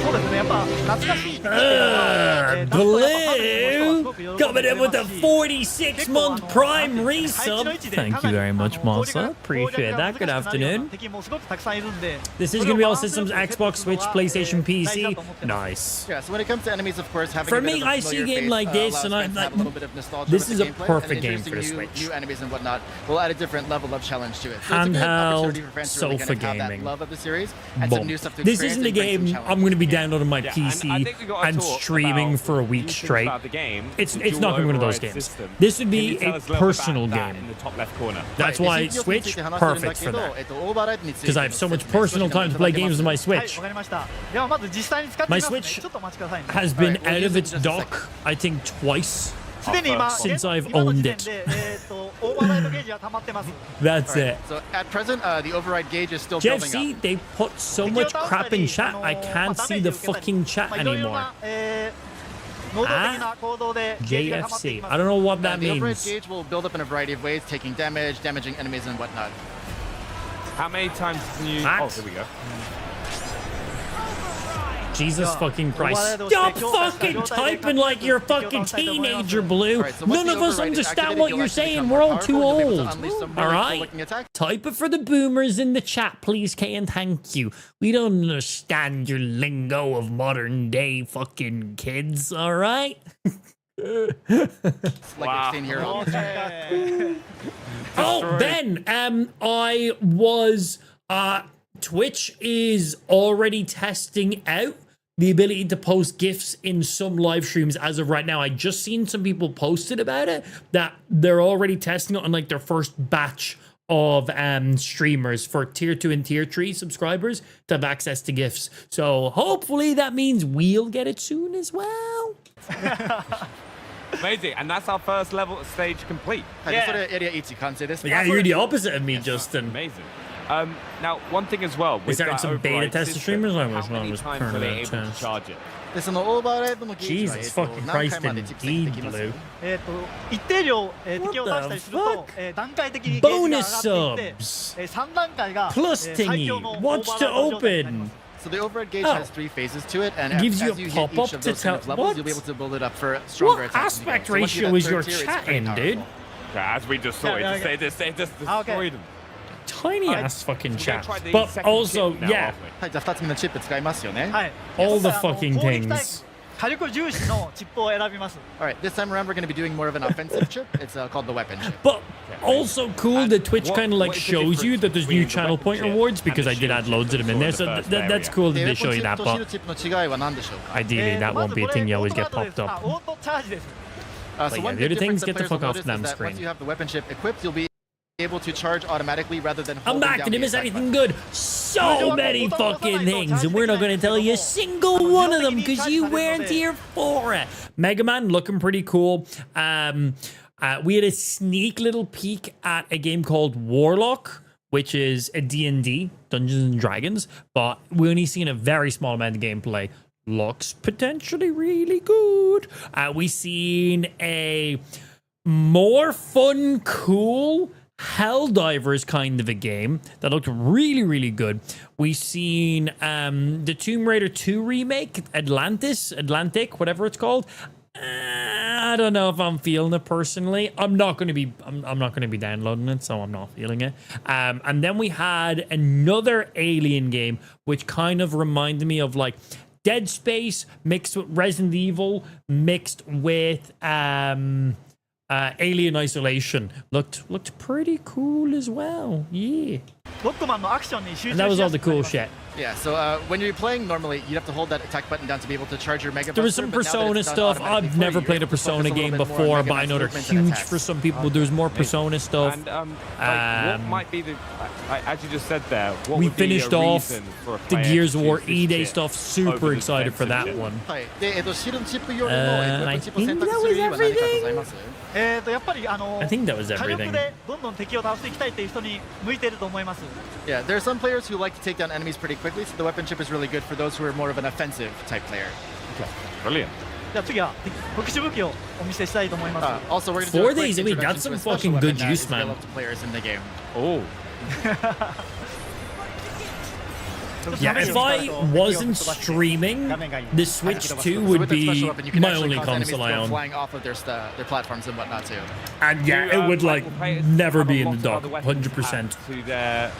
D: そうですね、やっぱ懐かしい機器っていうのは、
A: Blue coming in with a 46-month Prime resub. Thank you very much, Monster. Appreciate that. Good afternoon.
D: 敵もすごくたくさんいるんで、
A: This is going to be all systems: Xbox, Switch, PlayStation, PC. Nice.
F: Yeah, so when it comes to enemies, of course, having
A: For
F: a bit
A: me,
F: of a
A: I see a
F: familiar
A: game
F: face,
A: like this, and
F: allows
A: I'm
F: fans to have
A: like,
F: a little bit of nostalgia
A: this
F: with
A: is
F: the
A: a
F: gameplay,
A: perfect
F: and
A: game for the
F: introducing
A: Switch.
F: New enemies and whatnot will add a different level of challenge to it. So it's a good
A: Handheld,
F: opportunity for fans to really kind
A: sofa
F: of have that
A: gaming.
F: love of the series and
A: Boom.
F: some new stuff to
A: This
F: experience
A: isn't a
F: and bring some
A: game
F: challenge.
A: I'm going to be downloading my
L: Yeah,
A: PC
L: and I think we got to
A: and
L: talk
A: streaming
L: about
A: for a
L: a few
A: week
L: things
A: straight.
L: about the game,
A: It's
L: the
A: not going to be one of those
L: dual
A: games.
L: override system.
A: This would
L: Can you
A: be
L: tell
A: a
L: us little bit
A: personal
L: about that
A: game.
L: in the top left corner.
A: That's why Switch, perfect for that. Because I have so much personal time to play games on my
D: はい、
A: Switch.
D: わかりました。ではまず実際に使ってみ
A: My
D: ますね。
A: Switch
D: ちょっとお待ちくださいね。
A: has been out of its dock, I think, twice
D: すでに今
A: since I've
D: 今の
A: owned
D: 時点
A: it.
D: でオーバーライドゲージは溜まってます。
A: That's
F: Alright,
A: it.
F: so at present, the override gauge is still
A: Jeff,
F: building
A: see,
F: up.
A: they put so much crap in chat, I can't see the fucking chat
D: まあいろいろ
A: anymore.
D: な能動的な行動でゲージが溜まってい
A: JFC.
D: きます。
A: I don't know what that
F: The override
A: means.
F: gauge will build up in a variety of ways, taking damage, damaging enemies, and whatnot.
L: How many times can you...
A: What?
L: Oh, here we go.
A: Jesus fucking Christ. Stop fucking typing like you're a fucking teenager, Blue. None of us understand what you're saying. We're all too old. Alright? Type it for the boomers in the chat, please, Kay, and thank you. We don't understand your lingo of modern day fucking kids, alright?
F: Like you've seen here on
A: Oh, Ben, I was, Twitch is already testing out the ability to post GIFs in some live streams as of right now. I just seen some people posted about it, that they're already testing it on like their first batch of streamers for tier 2 and tier 3 subscribers to have access to GIFs. So hopefully that means we'll get it soon as well.
L: Amazing, and that's our first level stage complete.
A: Yeah, you're the opposite of me, Justin.
L: Amazing. Now, one thing as well.
A: Is there some beta tester streamers? I was
L: how many times were they able to charge it?
F: でそのオーバーライドのゲージは
A: Jesus fucking
F: 何
A: Christ,
F: 回まで蓄積できます
A: Blue.
D: 一定量敵を出したりすると段階的にゲージが上がっていって3段階が
A: Plus
D: 最強の
A: thingy.
D: オー
A: Watch
D: バー
A: to
D: ライド状態になりま
A: open.
D: す。
F: So the override gauge
A: Oh.
F: has 3 phases to it, and
A: Gives you
F: as
A: a
F: you hit
A: pop-up
F: each of
A: to
F: those kind of
A: tell-
F: levels,
A: what?
F: you'll be able to build it up for stronger
A: What
F: attacks. as you go.
A: aspect
F: So once you
A: ratio
F: hit
A: is
F: that
A: your
F: third tier, it's
A: chat
F: pretty
A: in,
F: powerful.
A: dude?
L: Yeah, as we just saw,
D: Yeah,
L: they just destroyed them.
A: Tiny
L: Alright,
A: ass fucking
L: we're gonna
A: chat.
L: try the
A: But
L: second
A: also,
L: chip now,
A: yeah,
L: aren't we?
F: はい、じゃあ2つ目のチップ使いますよね。
D: はい。
A: all the
D: やっぱり
A: fucking
D: 攻撃タイプ
A: things.
D: 火力重視のチップを選びます。
F: Alright, this time around we're going to be doing more of an offensive chip. It's called the weapon chip.
A: But also cool that Twitch
L: what-
A: kind of like
L: what is the
A: shows you
L: difference
A: that there's new
L: between the
A: channel
L: weapon
A: point
L: chip
A: rewards
L: and
A: because
L: the
A: I did
L: shield
A: add loads of them in there. So
L: for the first
A: that's
L: area?
A: cool that
F: で
A: they
F: ウェポ
A: show
F: ンチ
A: you
F: ッ
A: that,
F: プとシール
A: but
F: チップの違いは何でしょうか
A: ideally that
D: ま
A: won't
D: ず
A: be a
D: これ
A: thing you
D: オ
A: always
D: ート
A: get
D: ガードです
A: popped
D: が
A: up.
D: オートチャージです。
F: So
A: But yeah,
F: one
A: the other
F: big
A: things
F: difference
A: get the
F: that
A: fuck
F: players
A: off
F: will
A: the damn
F: notice is that
A: screen.
F: once you have the weapon chip equipped, you'll be able to charge automatically rather than
A: I'm
F: holding
A: back.
F: down
A: Did I
F: the
A: miss
F: attack
A: anything
F: button.
A: good? So many fucking things, and we're not going to tell you a single one of them because you weren't here for it. Mega Man looking pretty cool. We had a sneak little peek at a game called Warlock, which is a D&D, Dungeons and Dragons, but we only seen a very small amount of gameplay. looks potentially really good. We seen a more fun, cool Helldivers kind of a game that looked really, really good. We seen the Tomb Raider 2 remake, Atlantic, whatever it's called. I don't know if I'm feeling it personally. I'm not going to be downloading it, so I'm not feeling it. And then we had another Alien game, which kind of reminded me of like Dead Space mixed with Resident Evil mixed with Alien Isolation. Looked pretty cool as well. Yeah. And that was all the cool shit.
F: Yeah, so when you're playing normally, you'd have to hold that attack button down to be able to charge your Mega
A: There was
F: Buster,
A: some
F: but now that
A: Persona
F: it's done
A: stuff.
F: automatically
A: I've
F: for
A: never
F: you,
A: played a
F: you're able to focus
A: Persona
F: little
A: game
F: bit more on
A: before,
F: Mega
A: but I know they're
F: Man's movements and
A: huge
F: attacks.
A: for some people. There's more Persona stuff.
L: And what might be the, as you just said there, what
A: We
L: would be
A: finished
L: a
A: off
L: reason for a
A: the
L: player
A: Gears
L: to
A: of War
L: choose this
A: E-Day
L: chip
A: stuff.
L: over
A: Super
L: the
A: excited for that
L: defensive
A: one.
F: はい、で、シールドチップ用の
A: I
F: チップを
A: think
F: 選
A: that
F: 択す
A: was
F: る理由は何かござい
A: everything.
F: ます？
D: やっぱり
A: I think that was
D: 火
A: everything.
D: 力でどんどん敵を倒していきたいっていう人に向いていると思います。
F: Yeah, there are some players who like to take down enemies pretty quickly, so the weapon chip is really good for those who are more of an offensive type player.
L: Brilliant.
D: じゃあ次は特殊武器をお見せしたいと思います。
F: Also, we're going to do
A: For
F: a quick
A: these, we got
F: introduction to
A: some
F: a special
A: fucking
F: weapon
A: good
F: that
A: juice,
F: is
A: man.
F: available to players in the game.
L: Oh.
A: Yeah, if I wasn't streaming, the Switch 2
F: So
A: would
F: with that
A: be
F: special weapon, you can
A: my
F: actually
A: only
F: cause enemies to
A: console I
F: go
A: own.
F: flying off of their platforms and whatnot too.
A: And yeah, it would like never be in the dock, 100%.
L: To their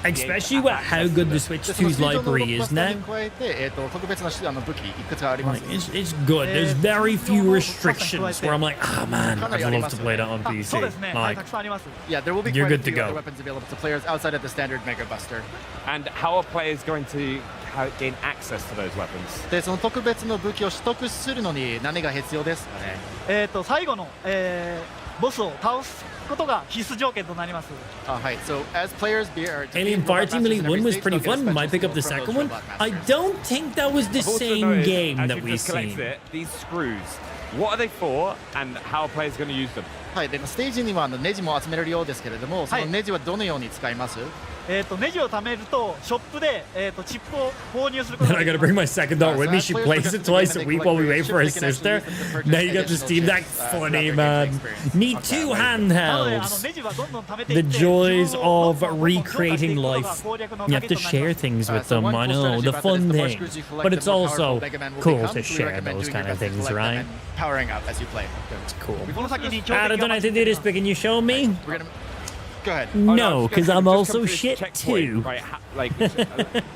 A: Especially with how good the Switch 2's library is now. Like, it's good. There's very few restrictions where I'm like, oh man, I'd love to play that on PC. Like,
F: yeah, there will be
A: you're
F: quite a
A: good to
F: few other
A: go.
F: weapons available to players outside of the standard Mega Buster.
L: And how are players going to gain access to those weapons?
F: で、その特別の武器を取得するのに何が必要ですかね？
D: 最後の、ボスを倒すことが必須条件となります。
F: はい。So as players
A: Alien Fireteam Elite 1 was pretty fun. Might pick up the second one. I don't think that was the
L: I've also
A: same
L: noticed,
A: game
L: as
A: that
L: you've
A: we've
L: just collected
A: seen.
L: it, these screws, what are they for and how are players going to use them?
F: はい。で、ステージにはネジも集めれるようですけれども、そのネジはどのように使います？
D: ネジを貯めるとショップで、チップを購入すること
A: Then
D: が
A: I
D: でき
A: gotta
D: ます。
A: bring my second daughter with me. She plays it twice a week while we wait for her sister. Now you got the Steam Deck. Funny, man. Need two
D: なので、
A: handhelds.
D: ネジはどんどん貯めていっ
A: The
D: て
A: joys
D: 自分を
A: of
D: どんどん強化してい
A: recreating
D: くことが
A: life.
D: 攻略の
A: You have
D: 鍵
A: to
D: となり
A: share
D: ます。
A: things with
F: So
A: them.
F: one
A: I
F: cool
A: know,
F: strategy
A: the
F: about that is
A: fun
F: the more
A: thing.
F: screws you collect,
A: But
F: the
A: it's
F: more powerful
A: also
F: Mega Man will
A: cool
F: become.
A: to
F: We
A: share
F: recommend
A: those
F: doing
A: kind
F: your
A: of
F: best to
A: things,
F: collect them
A: right?
F: and powering up as you play.
A: It's cool.
D: この先に強
A: I
D: 敵
A: don't
D: が
A: know
D: 待
A: if
D: っ
A: they
D: て
A: did
D: い
A: this,
D: ます。
A: but can you show me?
F: We're gonna go ahead.
A: No, because I'm also
L: Just
A: shit
L: come to this
A: too.
L: checkpoint, right, like, which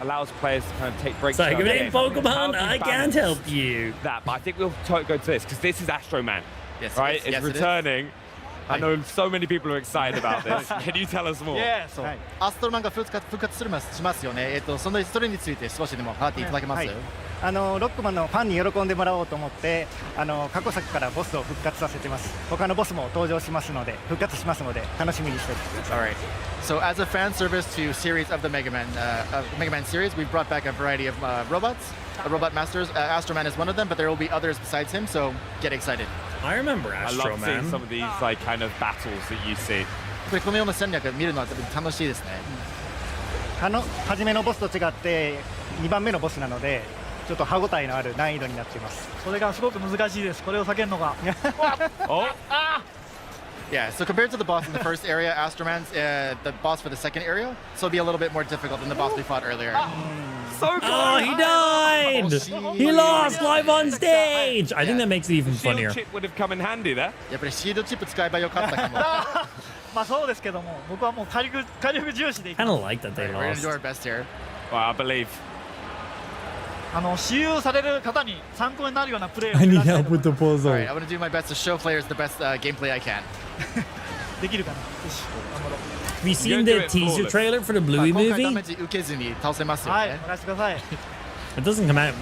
L: allows players to kind of take breaks.
A: Sorry,
L: throughout
A: if it
L: the
A: ain't
L: game. How
A: Pokemon,
L: do you
A: I can't
L: balance
A: help you.
L: That, but I think we'll go to this because this is Astro Man,
F: Yes,
L: right?
F: it is.
L: It's
F: Yes, it is.
L: returning. I know so many people are excited about this. Can you tell us more?
D: Yeah,
F: そう、アストロマンが復活しますよね。それについて少しでも話していただけます？
E: ロックマンのファンに喜んでもらおうと思って過去作からボスを復活させてます。他のボスも登場しますので復活しますので楽しみにしておいてください。
F: All right. So as a fan service to series of the Mega Man series, we've brought back a variety of robots, robot masters. Astro Man is one of them, but there will be others besides him. So get excited.
A: I remember
L: I
A: Astro
L: love seeing
A: Man.
L: some of these like kind of battles that you see.
F: このような戦略見るのは楽しいですね。
E: 初めのボスと違って2番目のボスなのでちょっと歯ごたえのある難易度になっています。
D: それがすごく難しいです。これを避けるのが。
L: Oh.
F: Yeah, so compared to the boss in the first area, Astroman's the boss for the second area, so it'll be a little bit more difficult than the boss we fought earlier.
L: So close.
A: Oh, he died! He lost live on stage! I think that makes it even funnier.
L: Shield chip would have come in handy there.
F: やっぱりシールドチップ使えばよかったかも。
D: まあそうですけども、僕はもう火力重視でいき
A: I
D: ま
A: don't
D: す。
A: like that they
F: We're gonna
A: lost.
F: do our best here.
L: Well, I believe.
D: 使用される方に参考になるようなプレーを
A: I
D: 目
A: need
D: 指したい
A: help
D: と思い
A: with
D: ま
A: the
F: All
A: puzzle.
F: right, I'm gonna do my best to show players the best gameplay I can.
D: す。できるかな。よし、頑張ろう。
A: Have you seen the teaser trailer for the Bluey
F: 今回ダ
A: movie?
F: メージ受けずに倒せますよ
D: はい、
F: ね。
D: お任せください。
A: It doesn't come out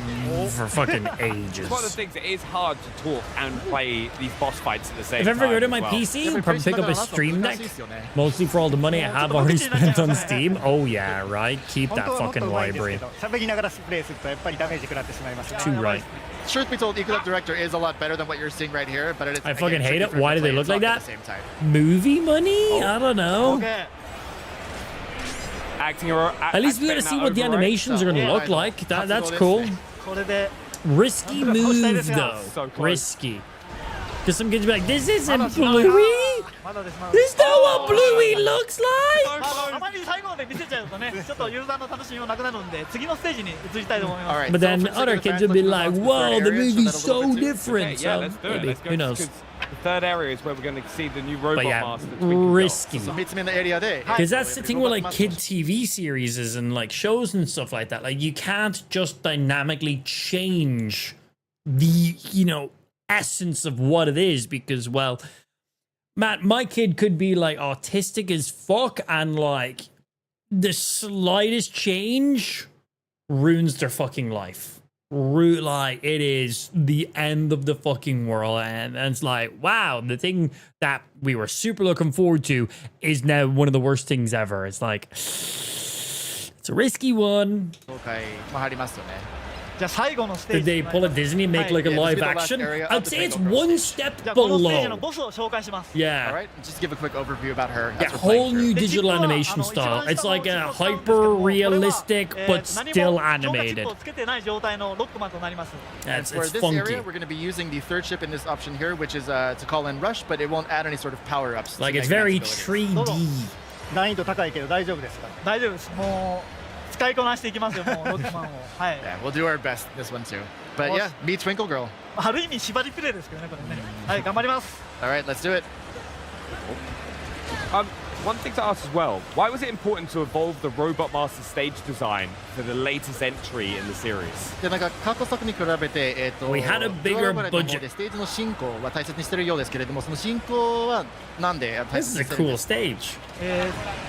A: for fucking
L: It's one of the
A: ages.
L: things. It is hard to talk and play these boss fights at the same
A: If I
L: time.
A: ever go to
L: as
A: my
L: well.
A: PC, I'll probably pick up a Stream Deck. Mostly for all the money I have already spent on Steam. Oh yeah, right? Keep
E: 本
A: that
E: 当はもっと
A: fucking
E: 上手いんですけ
A: library.
E: ど喋りながらプレイするとやっぱりダメージ食らってしまいます。
A: Too right.
F: Truth be told, Ecolab Director is a lot better than what you're seeing right here, but it is.
A: I fucking
F: again,
A: hate
F: tricky
A: it.
F: for
A: Why
F: to
A: do they
F: play
A: look
F: and
A: like
F: talk
A: that?
F: at the same time.
A: Movie money? I don't know.
D: OK。
A: At least we gotta see what the animations are gonna look like. That's cool.
D: これで
A: Risky move, though.
L: So close.
A: Risky. Because some kids be like, this isn't Bluey? Is that what Bluey looks like?
D: あまり最後まで見せちゃうとね、ちょっとユーザーの楽しみもなくなるんで、次のステージに移りたいと思います。
A: But then other kids will be like, whoa, the movie's so different.
L: Yeah,
A: So
L: let's do it.
A: maybe,
L: Let's go,
A: who knows?
L: because the third area is where we're going to see the new robot
A: But yeah,
L: master.
A: risky.
F: area
A: Because that's the thing with like kid TV series and like shows and stuff like that. Like you can't just dynamically change the, you know, essence of what it is because, well, Matt, my kid could be like autistic as fuck and like the slightest change ruins their fucking life. Like it is the end of the fucking world, and it's like, wow, the thing that we were super looking forward to is now one of the worst things ever. It's like, it's a risky one. Did they pull a Disney and make like a live action? I'd say it's one step below. Yeah.
F: All right, just give a quick overview about her.
A: Yeah, whole new digital animation style. It's like a hyper realistic but still animated. It's
F: For this
A: funky.
F: area, we're going to be using the third ship in this option here, which is to call in Rush, but it won't add any sort of power-ups.
A: Like it's very 3D.
E: 難易度高いけど大丈夫ですか？
D: 大丈夫です。もう使いこなしていきますよ。もうロックマンを。はい。
F: Yeah, we'll do our best this one too. But yeah, meet Twinkle Girl.
D: ある意味縛りプレイですけどねこれね。はい、頑張ります。
F: All right, let's do it.
L: One thing to ask as well, why was it important to evolve the Robot Master stage design for the latest entry in the series?
F: でなんか過去作に比べて
A: We had a bigger budget.
F: ステージの進行は大切にしてるようですけれども、その進行はなんで大
A: This
F: 切
A: is
F: に
A: a
F: してるん
A: cool
F: ですか？
A: stage.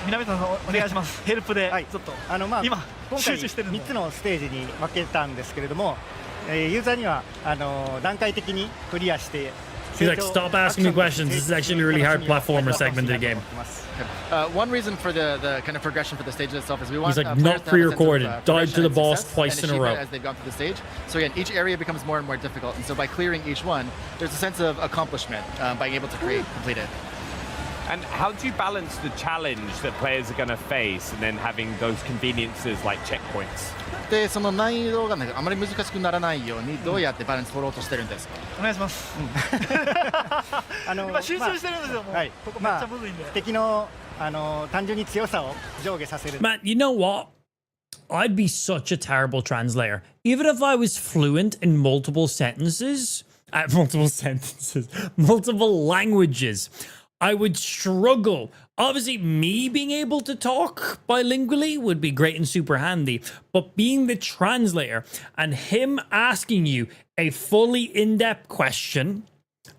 D: 南さんお願いします。ヘルプでちょっと。
E: まあ
D: 今
E: 今回3つのステージに分けたんですけれども、ユーザーには段階的にクリアして。
A: He's like, stop asking me questions. This is actually a really hard platformer segment of the game.
F: One reason for the kind of progression for the stage itself is we want
A: He's like, not pre-recorded. Died to the boss twice in a row.
F: As they've gone through the stage. So again, each area becomes more and more difficult, and so by clearing each one, there's a sense of accomplishment by being able to complete it.
L: And how do you balance the challenge that players are going to face and then having those conveniences like checkpoints?
F: でその難易度があまり難しくならないようにどうやってバランス取ろうとしてるんですか？
D: お願いします。今集中してるんですよ。もうここめっちゃむずいんで。
E: 敵の単純に強さを上下させる。
A: Matt, you know what? I'd be such a terrible translator. Even if I was fluent in multiple languages, I would struggle. Obviously, me being able to talk bilingually would be great and super handy, but being the translator and him asking you a fully in-depth question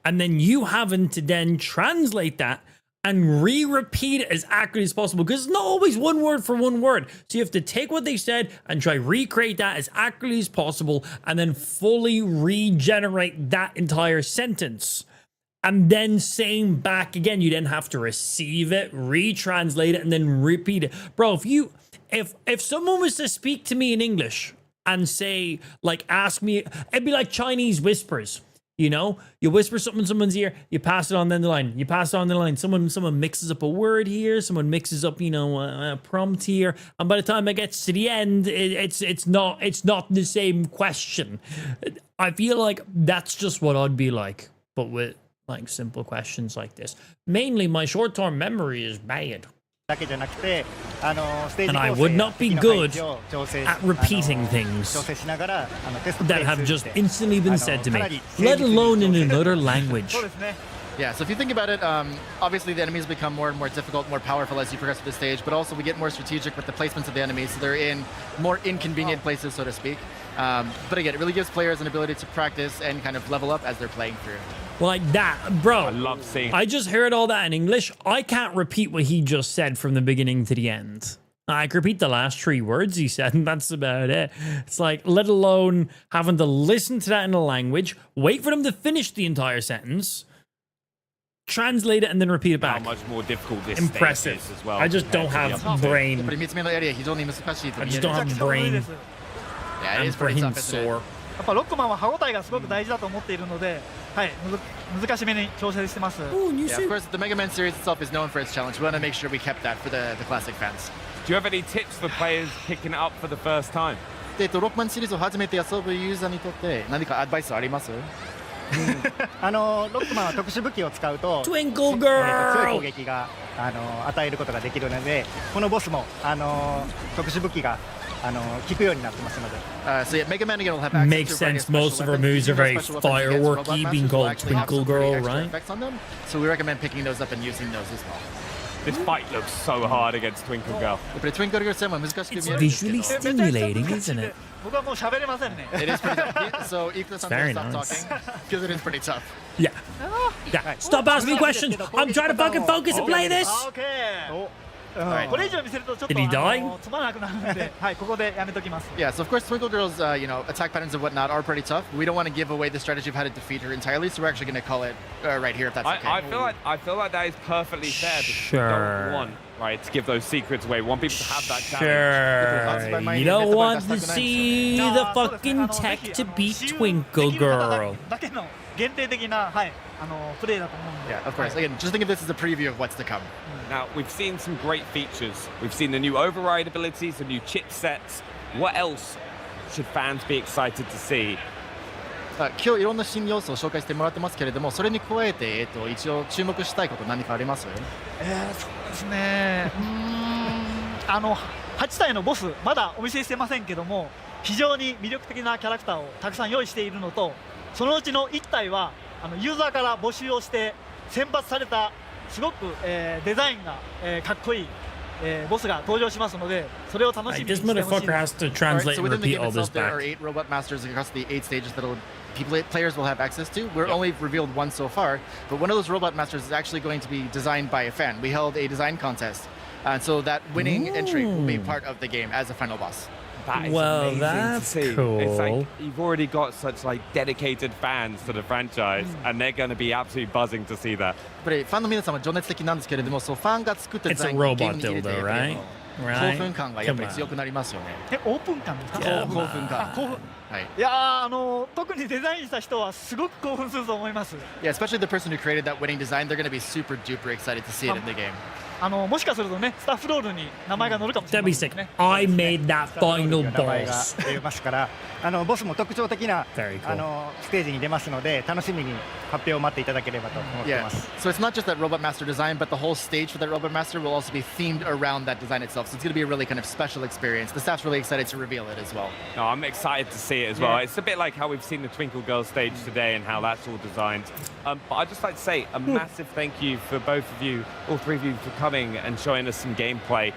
A: and then you having to then translate that and re-repeat it as accurately as possible, because it's not always one word for one word. So you have to take what they said and try recreate that as accurately as possible and then fully regenerate that entire sentence. And then saying back again, you then have to receive it, retranslate it, and then repeat it. Bro, if someone was to speak to me in English and say, like, ask me, it'd be like Chinese whispers. You know, you whisper something in someone's ear, you pass it on down the line. You pass it on the line. Someone mixes up a word here. Someone mixes up, you know, a prompt here. And by the time it gets to the end, it's not the same question. I feel like that's just what I'd be like, but with like simple questions like this. Mainly, my short-term memory is bad. And I would not be good at repeating things that have just instantly been said to me, let alone in another language.
F: Yeah, so if you think about it, obviously the enemies become more and more difficult, more powerful as you progress through the stage, but also we get more strategic with the placements of the enemies, so they're in more inconvenient places, so to speak. But again, it really gives players an ability to practice and kind of level up as they're playing through.
A: Like that, bro.
L: I love seeing.
A: I just heard all that in English. I can't repeat what he just said from the beginning to the end. I can repeat the last 3 words he said, and that's about it. It's like, let alone having to listen to that in a language, wait for them to finish the entire sentence, translate it, and then repeat it back.
L: How much more difficult this
A: Impressive.
L: stage is as well.
A: I just don't have brain. I just don't have brain.
F: Yeah, it is
A: brain
F: tough,
A: sore.
D: やっぱロックマンは歯応えがすごく大事だと思っているので、はい、難しめに調整してます。
F: Yeah, of course, the Mega Man series itself is known for its challenge. We want to make sure we kept that for the classic fans.
L: Do you have any tips for players picking it up for the first time?
F: ロックマンシリーズを初めて遊ぶユーザーにとって何かアドバイスあります？
E: ロックマンは特殊武器を使うと
A: Twinkle
E: 強い
A: Girl!
E: 攻撃が与えることができるので、このボスも特殊武器が効くようになってますので。
F: So yeah, Mega Man again will have access
A: Makes
F: to various
A: sense. Most of our moves are very fireworky, being called Twinkle Girl, right?
F: So we recommend picking those up and using those as well.
L: This fight looks so hard against Twinkle Girl.
A: It's visually stimulating, isn't it?
D: 僕はもう喋れませんね。
F: It is pretty tough. So Ikuta-san,
A: Very
F: stop
A: nice.
F: talking because it is pretty tough.
A: Yeah. Yeah. Stop asking me questions. I'm trying to fucking focus and play this.
D: これ以上見せるとちょっと
A: Did he die?
D: つまらなくなるので、はい、ここでやめときます。
F: Yeah, so of course Twinkle Girl's attack patterns and whatnot are pretty tough. We don't want to give away the strategy of how to defeat her entirely, so we're actually going to call it right here if that's okay.
L: I feel like that is perfectly fair because
A: Sure.
L: we don't want, right, to give those secrets away. We want people to have that challenge.
A: Sure. You don't want to see the fucking tech to beat Twinkle Girl.
D: だけの限定的な、はい、プレイだと思うんで。
F: Yeah, of course. Again, just think of this as a preview of what's to come.
L: Now, we've seen some great features. We've seen the new override abilities, the new chipsets. What else should fans be excited to see?
F: 今日いろんな新要素を紹介してもらってますけれども、それに加えて、一応注目したいこと何かあります？
D: そうですね。8体のボスまだお見せしてませんけども、非常に魅力的なキャラクターをたくさん用意しているのと、そのうちの1体はユーザーから募集をして選抜されたすごく、デザインが、かっこいい、ボスが登場しますので、それを楽しみにしてほしい。
A: This motherfucker has to translate and repeat all this
F: There
A: back.
F: are 8 robot masters across the 8 stages that players will have access to. We're only revealed one so far, but one of those robot masters is actually going to be designed by a fan. We held a design contest, and so that winning entry will be part of the game as a final boss.
L: That is
A: Well,
L: amazing
A: that's
L: to see.
A: cool.
L: It's like you've already got such like dedicated fans to the franchise, and they're going to be absolutely buzzing to see that.
F: やっぱりファンの皆さんは情熱的なんですけれども、そうファンが作ったデ
A: It's
F: ザ
A: a
F: インをゲー
A: robot
F: ムに入れて
A: dildo, right?
F: 興
A: Right?
F: 奮感がやっぱり強くなりますよね。
D: オープン感ですか？
A: Yeah,
F: 興奮感。
D: 興奮。
F: はい。
D: いや特にデザインした人はすごく興奮すると思います。
F: Yeah, especially the person who created that winning design, they're going to be super duper excited to see it in the game.
D: もしかするとね、スタッフロールに名前が載るかもしれ
A: That'd
D: ない
A: be
D: です
A: sick.
D: ね。
A: I made that
E: スタッフロール
A: final
E: には名前が
A: boss.
E: 出ますから、ボスも特徴的な
A: Very cool.
E: ステージに出ますので、楽しみに発表を待っていただければと思ってい
F: Yeah,
E: ます。
F: so it's not just that Robot Master design, but the whole stage for that Robot Master will also be themed around that design itself. So it's going to be a really kind of special experience. The staff's really excited to reveal it as well.
L: No, I'm excited to see it as well. It's a bit like how we've seen the Twinkle Girl stage today and how that's all designed. But I'd just like to say a massive thank you for both of you, all three of you, for coming and showing us some gameplay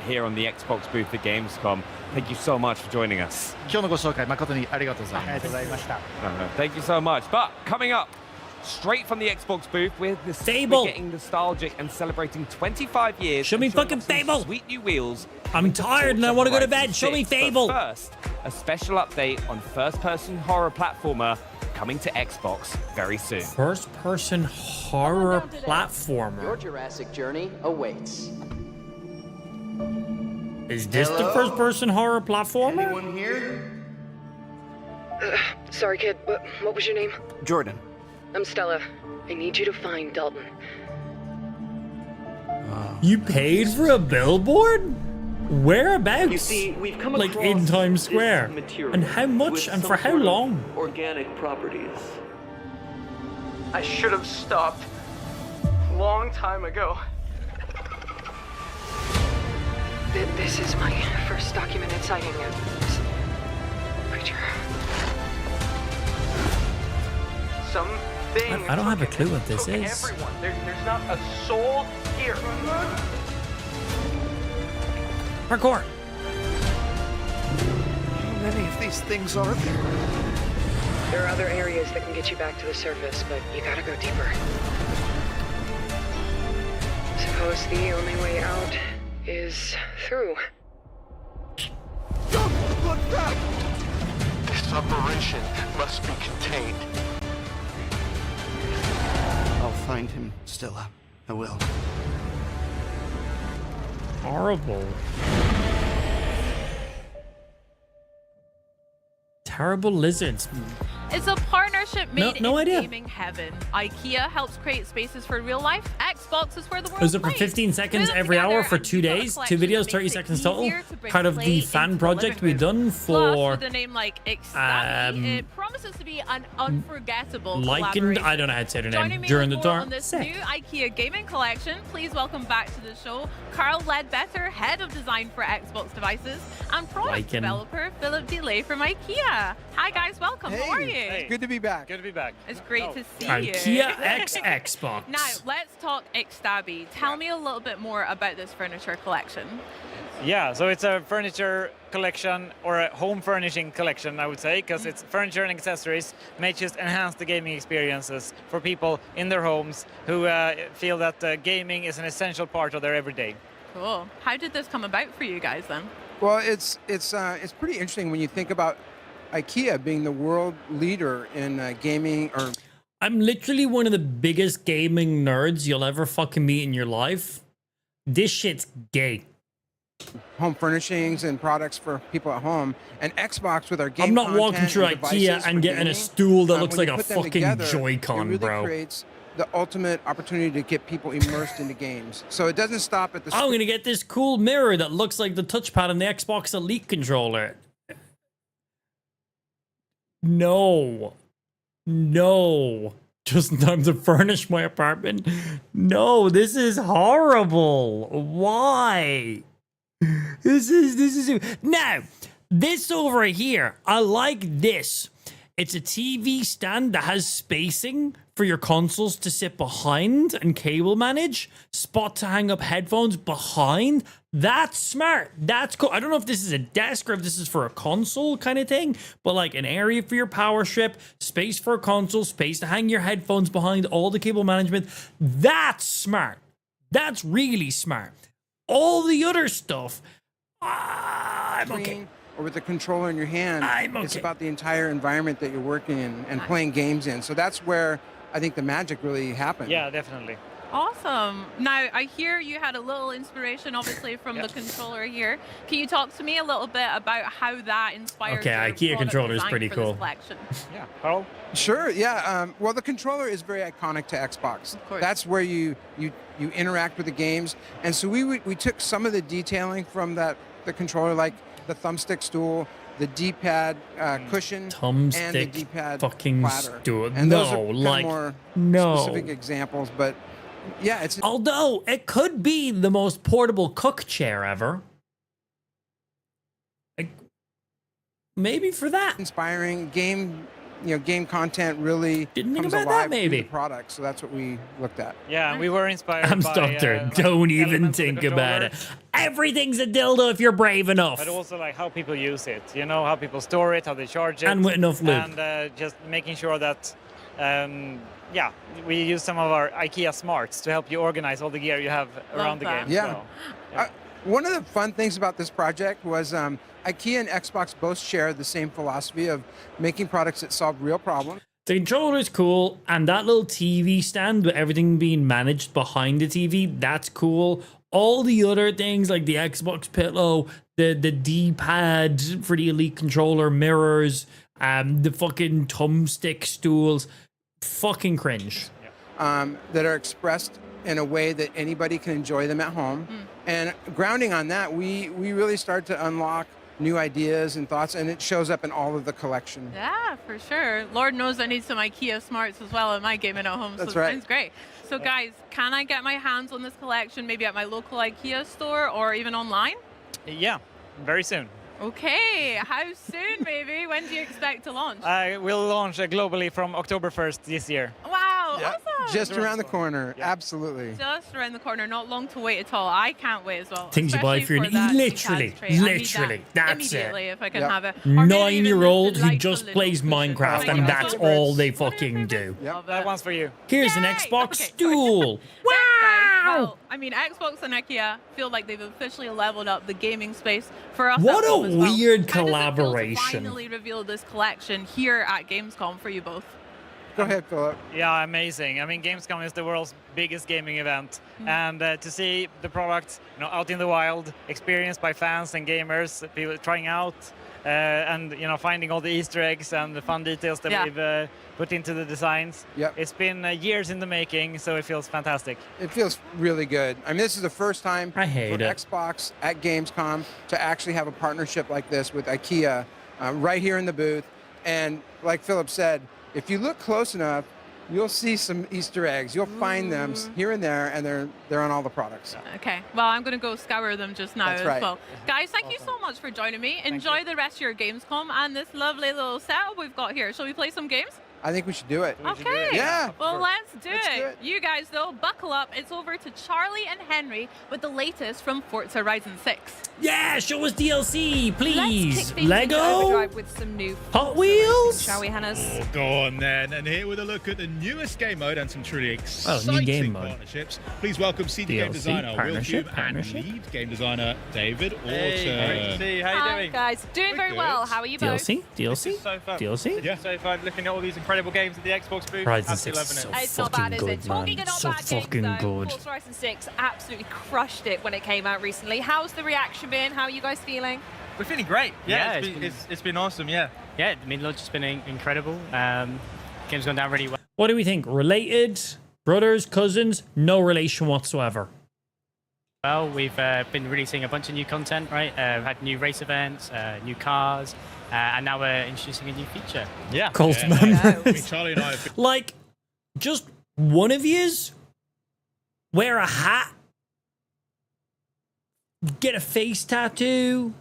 L: here on the Xbox booth at Gamescom. Thank you so much for joining us.
F: 今日のご紹介誠にありがとうござい
E: ありが
F: ます。
E: とうございました。
L: Thank you so much. But coming up, straight from the Xbox booth, we're
A: Fable.
L: getting nostalgic and celebrating 25 years.
A: Show me
L: and showing
A: fucking
L: off some
A: Fable.
L: Sweet new wheels.
A: I'm tired and I want to go to bed.
L: Horizon
A: Show me
L: 6. But
A: Fable.
L: first, a special update on first-person horror platformer coming to Xbox very soon.
A: First-person horror platformer.
H: Your Jurassic journey awaits.
A: Is this the first-person horror platformer?
H: Anyone here? Sorry, kid, but what was your name?
I: Jordan.
H: I'm Stella. I need you to find Dalton.
A: You paid for a billboard? Whereabouts?
I: You see, we've come
A: like
I: across
A: in Times Square.
I: this material
A: And how much
I: with
A: and
I: some
A: for how
I: sort of
A: long?
I: Organic properties. I should have stopped long time ago.
H: This is my first documented sighting of this creature.
I: Something
A: I don't have a clue what this
I: took
A: is.
I: Everyone. There's not a soul here.
A: Parkour.
I: How many of these things are there?
H: There are other areas that can get you back to the surface, but you gotta go deeper. Suppose the only way out is through.
I: Don't look back! This operation must be contained. I'll find him, Stella. I will.
A: Horrible. Terrible lizards.
N: It's a partner Partnership made
A: no
N: in
A: idea.
N: gaming heaven. IKEA helps create spaces for real life. Xbox is where the world
A: Is it for
N: plays.
A: 15 seconds
N: Glue them
A: every hour
N: together
A: for
N: and
A: 2
N: you've got a
A: days? 2
N: collection that
A: videos,
N: makes
A: 30
N: it
A: seconds total?
N: easier to bring
A: Part of
N: play
A: the
N: into
A: fan
N: the
A: project
N: living
A: we've
N: room.
A: done
N: Plus,
A: for
N: with a name like Ixtabi, it promises to be an unforgettable
A: Likened,
N: collaboration.
A: I don't know how to say their
N: Joining
A: name
N: me
A: during
N: with
A: the
N: more
A: tour.
N: on this
A: Sick.
N: new IKEA gaming collection, please welcome back to the show Carl Ledbetter, Head of Design for Xbox Devices, and product
A: Liken.
N: developer Philip DeLay from IKEA. Hi guys, welcome. How are you?
J: Hey, good to be back. Good to be back.
N: It's great to see you.
A: IKEA X Xbox.
N: Now, let's talk Ixtabi. Tell me a little bit more about this furniture collection.
J: Yeah, so it's a furniture collection or a home furnishing collection, I would say, because it's furniture and accessories may just enhance the gaming experiences for people in their homes who feel that gaming is an essential part of their everyday.
N: Cool. How did this come about for you guys then?
J: Well,
K: it's pretty interesting when you think about IKEA being the world leader in gaming. Or
A: I'm literally one of the biggest gaming nerds you'll ever fucking meet in your life. This shit's gay.
K: Home furnishings and products for people at home, and Xbox with our game.
A: I'm not walking
K: content
A: through
K: and
A: IKEA
K: devices
A: and
K: for
A: getting a
K: gaming.
A: stool that looks
K: When
A: like
K: you
A: a
K: put them
A: fucking
K: together,
A: Joy-Con,
K: it really
A: bro.
K: creates the ultimate opportunity to get people immersed into games. So it doesn't stop at the.
A: I'm gonna get this cool mirror that looks like the touchpad on the Xbox Elite controller. No. Just in time to furnish my apartment. No, this is horrible. Why? This is now. This over here, I like this. It's a TV stand that has spacing for your consoles to sit behind and cable manage. Spot to hang up headphones behind. That's smart. That's cool. I don't know if this is a desk or if this is for a console kind of thing, but like an area for your power strip, space for a console, space to hang your headphones behind, all the cable management. That's smart. That's really smart. All the other stuff, I'm okay.
K: Or with the controller in your hand, it's about the entire environment that you're working in and playing games in. So that's where I think the magic really happened.
J: Yeah, definitely.
N: Awesome. Now, I hear you had a little inspiration, obviously, from the controller here. Can you talk to me a little bit about how that inspired your
A: IKEA
N: product
A: controller is
N: design
A: pretty
N: for
A: cool.
N: this collection?
J: Yeah, Carl?
K: Sure, yeah. Well, the controller is very iconic to Xbox.
N: Of course.
K: That's where you interact with the games. And so we took some of the detailing from the controller, like the thumbstick stool, the D-pad cushion, and the
A: Thumbstick
K: D-pad
A: fucking
K: platter.
A: stool.
K: And those
A: No,
K: are
A: like,
K: more
A: no.
K: specific examples, but yeah, it's
A: Although it could be the most portable cook chair ever. Like, maybe for that.
K: inspiring. Game content really
A: Didn't think
K: comes
A: about that,
K: alive
A: maybe.
K: in the product. So that's what we looked at.
J: Yeah, we were inspired
A: I'm
J: by
A: stuck there.
J: like,
A: Don't even
J: elements of the
A: think about it.
J: controller,
A: Everything's a dildo if you're brave enough.
J: But also like how people use it, how people store it, how they charge it.
A: And with enough lube.
J: And just making sure that, we use some of our IKEA smarts to help you organize all the gear you have around the game.
K: Yeah.
J: So,
K: One of the fun things about this project was IKEA and Xbox both share the same philosophy of making products that solve real problems.
A: The controller is cool, and that little TV stand with everything being managed behind the TV, that's cool. All the other things like the Xbox pillow, the D-pad for the Elite controller, mirrors, the fucking thumbstick stools, fucking cringe.
K: That are expressed in a way that anybody can enjoy them at home. And grounding on that, we really start to unlock new ideas and thoughts, and it shows up in all of the collection.
N: Yeah, for sure. Lord knows I need some IKEA smarts as well in my gaming at home.
K: That's
N: so
K: right.
N: Sounds great. So guys, can I get my hands on this collection maybe at my local IKEA store or even online?
J: yeah, very soon.
N: Okay, how soon maybe? When do you expect to launch?
J: We'll launch globally from October 1st this year.
N: Wow, awesome.
K: Just around the corner, absolutely.
N: Just around the corner, not long to wait at all. I can't wait as well.
A: Things you buy
N: especially
A: for your
N: that
A: literally,
N: D-pad tray. I need
A: literally,
N: that
A: that's
N: immediately
A: it.
N: if I can have it. Or maybe even
A: 9-year-old
N: the
A: who
N: delightful
A: just
N: little
A: plays
N: cushion.
A: Minecraft,
N: Thank you
A: and that's
N: so
A: all
N: much.
A: they fucking do.
J: That one's for you.
A: Here's an Xbox stool.
N: Well, I mean, Xbox and IKEA feel like they've officially leveled up the gaming space for us.
A: What
N: at
A: a
N: home as well.
A: weird
N: How does it feel to
A: collaboration.
N: finally reveal this collection here at Gamescom for you both?
K: Go ahead, Philip.
J: Yeah, amazing. I mean, Gamescom is the world's biggest gaming event, and to see the product, out in the wild, experienced by fans and gamers, people trying out, and finding all the Easter eggs and the fun details that we've put into the designs.
K: Yep.
J: It's been years in the making, so it feels fantastic.
K: It feels really good. I mean, this is the first time for Xbox at Gamescom to actually have a partnership like this with IKEA right here in the booth. And like Philip said, if you look close enough, you'll see some Easter eggs. You'll find them here and there, and they're on all the products.
N: Okay, well, I'm going to go scour them just now
K: That's
N: as
K: right.
N: well. Guys, thank you so much for joining me. Enjoy the rest of your Gamescom and this lovely little setup we've got here. Shall we play some games?
K: I think we should do it.
N: Okay.
K: Yeah.
N: Well, let's do it. You guys, though, buckle up. It's over to Charlie and Henry with the latest from Forza Horizon 6.
A: Yeah, show us DLC, please.
M: Let's kick things
A: Lego?
M: into overdrive with some new
A: Hot Wheels?
M: Shall we, Hannes?
Q: Oh, go on then. And here with a look at the newest game mode and some truly exciting
A: new game mode.
Q: partnerships. Please welcome senior game
A: DLC,
Q: designer Will
A: partnership,
Q: Cube and lead game designer David Orton.
D: Great to see you. How you
M: Hi,
D: doing?
M: guys. Doing very well. How are you both?
A: DLC?
D: This is so fun.
A: DLC?
D: Yeah. So fun looking at all these incredible games at the Xbox booth.
A: Horizon
D: Absolutely
A: 6 is
D: loving it.
M: It's not bad, is it? Talking
A: man.
M: of not
A: So
M: bad
A: fucking
M: games, though,
A: good.
M: Forza Horizon 6 absolutely crushed it when it came out recently. How's the reaction been? How are you guys feeling?
D: We're feeling great. Yeah, it's been awesome. Yeah.
R: Yeah, I mean, launch has been incredible. Game's gone down really well.
A: What do we think? Related? Brothers? Cousins? No relation whatsoever.
R: Well, we've been releasing a bunch of new content, right? We've had new race events, new cars, and now we're introducing a new feature.
D: Yeah.
A: Cult
Q: I
A: members.
Q: mean, Charlie and I have been
A: Like, just one of yous wear a hat, get a face tattoo,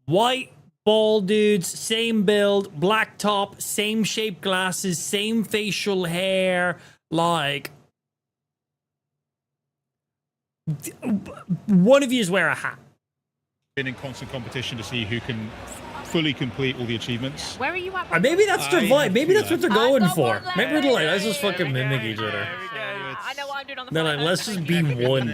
A: white, bald dudes, same build, black top, same shaped glasses, same facial hair, like, one of yous wear a hat.
Q: in constant competition to see who can fully complete all the achievements.
M: Where are you at?
A: Maybe that's their vibe. Maybe that's what they're going for. Maybe they're like, let's just
M: There
A: fucking
M: we
A: mimic
M: go.
A: each other.
M: I know what I'm doing on the
A: They're
M: front
A: like, let's just be one.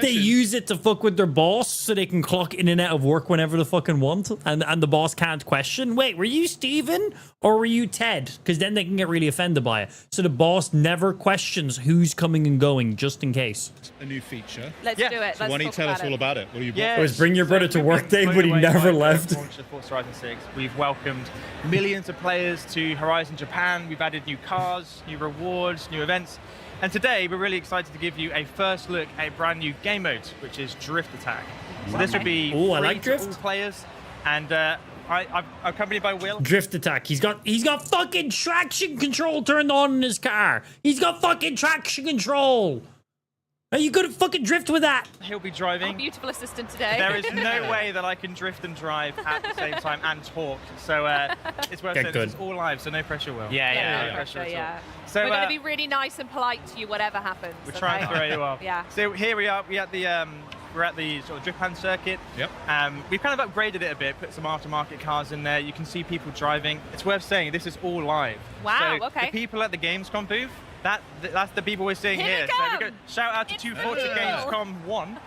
A: They use it to fuck with their boss so they can clock in and out of work whenever they fucking want. And the boss can't question, wait, were you Steven or were you Ted? Because then they can get really offended by it. So the boss never questions who's coming and going, just in case.
Q: A new feature.
M: Let's do it.
Q: So
M: Let's
Q: why don't you
M: talk
Q: tell us
M: about
Q: all
M: it.
Q: about it? What are you
A: It was bring your brother to work day, but he never left.
D: Launch of Forza Horizon 6. We've welcomed millions of players to Horizon Japan. We've added new cars, new rewards, new events. And today we're really excited to give you a first look at a brand new game mode, which is Drift Attack. So this would be
A: Ooh, I
D: free
A: like
D: to
A: Drift.
D: all players, and I'm accompanied by Will.
A: Drift Attack. He's got fucking traction control turned on in his car. He's got fucking traction control. Are you gonna fucking drift with that?
D: He'll be driving.
M: Our beautiful assistant today.
D: There is no way that I can drift and drive at the same time and talk. So it's worth saying this is all live, so no pressure, Will.
M: No
D: No pressure at all.
M: yeah.
D: So
M: We're going to be really nice and polite to you, whatever happens.
D: we're trying to throw you off.
M: Yeah.
D: So here we are. We're at the sort of drift pan circuit.
Q: Yep.
D: We've kind of upgraded it a bit, put some aftermarket cars in there. You can see people driving. It's worth saying this is all live.
M: Wow,
D: So
M: okay.
D: the people at the Gamescom booth, that's the people we're seeing
M: Here
D: here.
M: they
D: So
M: come.
D: we go, shout out to 240
M: real.
D: Gamescom 1.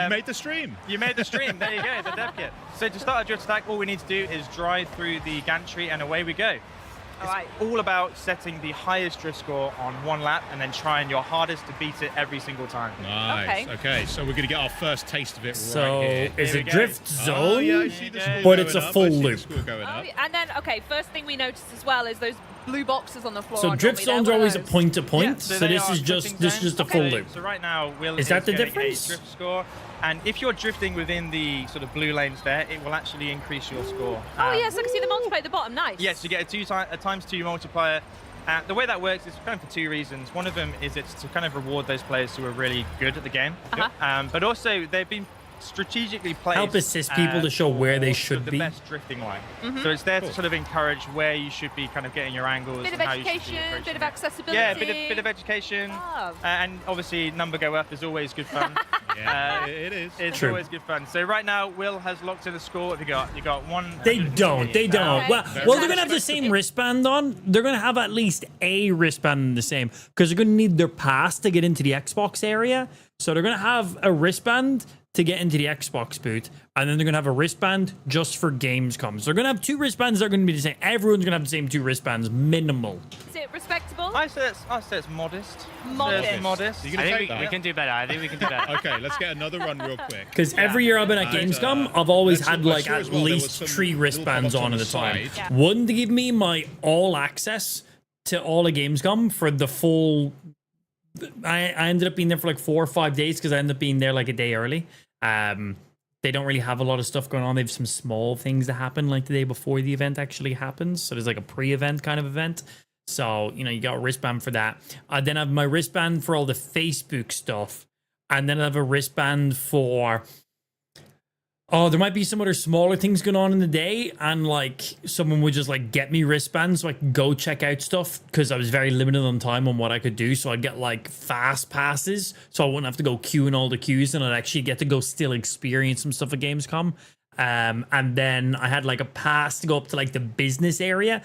Q: You made the stream.
D: You made the stream. There you go, the dev kit. So to start a drift attack, all we need to do is drive through the gantry and away we go. It's all about setting the highest drift score on one lap and then trying your hardest to beat it every single time.
Q: Nice. Okay, so we're going to get our first taste of it
A: So,
Q: right here.
A: is
D: Here
A: it
D: we go.
A: drift zone?
Q: Oh, yeah, I see the score
A: But
Q: going
A: it's a
Q: up.
A: full
Q: I see the
A: loop.
Q: score going up.
M: And then, okay, first thing we noticed as well is those blue boxes on the floor.
A: So
M: aren't
A: drift
M: we?
A: zones
M: They're
A: are
M: one
A: always
M: of
A: a
M: those.
A: point to point.
D: Yeah,
A: so
D: they
A: this
D: are
A: is just
D: drifting
A: a full
D: zones.
A: loop.
D: So right now, Will
A: Is that the
D: getting
A: difference?
D: a drift score, and if you're drifting within the sort of blue lanes there, it will actually increase your score.
M: Oh, yes, I can see the multiplier at the bottom. Nice.
D: Yes, you get a times 2 multiplier. The way that works is kind of for 2 reasons. One of them is it's to kind of reward those players who are really good at the game. But also they've been strategically placed.
A: Help assist people to show where they
D: for
A: should
D: the
A: be.
D: best drifting line.
M: Mhm.
D: So it's there to sort of encourage where you should be kind of getting your angles.
M: Bit of
D: and how you should be
M: education,
D: approaching
M: bit of
D: it.
M: accessibility.
D: Yeah, bit of education. And obviously number go up is always good fun.
Q: It is.
D: It's
A: True.
D: always good fun. So right now, Will has locked in the score. What have you got? You got one.
A: They don't. They don't. Well, they're going to have the same wristband on. They're going to have at least a wristband the same because they're going to need their pass to get into the Xbox area. So they're going to have a wristband to get into the Xbox booth, and then they're going to have a wristband just for Gamescom. So they're going to have 2 wristbands that are going to be the same. Everyone's going to have the same 2 wristbands, minimal.
M: So it respectable?
O: I say it's modest.
M: Modest.
O: Modest.
Q: You gonna take that?
R: We can do better. I think we can do better.
Q: Okay, let's get another run real quick.
A: Because every year I've been at Gamescom, I've always had like
Q: sure
A: at
Q: as well, there was
A: least
Q: some
A: 3 wristbands
Q: little
A: on at a
Q: pop-ups on
A: time.
Q: the side.
A: One to give me my all access to all of Gamescom for the full. I ended up being there for like 4 or 5 days because I ended up being there like a day early. They don't really have a lot of stuff going on. They have some small things that happen like the day before the event actually happens. So there's like a pre-event kind of event. So, you know, you got a wristband for that. Then I have my wristband for all the Facebook stuff. And then I have a wristband for... Oh, there might be some other smaller things going on in the day. And like someone would just like get me wristbands so I could go check out stuff. Because I was very limited on time on what I could do. So I'd get like fast passes. So I wouldn't have to go queue in all the queues. And I'd actually get to go still experience some stuff at Gamescom. And then I had like a pass to go up to like the business area.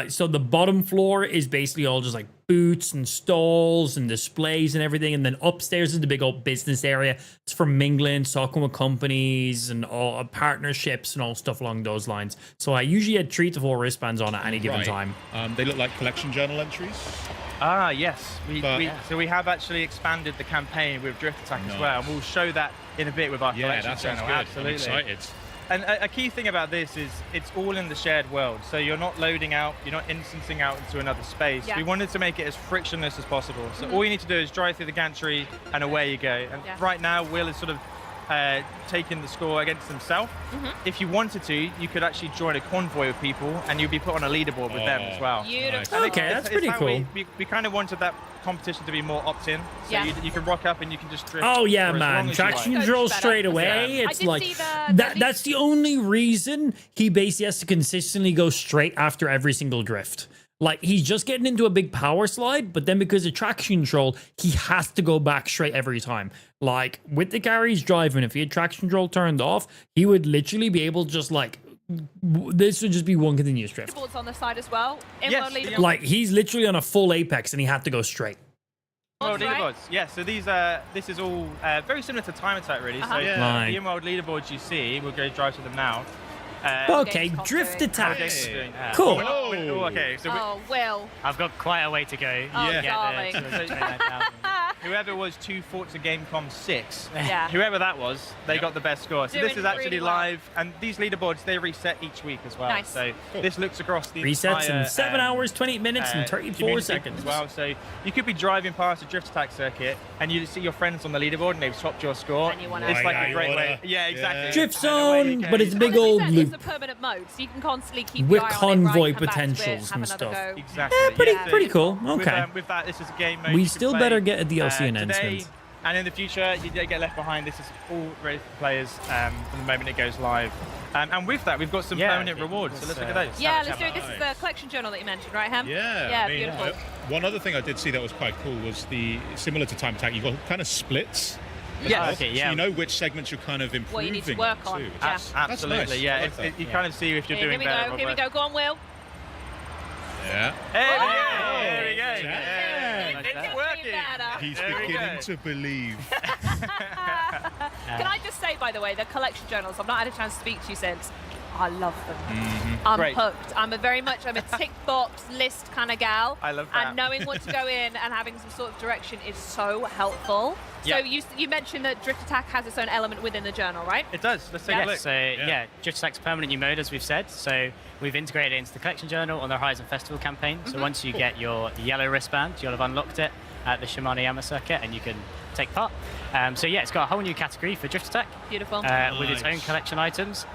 A: So the bottom floor is basically all just like booths and stalls and displays and everything. And then upstairs is the big old business area. It's for mingling, talking with companies and all partnerships and all stuff along those lines. So I usually had 3 to 4 wristbands on at any given time.
Q: They look like collection journal entries.
O: Ah, yes. So we have actually expanded the campaign with Drift Attack as well. And we'll show that in a bit with our collection journal. Absolutely.
Q: I'm excited.
O: And a key thing about this is it's all in the shared world. So you're not loading out, you're not instancing out into another space.
M: Yeah.
O: We wanted to make it as frictionless as possible. So all you need to do is drive through the gantry and away you go. And right now, Will is sort of taking the score against himself. If you wanted to, you could actually join a convoy of people and you'd be put on a leaderboard with them as well.
M: Beautiful.
A: Okay, that's pretty cool.
O: We kind of wanted that competition to be more opt-in. So you can rock up and you can just drift.
A: Oh yeah,
O: for as long
A: man!
O: as you
A: Traction
O: like.
A: control straight away.
M: I
A: It's
M: did
A: like
M: see
A: that's the only reason he basically has to consistently go straight after every single drift. Like he's just getting into a big power slide, but then because of traction control, he has to go back straight every time. Like with the car he's driving, if he had traction control turned off, he would literally be able to just like. This would just be one continuous drift.
M: Boards on the side as well.
A: Like he's literally on a full apex and he had to go straight.
O: Leaderboards. Yeah, so this is all very similar to Time Attack, really. So the Emerald leaderboards you see, we'll go drive to them now.
A: Okay, drift attacks. Cool.
O: Okay, so
M: Will.
R: I've got quite a way to go.
M: Darling.
O: Whoever was 2 Forza Gamecom 6,
M: Yeah.
O: whoever that was, they got the best score. So this
M: Doing
O: is actually
M: really well.
O: live, and these leaderboards, they reset each week as well.
M: Nice.
O: So this looks across the
A: Resets
O: entire,
A: in 7 hours, 28 minutes, and 34
O: community
A: seconds.
O: as well. So you could be driving past a Drift Attack circuit, and you see your friends on the leaderboard, and they've swapped your score.
M: And you wanna-
O: It's like a great way. Yeah, exactly.
A: Drift zone, but it's a big old
M: It's
A: loop.
M: a permanent mode, so you can constantly keep
A: With
M: your eye on it,
A: convoy
M: right, come back to it,
A: potentials
M: have
A: and
M: another
A: stuff.
M: go.
O: Exactly.
A: Pretty cool.
O: With,
A: Okay.
O: with that, this is a game mode
A: We
O: you can
A: still
O: play,
A: better get a DLC announcement.
O: today, and in the future, you don't get left behind. This is all ready for players from the moment it goes live. And with that, we've got some permanent rewards. So let's look at those.
M: Yeah, let's do it. This is the collection journal that you mentioned, right, Ham?
Q: Yeah, I mean,
M: beautiful.
Q: one other thing I did see that was quite cool was similar to Time Attack, you've got kind of splits.
O: Yeah.
Q: So you know which segments you're kind of improving
M: What you need to work on.
Q: too, which
M: Yeah.
Q: is-
O: Absolutely,
Q: that's nice.
O: yeah.
Q: I like that.
O: You kind of see if you're doing better.
M: Here we go. Go on, Will.
Q: Yeah.
O: There we go. It's working.
Q: He's beginning to believe.
M: Can I just say, by the way, the collection journals, I've not had a chance to speak to you since. I love them.
Q: Mm-hmm.
M: I'm
O: Great.
M: hooked. I'm a tick box list kind of gal.
O: I love that.
M: And knowing what to go in and having some sort of direction is so helpful.
O: Yeah.
M: So you mentioned that Drift Attack has its own element within the journal, right?
O: It does. Let's take a look.
R: So Drift Attack's permanent new mode, as we've said. So we've integrated it into the collection journal on the Horizon Festival campaign. So once you get your yellow wristband, you'll have unlocked it at the Shimano Yama circuit, and you can take part. So it's got a whole new category for Drift Attack.
M: Beautiful.
R: With its own collection items.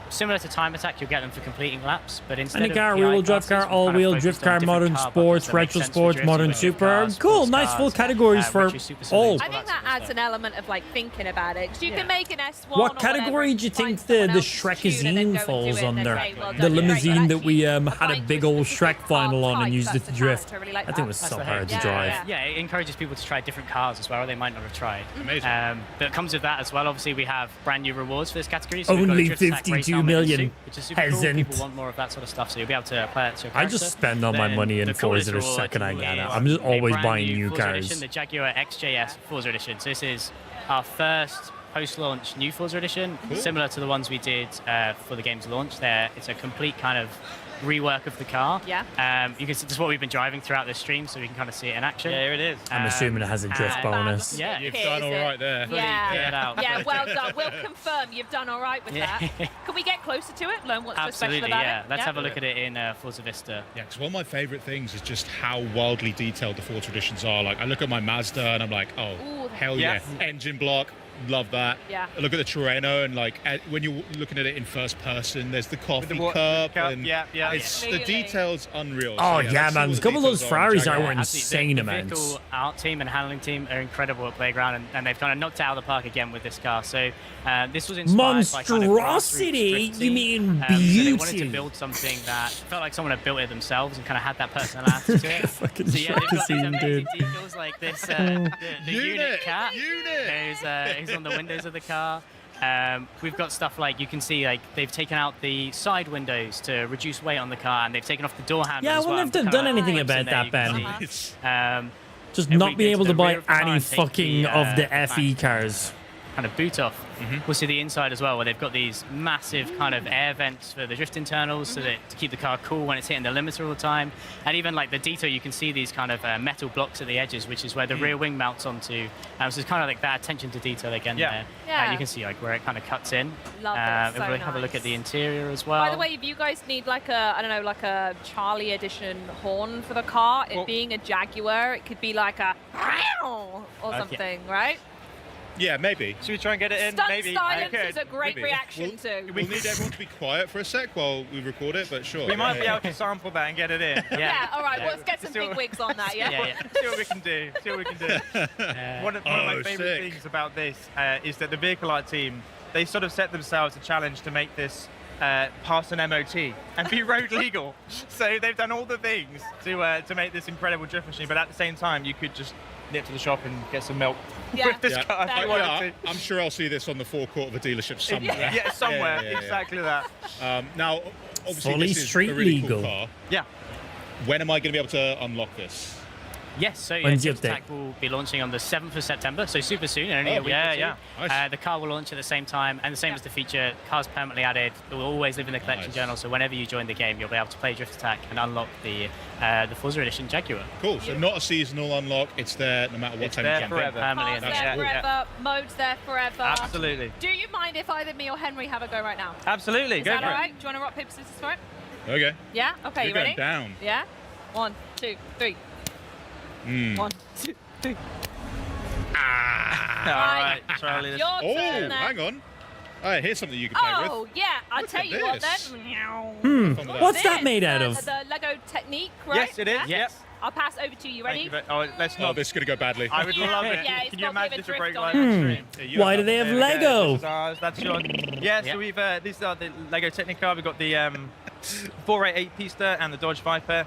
R: Similar to Time Attack, you'll get them for completing laps, but instead
A: Any
R: of
A: car,
R: PI
A: rear-wheel drive
R: classes,
A: car,
R: we've kind of
A: all-wheel
R: focused
A: drift
R: on
A: car,
R: different
A: modern
R: car
A: sports,
R: buckets that make
A: retro
R: sense for
A: sports,
R: drift,
A: modern
R: retro
A: super.
R: cars,
A: Cool,
R: sports
A: nice full
R: cars,
A: categories for
R: retro super
A: all.
R: saloons,
M: I think that adds an element of like thinking about it. Because you can make an S1
A: What
M: or
A: category
M: whatever,
A: do you think
M: find someone
A: the
M: else's tune and then
A: Shrekazine
M: go and do
A: falls
M: it and then
A: under?
M: say, well
A: The
M: done, you're great.
A: limousine
M: But
A: that we
M: actually,
A: had a big old Shrek vinyl on and used it to drift.
M: I really like
A: I think it
M: that.
A: was
R: That's
A: so
R: the
A: hard to
R: hope.
A: drive.
R: Yeah, it encourages people to try different cars as well, they might not have tried.
Q: Amazing.
R: But it comes with that as well. Obviously, we have brand new rewards for this category. So we've got a
A: Only
R: Drift Attack race
A: 52
R: helmet and
A: million.
R: suit, which is super cool.
A: Peasant.
R: People want more of that sort of stuff, so you'll be able to play it to your
A: I
R: character.
A: just spend all my
R: Then
A: money in
R: the coolest
A: Forza the
R: reward
A: second I get it.
R: is
A: I'm just
R: a
A: always
R: brand
A: buying new
R: Forza
A: cars.
R: Edition, the Jaguar XJS Forza Edition. So this is our first post-launch new Forza Edition,
Q: Cool.
R: similar to the ones we did for the game's launch. It's a complete kind of rework of the car.
M: Yeah.
R: You can see this is what we've been driving throughout this stream, so we can kind of see it in action.
O: Yeah, here it is.
A: I'm assuming it has a drift bonus.
R: Yeah,
O: You've
M: Here,
O: done
M: is
O: all
M: it?
O: right there.
M: Yeah.
R: Get it out.
M: Yeah, well done. We'll confirm you've done all right with
R: Yeah.
M: that. Can we get closer to it? Learn what's so special
R: Absolutely,
M: about
R: yeah.
M: it?
R: Let's have a look at it in Forza Vista.
Q: Yeah, because one of my favorite things is just how wildly detailed the Forza editions are. Like, I look at my Mazda and I'm like, oh,
M: Ooh.
Q: hell
O: Yes.
Q: yeah. Engine block, love that.
M: Yeah.
Q: I look at the Terreno and like when you're looking at it in first person, there's the coffee
O: the
Q: cup.
O: cup,
Q: And
O: yeah.
Q: it's the
M: Really?
Q: details unreal.
A: Oh,
Q: So,
A: yeah,
Q: let's see
A: man.
Q: what
A: A
Q: the
A: couple of those
Q: details are on
A: Ferraris
Q: Jaguar.
A: are
R: Absolutely.
A: insane
R: The
A: amounts.
R: vehicle art team and handling team are incredible at Playground, and they've kind of knocked it out of the park again with this car. So this was inspired by kind of
A: Monstrosity?
R: grassroots drifting.
A: You mean
R: So they wanted
A: beauty?
R: to build something that felt like someone had built it themselves and kind of had that personality to it.
A: Fucking
R: So yeah, they've got these
A: scene,
R: amazing
A: dude.
R: decals like this, the unit
Q: Unit,
R: cat
Q: unit.
R: who's on the windows of the car. We've got stuff like you can see like they've taken out the side windows to reduce weight on the car, and they've taken off the door handles.
A: Yeah, I
R: as
A: wonder
R: well,
A: if they've
R: kind of
A: done anything
R: clips in
A: about
R: there,
A: that,
R: you
A: Ben.
R: can see.
A: Just
R: If
A: not
R: we
A: being
R: get
A: able
R: to
A: to
R: the
A: buy
R: rear of the car
A: any
R: and take
A: fucking
R: the,
A: of the
R: back
A: FE cars.
R: kind of boot off. We'll see the inside as well, where they've got these massive kind of air vents for the drift internals, so that to keep the car cool when it's hitting the limiter all the time. And even like the detail, you can see these kind of metal blocks at the edges, which is where the rear wing mounts onto. So it's kind of like that attention to detail again there.
M: Yeah.
R: You can see like where it kind of cuts in.
M: Love it,
R: If
M: so
R: we have a look
M: nice.
R: at the interior as well.
M: By the way, if you guys need like a, I don't know, like a Charlie edition horn for the car, it being a Jaguar, it could be like a or something, right?
Q: Yeah, maybe.
O: Should we try and get it in?
M: Stunt
O: Maybe.
M: silence
O: Okay.
M: is a great
Q: Maybe.
M: reaction to.
Q: We'll need everyone to be quiet for a sec while we record it, but sure.
O: We might be
Q: Yeah.
O: able to sample that and get it in.
M: Yeah, all right, let's get some
O: See what-
M: big wigs on that, yeah?
O: See what we can do. See what we can do. One of my
Q: Oh,
O: favorite
Q: sick.
O: things about this is that the vehicle art team, they sort of set themselves a challenge to make this pass an MOT and be road legal. So they've done all the things to make this incredible drift machine, but at the same time, you could just nip to the shop and get some milk with this car if you wanted to.
Q: I'm sure I'll see this on the forecourt of a dealership somewhere.
O: Yeah, somewhere.
Q: Yeah.
O: Exactly that.
Q: Now, obviously,
A: Fully
Q: this is
A: street
Q: a really
A: legal.
Q: cool car.
O: Yeah.
Q: When am I going to be able to unlock this?
R: Yes, so
A: When's the
R: Drift
A: update?
R: Attack will be launching on the 7th of September, so super soon, only a week or two.
Q: Nice.
R: The car will launch at the same time, and the same as the feature, cars permanently added. It will always live in the collection journal, so whenever you join the game, you'll be able to play Drift Attack and unlock the Forza Edition Jaguar.
Q: Cool, so not a seasonal unlock, it's there no matter what time you
R: there
Q: jump
R: forever.
Q: in.
R: Permanently
M: Car's there forever, mode's there forever.
O: Absolutely.
M: Do you mind if either me or Henry have a go right now?
O: Absolutely,
M: Is
O: go
M: that
O: for
M: all
O: it.
M: right? Do you want to rock, paper, scissors for it?
Q: Okay.
M: Yeah? Okay,
Q: You're
M: you
Q: going
M: ready?
Q: down.
M: Yeah? 1, 2, 3.
Q: Mm.
M: 1, 2, 3.
O: All right, Charlie.
M: Your
Q: Oh,
M: turn then.
Q: hang on. Here's something you can play with.
M: Oh, yeah, I'll tell you what
Q: this.
M: then.
A: What's that made out of?
M: The Lego Technique, right?
O: Yes, it is.
M: Yeah?
O: Yep.
M: I'll pass over to you. Ready?
O: Let's
Q: Oh,
O: not.
Q: this is going to go badly.
O: I would love it.
M: Yeah, it's
O: Can you
M: got a bit
O: imagine
M: of a
O: this would break
M: drift
O: live
M: on
O: on
M: it.
O: stream?
A: Why do they have
O: There we go.
A: Lego?
O: This is ours. That's yours. Yeah, so we've these are the Lego Technica. We've got the 488 Pista and the Dodge Viper.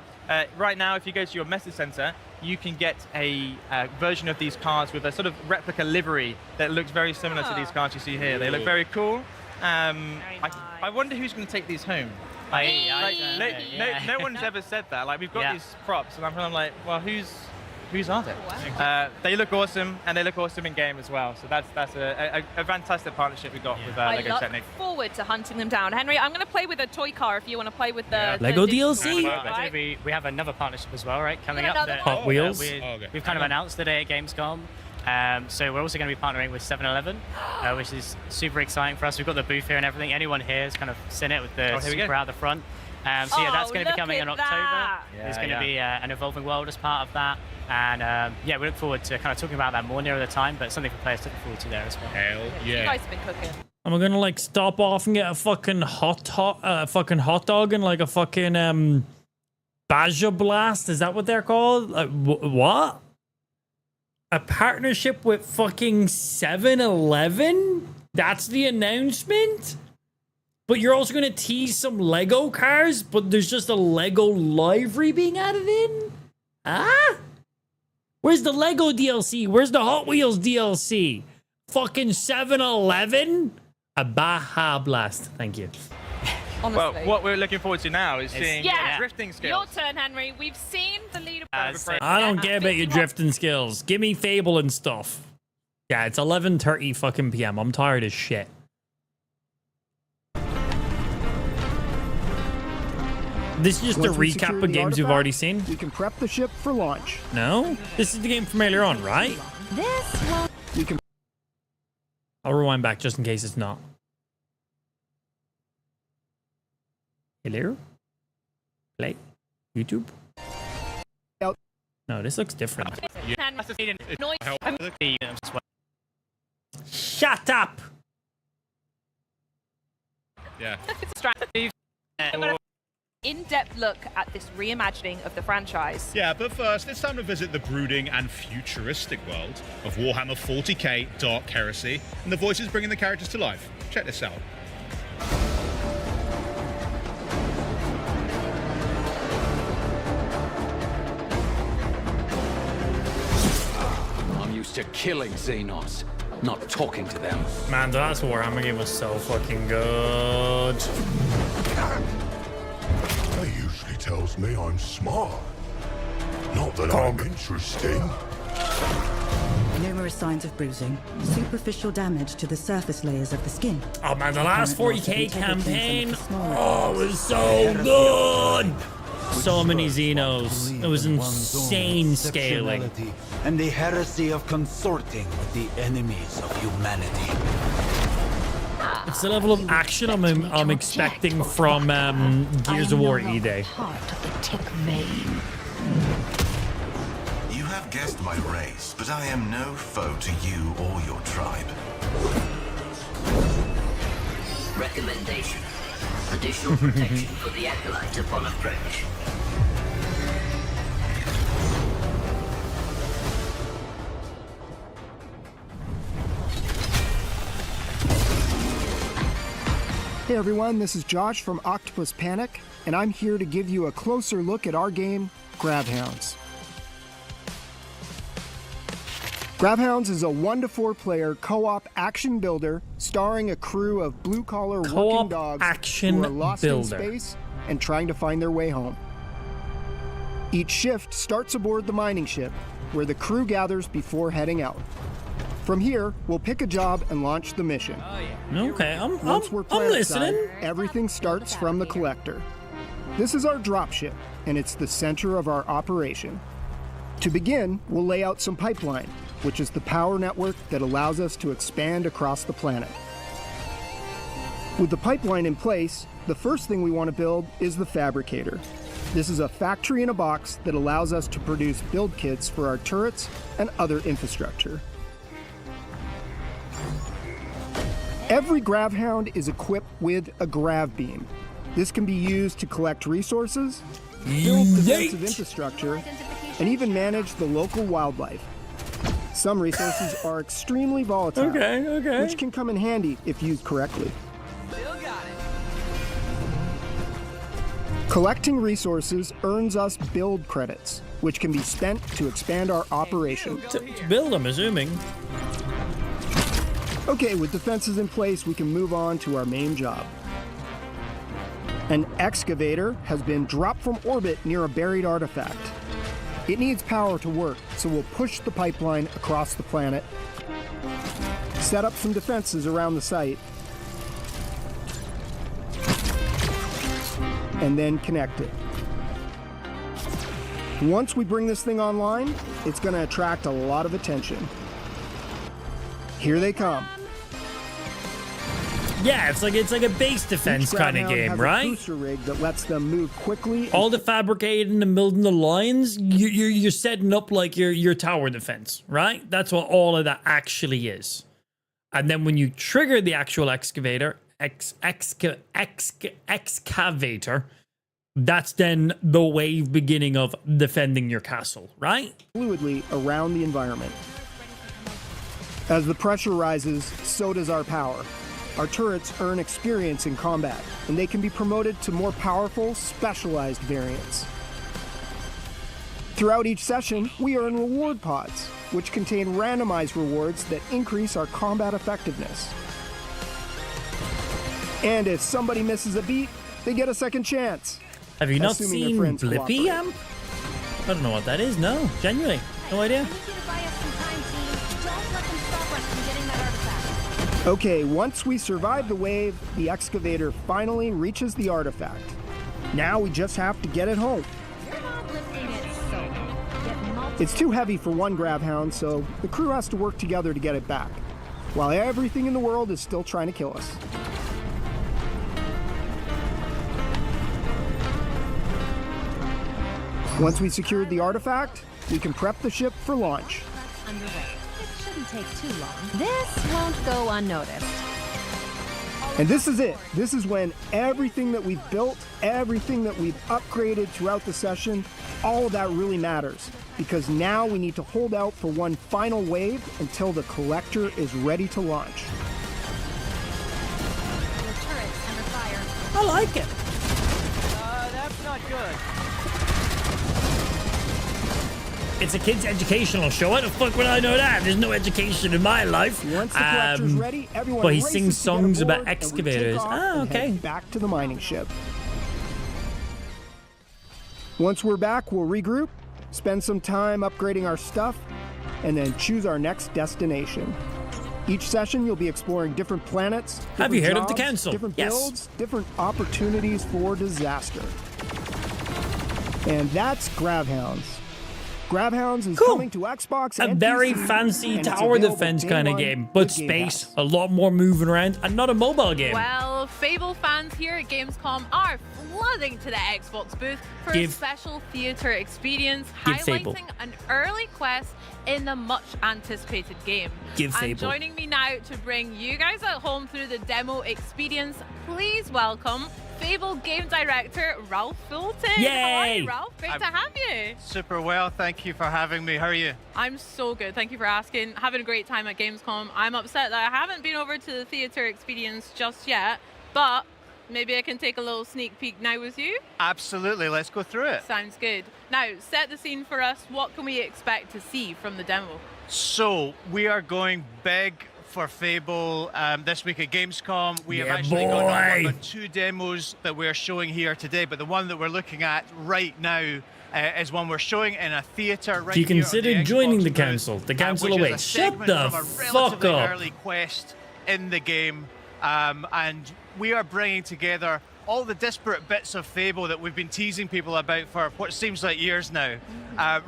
O: Right now, if you go to your message center, you can get a version of these cars with a sort of replica livery that looks very similar to these cars you see here. They look very cool. I wonder who's going to take these home. No one's ever said that. Like we've got these props, and I'm kind of like, well, whose are they? They look awesome, and they look awesome in game as well. So that's a fantastic partnership we got with
M: I
O: Lego
M: look
O: Technic.
M: forward to hunting them down. Henry, I'm going to play with a toy car if you want to play with the
A: Lego
M: digital
A: DLC?
M: one,
R: I
M: right?
R: think we have another partnership as well, right? Coming
M: Yeah,
R: up.
M: another
R: that-
M: one?
A: Hot Wheels?
R: We've kind of announced today at Gamescom. So we're also going to be partnering with 7-Eleven, which is super exciting for us. We've got the booth here and everything. Anyone here has kind of seen it with the
O: here we go.
R: super out the front. So yeah, that's going to be coming in October.
M: that.
R: There's going to be an evolving world as part of that. And yeah, we look forward to kind of talking about that more nearer the time, but something for players to look forward to there as well.
Q: Hell
M: You
Q: yeah.
M: guys have been cooking.
A: Am I gonna like stop off and get a fucking hot dog and like a fucking Baja Blast? Is that what they're called? Like, what? A partnership with fucking 7-Eleven? That's the announcement? But you're also gonna tease some Lego cars, but there's just a Lego livery being added in? Ah? Where's the Lego DLC? Where's the Hot Wheels DLC? Fucking 7-Eleven? A Baja Blast. Thank you.
M: Honestly.
O: Well, what we're looking forward to now is seeing
M: Yeah.
O: drifting
M: Your
O: skills.
M: turn, Henry. We've seen the leaderboard.
A: I don't care about your drifting skills. Give me Fable and stuff. Yeah, it's 11:30 fucking PM. I'm tired as shit. This is just a recap of games we've already seen.
G: We can prep the ship for launch.
A: No? This is the game from earlier on, right?
G: We can.
A: I'll rewind back just in case it's not. Hello? Play? YouTube? No, this looks different. Shut up!
Q: Yeah.
M: In-depth look at this reimagining of the franchise.
Q: Yeah, but first, it's time to visit the brooding and futuristic world of Warhammer 40k Dark Heresy, and the voices bringing the characters to life. Check this out.
P: I'm used to killing Xenos, not talking to them.
A: Man, the last Warhammer game was so fucking good.
I: He usually tells me I'm smart. Not that I'm interesting.
S: Numerous signs of bruising, superficial damage to the surface layers of the skin.
A: Oh man, the last
S: Apparent loss of
A: 40k
S: integrity
A: campaign.
S: in some of the smaller
A: Oh, it was so good. So many Xenos. It was insane scaling.
X: And the heresy of consorting with the enemies of humanity.
A: It's the level of action I'm expecting from Gears of War E-Day.
Y: You have guessed my race, but I am no foe to you or your tribe.
Z: Recommendation. Additional protection for the Acolyte upon approach.
G: Hey everyone, this is Josh from Octopus Panic, and I'm here to give you a closer look at our game, Grabhounds. Grabhounds is a 1-to-4 player co-op action builder starring a crew of blue-collar working dogs who are lost in space and trying to find their way home. Each shift starts aboard the mining ship, where the crew gathers before heading out. From here, we'll pick a job and launch the mission.
A: Okay, I'm
G: listening.
A: listening.
G: Everything starts from the collector. This is our dropship, and it's the center of our operation. To begin, we'll lay out some pipeline, which is the power network that allows us to expand across the planet. With the pipeline in place, the first thing we want to build is the fabricator. This is a factory in a box that allows us to produce build kits for our turrets and other infrastructure. Every Gravhound is equipped with a grav beam. This can be used to collect resources, build defensive infrastructure, and even manage the local wildlife. Some resources are extremely volatile, which can come in handy if used correctly. Collecting resources earns us build credits, which can be spent to expand our operation.
A: To build, I'm assuming.
G: Okay, with defenses in place, we can move on to our main job. An excavator has been dropped from orbit near a buried artifact. It needs power to work, so we'll push the pipeline across the planet, set up some defenses around the site, and then connect it. Once we bring this thing online, it's going to attract a lot of attention. Here they come.
A: Yeah, it's like a base defense kind of game, right?
G: A booster rig that lets them move quickly.
A: All the fabricating and building the lines, you're setting up like your tower defense, right? That's what all of that actually is. And then when you trigger the actual excavator, excavator, that's then the wave beginning of defending your castle, right?
G: Fluidly around the environment. As the pressure rises, so does our power. Our turrets earn experience in combat, and they can be promoted to more powerful, specialized variants. Throughout each session, we earn reward pods, which contain randomized rewards that increase our combat effectiveness. And if somebody misses a beat, they get a second chance.
A: Have you not seen Blippi Amp? I don't know what that is. No, genuinely, no idea.
G: Okay, once we survive the wave, the excavator finally reaches the artifact. Now we just have to get it home. It's too heavy for one grab hound, so the crew has to work together to get it back, while everything in the world is still trying to kill us. Once we secured the artifact, we can prep the ship for launch.
B: Underway. It shouldn't take too long. This won't go unnoticed.
G: And this is it. This is when everything that we've built, everything that we've upgraded throughout the session, all of that really matters. Because now we need to hold out for one final wave until the collector is ready to launch.
B: Your turret's under fire.
A: I like it.
D: That's not good.
A: It's a kid's educational show. How the fuck would I know that? There's no education in my life.
G: Once the collector's ready, everyone
A: but he
G: races
A: sings
G: to
A: songs
G: get aboard,
A: about
G: and we take
A: excavators.
G: off
A: Ah,
G: and
A: okay.
G: head back to the mining ship. Once we're back, we'll regroup, spend some time upgrading our stuff, and then choose our next destination. Each session, you'll be exploring different planets.
A: Have you heard of the
G: jobs,
A: council?
G: Different
A: Yes.
G: builds, different opportunities for disaster. And that's Grabhounds. Grabhounds is coming to Xbox
A: A
G: and
A: very
G: PC,
A: fancy
G: and it's
A: tower
G: available
A: defense
G: day
A: kind of
G: one
A: game, but
G: with Game
A: space,
G: Pass.
A: a lot more moving around, and not a mobile game.
N: Well, Fable fans here at Gamescom are flooding to the Xbox booth for a special theater experience
A: Fable.
N: highlighting an early quest in the much anticipated game.
A: Give
N: And
A: Fable.
N: joining me now to bring you guys at home through the demo experience, please welcome Fable game director Ralph Fulton.
A: Yay!
N: How are you, Ralph? Great to have you.
C: Super well, thank you for having me. How are you?
N: I'm so good. Thank you for asking. Having a great time at Gamescom. I'm upset that I haven't been over to the theater experience just yet, but maybe I can take a little sneak peek now with you.
C: Absolutely, let's go through it.
N: Sounds good. Now, set the scene for us. What can we expect to see from the demo?
C: So, we are going big for Fable this week at Gamescom. We have actually got two demos that we're showing here today, but the one that we're looking at right now is one we're showing in a theater right
A: Do you
C: here on
A: consider
C: the
A: joining
C: Xbox
A: the
C: booth,
A: council? The council
C: which is
A: away.
C: a
A: Shut
C: segment
A: the
C: from a
A: fuck
C: relatively
A: up.
C: early quest in the game, and we are bringing together all the disparate bits of Fable that we've been teasing people about for what seems like years now.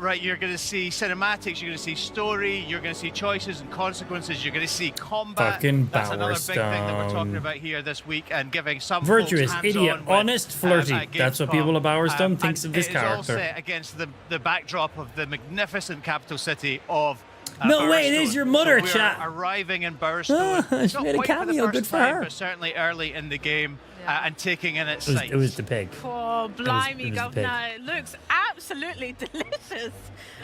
C: Right, you're going to see cinematics, you're going to see story, you're going to see choices and consequences, you're going to see combat.
A: Fucking
C: That's another big thing that we're talking
A: Bowerstone.
C: about here this week, and giving some
A: Virtuous,
C: folks
A: idiot,
C: hands-on with,
A: honest, flirty.
C: at
A: That's what
C: Gamescom.
A: people at Bowerstone thinks
C: And
A: of this
C: it is all
A: character.
C: set against the backdrop of the magnificent capital city of
A: No way, it is
C: Bowerstone.
A: your mother,
C: So we
A: chat.
C: are arriving in Bowerstone.
A: Ah, she
C: Not
A: made a
C: quite for the
A: cameo,
C: first
A: good for
C: time,
A: her.
C: but certainly early in the game, and taking in its
A: It was the pig.
N: Oh, blimey,
A: it was
N: governor. It looks absolutely delicious.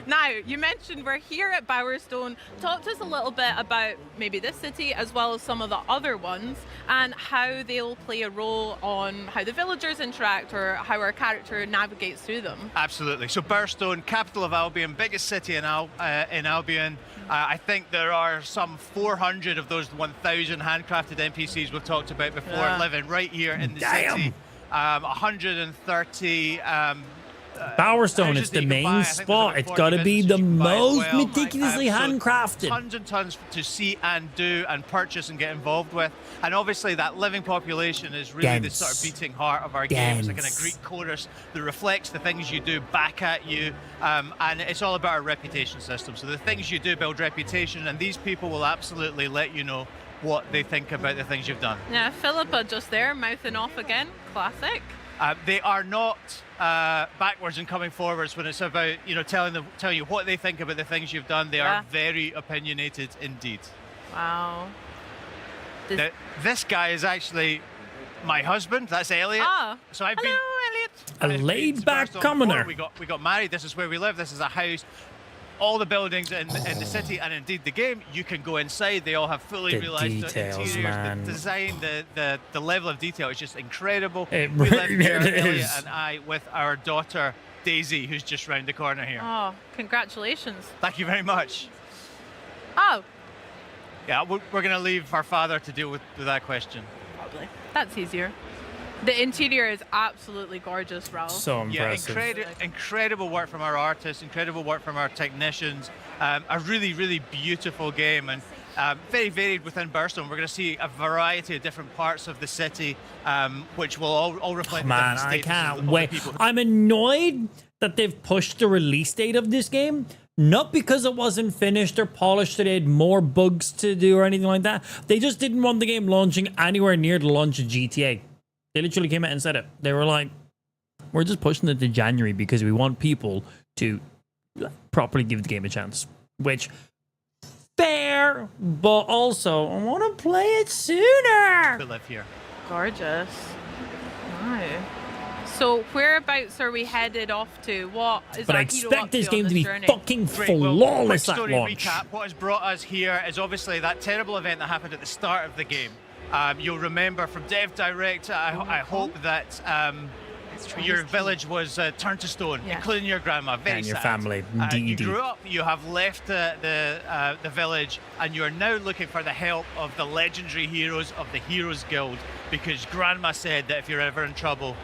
N: Now, you mentioned we're here at Bowerstone. Talk to us a little bit about maybe this city as well as some of the other ones and how they'll play a role on how the villagers interact or how our character navigates through them.
C: Absolutely. So Bowerstone, capital of Albion, biggest city in Albion. I think there are some 400 of those 1,000 handcrafted NPCs we've talked about before living right here in the city. 130
A: Bowerstone, it's
C: houses that
A: the
C: you can buy. I
A: main
C: think there's
A: spot.
C: about
A: It's
C: 40
A: got to be
C: businesses
A: the
C: you can buy as
A: most
C: well.
A: meticulously
C: So
A: handcrafted.
C: Tons and tons to see and do and purchase and get involved with. And obviously that living population is really the sort of beating heart of our game. It's like in a Greek chorus that reflects the things you do back at you. And it's all about our reputation system. So the things you do build reputation, and these people will absolutely let you know what they think about the things you've done.
N: Yeah, Philippa just there, mouthing off again. Classic.
C: They are not backwards and coming forwards when it's about telling you what they think about the things you've done. They are very opinionated indeed.
N: Wow.
C: Now, this guy is actually my husband. That's Elliot.
N: Ah.
C: So I've
N: Hello,
C: been
N: Elliot.
A: A laid-back
C: Bowerstone
A: commoner.
C: before. We got married. This is where we live. This is a house. All the buildings in the city and indeed the game, you can go inside. They all have fully
A: The
C: realized
A: details,
C: interiors.
A: man.
C: The design, the level of detail is just incredible.
A: It
C: We live
A: really
C: here, Elliot
A: is.
C: and I, with our daughter Daisy, who's just round the corner here.
N: Oh, congratulations.
C: Thank you very much.
N: Oh,
C: Yeah, we're going to leave our father to deal with that question.
N: probably. That's easier. The interior is absolutely gorgeous, Ralph.
A: So impressive.
C: Yeah, incredible work from our artists, incredible work from our technicians. A really, really beautiful game. And very varied within Burstone. We're going to see a variety of different parts of the city, which will all reflect the
A: Man,
C: different
A: I
C: statuses
A: can't
C: of the
A: wait.
C: people.
A: I'm annoyed that they've pushed the release date of this game. Not because it wasn't finished or polished or they had more bugs to do or anything like that. They just didn't want the game launching anywhere near the launch of GTA. They literally came out and said it. They were like, we're just pushing it to January because we want people to properly give the game a chance. Which, fair, but also, I want to play it sooner.
C: To live here.
N: Gorgeous. Wow. So whereabouts are we headed off to? What is
A: But
N: our
A: I
N: hero
A: expect
N: up
A: this
N: to
A: game
N: on
A: to be
N: journey?
A: fucking
C: Great. Well,
A: flawless
C: quick
A: at
C: story
A: launch.
C: recap. What has brought us here is obviously that terrible event that happened at the start of the game. You'll remember from Dev Direct, I hope that your village was turned to stone, including your grandma. Very
A: And your
C: sad.
A: family,
C: You
A: indeed.
C: grew up, you have left the village, and you are now looking for the help of the legendary heroes of the Heroes Guild, because Grandma said that if you're ever in trouble,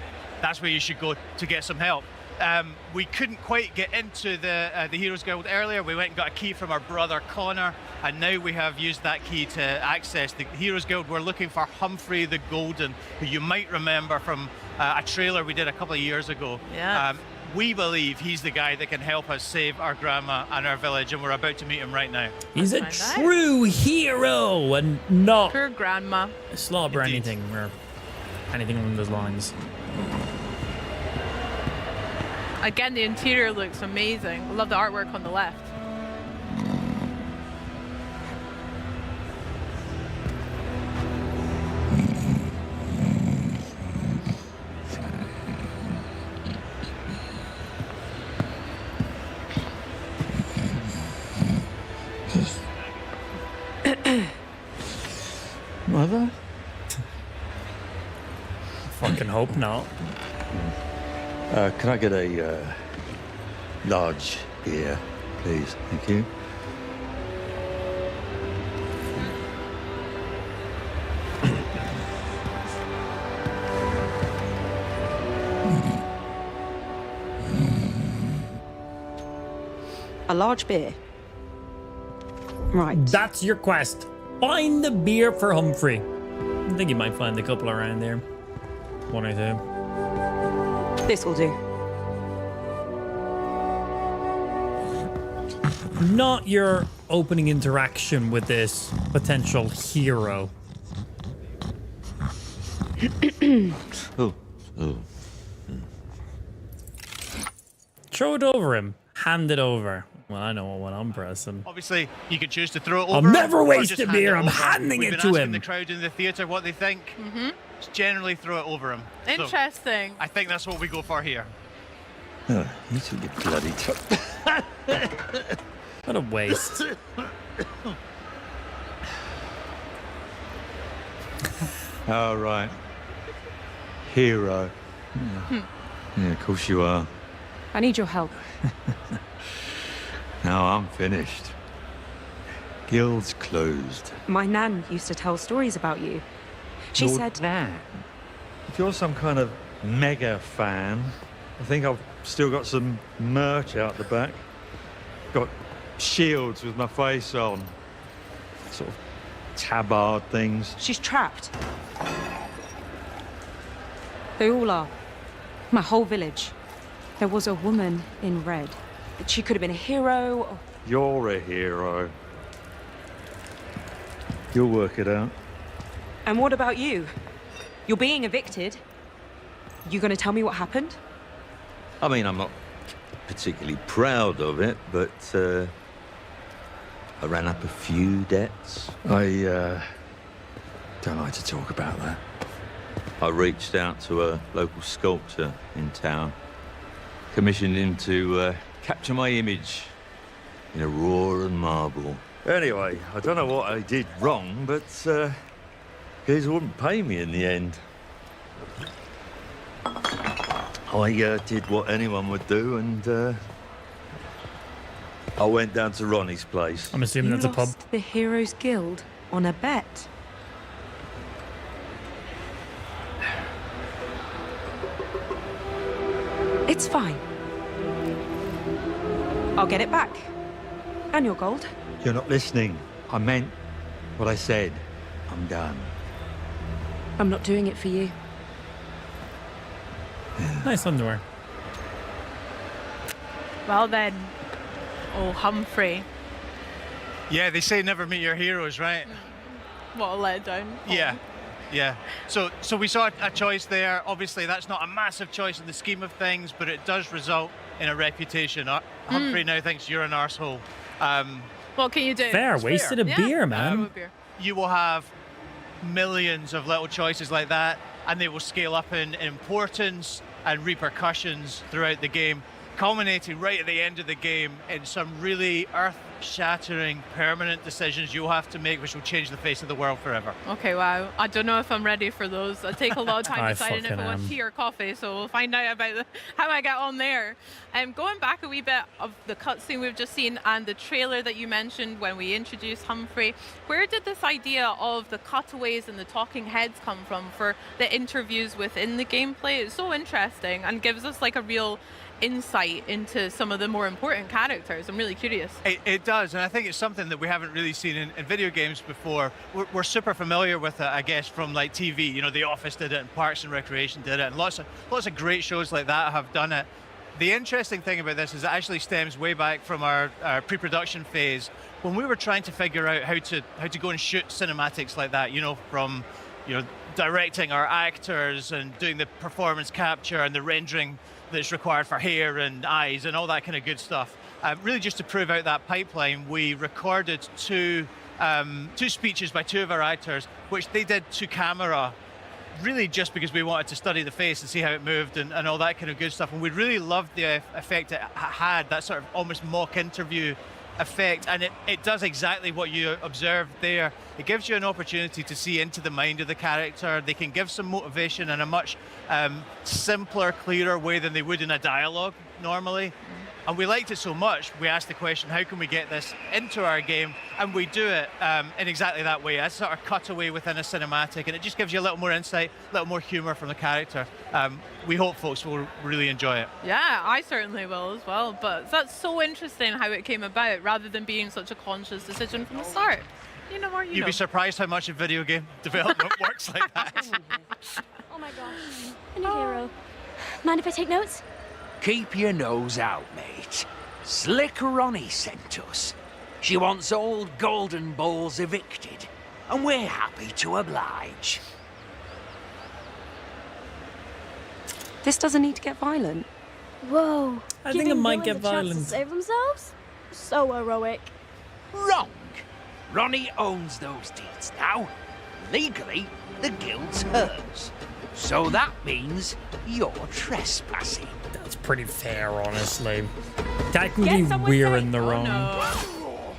C: that's where you should go to get some help. We couldn't quite get into the Heroes Guild earlier. We went and got a key from our brother Connor, and now we have used that key to access the Heroes Guild. We're looking for Humphrey the Golden, who you might remember from a trailer we did a couple of years ago.
N: Yeah.
C: We believe he's the guy that can help us save our grandma and our village, and we're about to meet him right now.
A: He's a true hero and not
N: Poor grandma.
A: a slob or anything, or anything along those lines.
N: Again, the interior looks amazing. I love the artwork on the left.
E: Mother?
A: Fucking hope not.
E: Can I get a large beer, please? Thank you.
S: A large beer. Right.
A: That's your quest. Find the beer for Humphrey. I think you might find a couple around there. One or two.
S: This will do.
A: Not your opening interaction with this potential hero.
E: Oh.
A: Throw it over him. Hand it over. Well, I know what I'm pressing.
C: Obviously, you can choose to throw it
A: I'll
C: over.
A: never
C: him, or
A: waste
C: just
A: a
C: hand
A: beer.
C: it
A: I'm
C: over.
A: handing
C: We've
A: it
C: been
A: to
C: asking
A: him.
C: the crowd in the theatre what they think. Just generally throw it over him. So
N: Interesting.
C: I think that's what we go for here.
E: Oh, you took your bloody time.
A: What a waste.
E: All right. Hero. Yeah, of course you are.
S: I need your help.
E: Now I'm finished. Guild's closed.
S: My nan used to tell stories about you. She
E: Your
S: said...
E: nan? If you're some kind of mega fan, I think I've still got some merch out the back. Got shields with my face on. Sort of tabard things.
S: She's trapped. They all are. My whole village. There was a woman in red. She could have been a hero. Or...
E: You're a hero. You'll work it out.
S: And what about you? You're being evicted. You gonna tell me what happened?
E: I mean, I'm not particularly proud of it, but I ran up a few debts. I don't like to talk about that. I reached out to a local sculptor in town, commissioned him to capture my image in a raw and marble. Anyway, I don't know what I did wrong, but guys wouldn't pay me in the end. I did what anyone would do, and I went down to Ronnie's place.
A: I'm assuming that's a pub.
S: Lost the Heroes Guild on a bet. It's fine. I'll get it back. And your gold.
E: You're not listening. I meant Well, I said, I'm done.
S: I'm not doing it for you.
A: Nice underwear.
N: Well then, oh Humphrey.
C: Yeah, they say never meet your heroes, right?
N: What a letdown.
C: Yeah, yeah. So we saw a choice there. Obviously, that's not a massive choice in the scheme of things, but it does result in a reputation. Humphrey now thinks you're an arsehole.
N: What can you do?
A: Fair, wasted a beer, man.
C: You will have millions of little choices like that, and they will scale up in importance and repercussions throughout the game, culminating right at the end of the game in some really earth-shattering permanent decisions you'll have to make, which will change the face of the world forever.
N: Okay, wow. I don't know if I'm ready for those. I take a lot of time deciding if I want tea or coffee, so we'll find out about how I get on there. Going back a wee bit of the cutscene we've just seen and the trailer that you mentioned when we introduced Humphrey, where did this idea of the cutaways and the talking heads come from for the interviews within the gameplay? It's so interesting and gives us like a real insight into some of the more important characters. I'm really curious.
C: It does, and I think it's something that we haven't really seen in video games before. We're super familiar with it, I guess, from like TV. You know, The Office did it, and Parks and Recreation did it, and lots of great shows like that have done it. The interesting thing about this is it actually stems way back from our pre-production phase when we were trying to figure out how to go and shoot cinematics like that. You know, from directing our actors and doing the performance capture and the rendering that's required for hair and eyes and all that kind of good stuff. Really just to prove out that pipeline, we recorded two speeches by two of our actors, which they did to camera, really just because we wanted to study the face and see how it moved and all that kind of good stuff. And we really loved the effect it had, that sort of almost mock interview effect, and it does exactly what you observed there. It gives you an opportunity to see into the mind of the character. They can give some motivation in a much simpler, clearer way than they would in a dialogue normally. And we liked it so much, we asked the question, how can we get this into our game? And we do it in exactly that way, a sort of cutaway within a cinematic, and it just gives you a little more insight, a little more humor from the character. We hope folks will really enjoy it.
N: Yeah, I certainly will as well, but that's so interesting how it came about rather than being such a conscious decision from the start. You know what,
C: You'd be surprised how much a video game development works like that.
F: Oh my gosh. A new hero. Mind if I take notes?
X: Keep your nose out, mate. Slick Ronnie sent us. She wants old Golden Balls evicted, and we're happy to oblige.
S: This doesn't need to get violent.
F: Whoa.
A: I think it might get
F: violent.
A: violent.
F: To save themselves? So heroic.
X: Wrong. Ronnie owns those deeds now. Legally, the guild's hers. So that means you're trespassing.
A: That's pretty fair, honestly. Technically, we're in the wrong.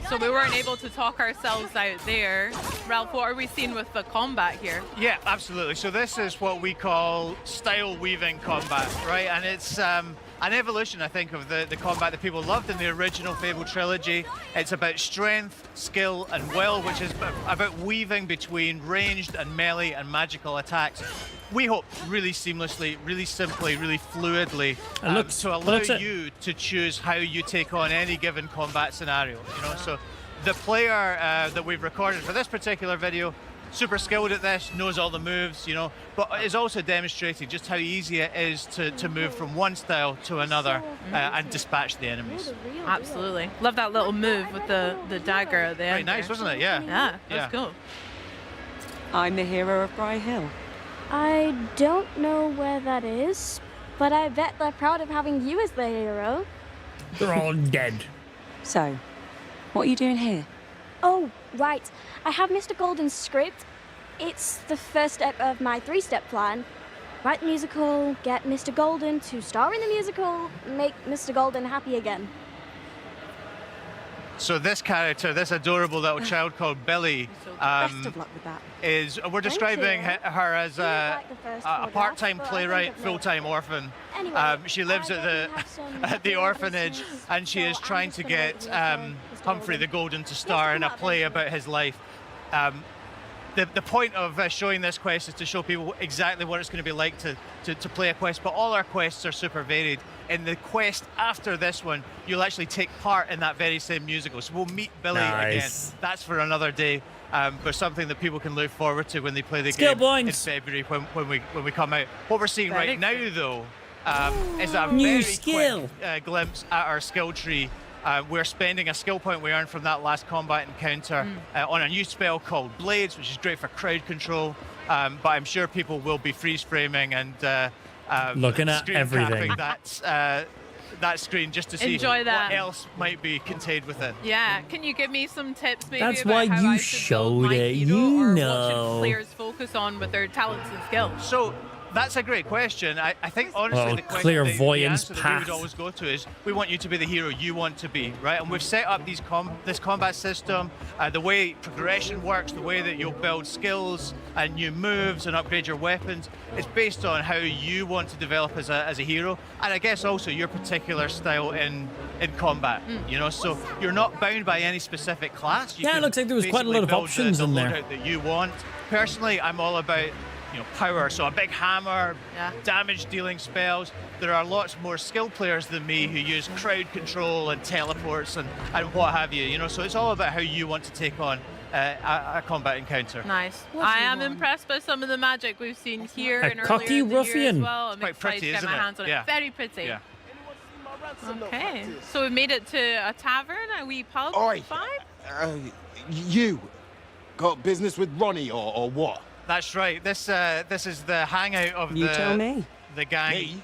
N: So we weren't able to talk ourselves out there. Ralph, what are we seeing with the combat here?
C: Yeah, absolutely. So this is what we call style weaving combat, right? And it's an evolution, I think, of the combat that people loved in the original Fable trilogy. It's about strength, skill, and will, which is about weaving between ranged and melee and magical attacks. We hope really seamlessly, really simply, really fluidly to allow you to choose how you take on any given combat scenario. You know, so the player that we've recorded for this particular video, super skilled at this, knows all the moves, you know, but is also demonstrating just how easy it is to move from one style to another and dispatch the enemies.
N: Absolutely. Love that little move with the dagger at the end.
C: Very nice, wasn't it? Yeah.
N: Yeah, that's cool.
S: I'm the hero of Bry Hill.
F: I don't know where that is, but I bet they're proud of having you as the hero.
A: They're all dead.
S: So, what are you doing here?
F: Oh, right. I have Mr. Golden's script. It's the first step of my 3-step plan. Write the musical, get Mr. Golden to star in the musical, make Mr. Golden happy again.
C: So this character, this adorable little child called Billy,
S: Best of luck with that.
C: we're describing her as a part-time playwright, full-time orphan. She lives at the orphanage, and she is trying to get Humphrey the Golden to star in a play about his life. The point of showing this quest is to show people exactly what it's going to be like to play a quest, but all our quests are super varied. In the quest after this one, you'll actually take part in that very same musical. So we'll meet Billy again. That's for another day. but something that people can look forward to when they play the
A: Skill
C: game
A: points.
C: in February when we come out. What we're seeing right now, though, is a
A: New
C: very
A: skill.
C: quick glimpse at our skill tree. We're spending a skill point we earned from that last combat encounter on a new spell called Blades, which is great for crowd control. But I'm sure people will be freeze framing and
A: looking at
C: screen
A: everything.
C: capping that screen just to see
N: Enjoy that.
C: what else might be contained within.
N: Yeah, can you give me some tips maybe
A: That's
N: about
A: why
N: how
A: you
N: I should build
A: showed
N: my
A: it.
N: hero,
A: You
N: or
A: know.
N: what should players focus on with their talents and skills?
C: So that's a great question. I think honestly
A: Well,
C: the question,
A: clairvoyance
C: the answer that we
A: path.
C: would always go to is we want you to be the hero you want to be, right? And we've set up this combat system, the way progression works, the way that you'll build skills and new moves and upgrade your weapons. It's based on how you want to develop as a hero, and I guess also your particular style in combat. You know, so you're not bound by any specific class. You
A: Yeah, it
C: can
A: looks like there was quite a lot of
C: basically build
A: options
C: the
A: in there.
C: loadout that you want. Personally, I'm all about power, so a big hammer, damage dealing spells. There are lots more skilled players than me who use crowd control and teleports and what have you, so it's all about how you want to take on a combat encounter.
N: Nice. I am impressed by some of the magic we've seen here
A: A
N: and
A: cocky
N: earlier in the year as
A: ruffian.
N: well. I'm
C: It's quite
N: excited
C: pretty,
N: to get
C: isn't
N: my
C: it?
N: hands on
C: Yeah.
N: it. Very pretty.
C: Yeah.
N: Okay, so we made it to a tavern, a wee pub
H: Oi.
N: vibe.
H: You got business with Ronnie or what?
C: That's right. This is the hangout of
H: You tell me.
C: the gang.
H: Me?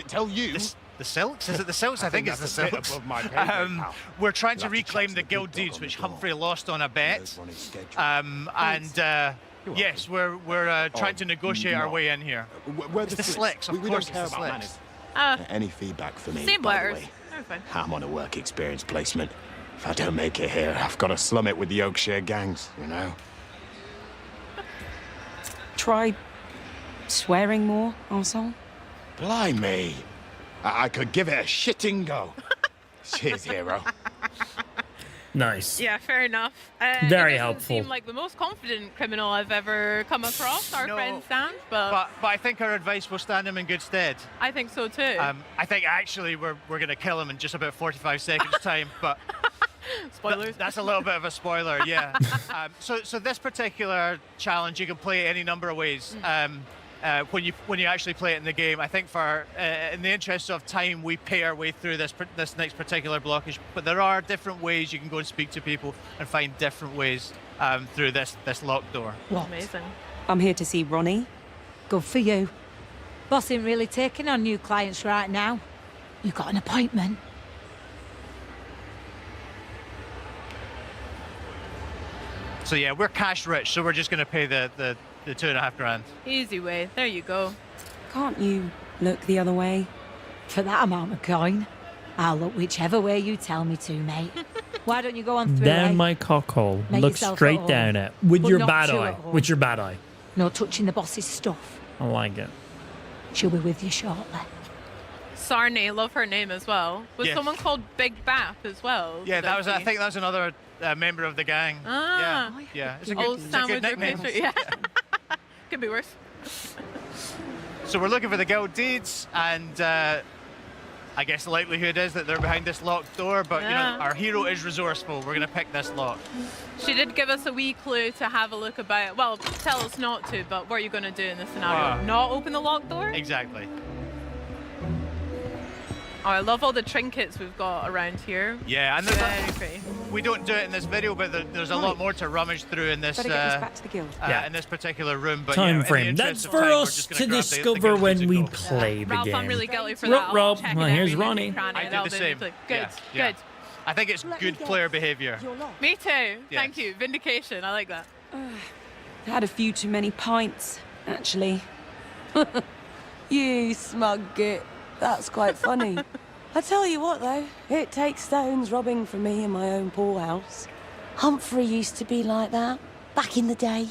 C: Tell you. The Silks? Is it the Silks? I think it's the
H: that's a bit
C: Silks.
H: above my pay grade, pal.
C: We're trying to
H: You'll have to
C: reclaim
H: check
C: the
H: some
C: guild
H: feedback
C: deeds,
H: on the
C: which
H: door.
C: Humphrey lost on a bet.
H: Ronnie's schedule.
C: Yes, we're trying to negotiate our way in here.
H: We're
C: It's the Slicks, of
H: we
C: course.
H: don't care
C: It's the
H: about
C: Slicks.
H: manners. Any feedback for me,
N: Same
H: by the
N: letters.
H: way?
N: They're fine.
H: I'm on a work experience placement. If I don't make it here, I've got to slum it with the Oakshire gangs,
S: Try swearing more, arsehole.
H: Blimey. I could give it a shitting go. Cheers, hero.
A: Nice.
N: Yeah, fair enough.
A: Very
N: it doesn't
A: helpful.
N: seem like the most confident criminal I've ever come across, our friend Stan, but
C: But I think our advice will stand him in good stead.
N: I think so too.
C: I think actually we're going to kill him in just about 45 seconds time, but
N: spoilers.
C: That's a little bit of a spoiler, yeah. So this particular challenge you can play any number of ways. When you actually play it in the game, I think in the interest of time, we pay our way through this next particular blockage. But there are different ways you can go and speak to people and find different ways through this locked door.
S: What?
N: Amazing.
S: I'm here to see Ronnie.
L: Good for you. Boss ain't really taking on new clients right now. You got an appointment.
C: So yeah, we're cash rich, so we're just going to pay the $2.5 grand.
N: Easy way. There you go.
S: Can't you look the other way?
L: For that amount of coin, I'll look whichever way you tell me to, mate. Why don't you go on through,
A: Down my cockhole.
L: Make
A: Look
L: yourself
A: straight
L: at
A: down
L: home.
A: it. With
L: But
A: your
L: not
A: bad
L: too
A: eye.
L: at home.
A: With your bad eye.
L: No touching the boss's stuff.
A: I like it.
L: She'll be with you shortly.
N: Sarney, love her name as well. Was
C: Yes.
N: someone called Big Bath as well?
C: Yeah,
N: Did
C: I
N: see?
C: think that was another member of the gang.
N: Ah.
C: Yeah. It's a
N: Old
C: good
N: sandwich
C: nickname.
N: pastry, yeah. Could be worse.
C: So we're looking for the guild deeds, and I guess the likelihood is that they're behind this locked door, but
N: Yeah.
C: our hero is resourceful. We're going to pick this lock.
N: She did give us a wee clue to have a look about. Well, tell us not to, but what are you going to do in this scenario? Not open the locked door?
C: Exactly.
N: Oh, I love all the trinkets we've got around here.
C: Yeah, and
N: Very pretty.
C: we don't do it in this video, but there's a lot more to rummage through in this.
S: Better get this back to the guild.
C: In this particular room. But
A: Time
C: in the
A: frame.
C: interest
A: That's
C: of
A: for
C: time, we're
A: us
C: just
A: to
C: gonna grab the
A: discover
C: guild
A: when we
C: musical.
A: play the
N: Ralph,
A: game.
N: I'm really guilty for
A: Rob,
N: that. I'll
A: Rob.
N: check
A: Well,
N: it
A: here's
N: every nook
A: Ronnie.
N: and cranny
C: I
N: and
C: do
N: I'll
C: the
N: do
C: same.
N: Good,
C: Yeah.
N: good.
C: I think it's good player behavior.
N: Me too.
C: Yes.
N: Thank you. Vindication. I like that.
S: Had a few too many pints, actually. You smug git. That's quite funny. I tell you what, though, it takes stones robbing from me in my own poorhouse.
T: Humphrey used to be like that, back in the day,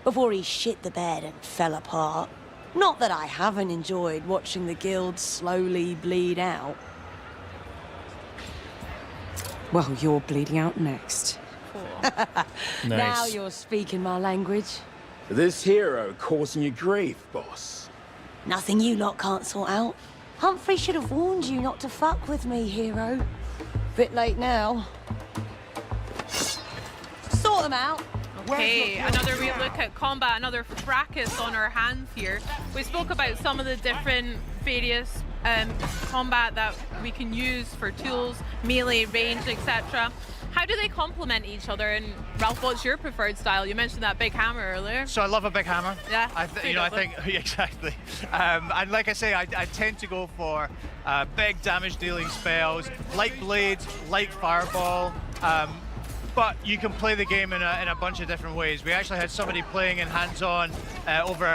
T: before he shit the bed and fell apart. Not that I haven't enjoyed watching the guild slowly bleed out.
S: Well, you're bleeding out next.
T: Now you're speaking my language.
H: This hero causing you grief, boss.
T: Nothing you lot can't sort out. Humphrey should have warned you not to fuck with me, hero. Bit late now. Sort them out.
N: Okay, another real look at combat, another fracas on our hands here. We spoke about some of the different various combat that we can use for tools, melee, range, etc. How do they complement each other? And Ralph, what's your preferred style? You mentioned that big hammer earlier.
C: So I love a big hammer.
N: Yeah.
C: I think exactly. And like I say, I tend to go for big damage dealing spells, like blades, like fireball. But you can play the game in a bunch of different ways. We actually had somebody playing in hands-on over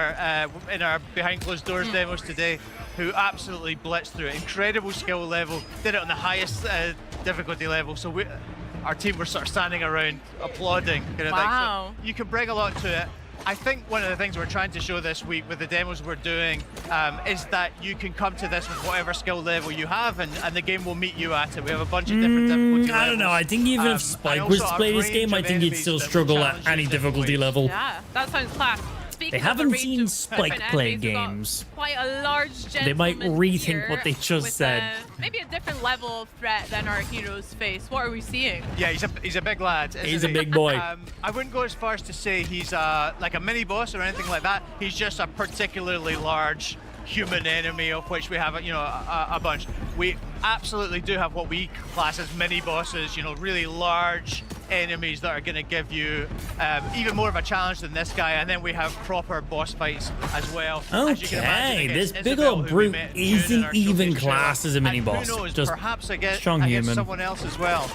C: in our behind closed doors demos today, who absolutely blitzed through it. Incredible skill level, did it on the highest difficulty level. So our team were sort of standing around applauding. Kind of
N: wow.
C: thing. So you can bring a lot to it. I think one of the things we're trying to show this week with the demos we're doing is that you can come to this with whatever skill level you have, and the game will meet you at it. We have a bunch of different difficulty levels.
A: I don't know. I think even if Spike was to play this game, I think he'd still struggle at any difficulty level.
N: Yeah, that sounds class.
A: They haven't seen Spike play games.
N: Quite a large
A: They might rethink
N: here
A: what they just said.
N: Maybe a different level of threat than our heroes face. What are we seeing?
C: Yeah, he's a big lad.
A: He's a big boy.
C: I wouldn't go as far as to say he's like a mini boss or anything like that. He's just a particularly large human enemy, of which we have a bunch. We absolutely do have what we class as mini bosses. Really large enemies that are going to give you even more of a challenge than this guy, and then we have proper boss fights as well.
A: Okay, this big old brute isn't even classed as a mini boss.
C: Who knows,
A: just
C: perhaps against
A: human.
C: someone else as well.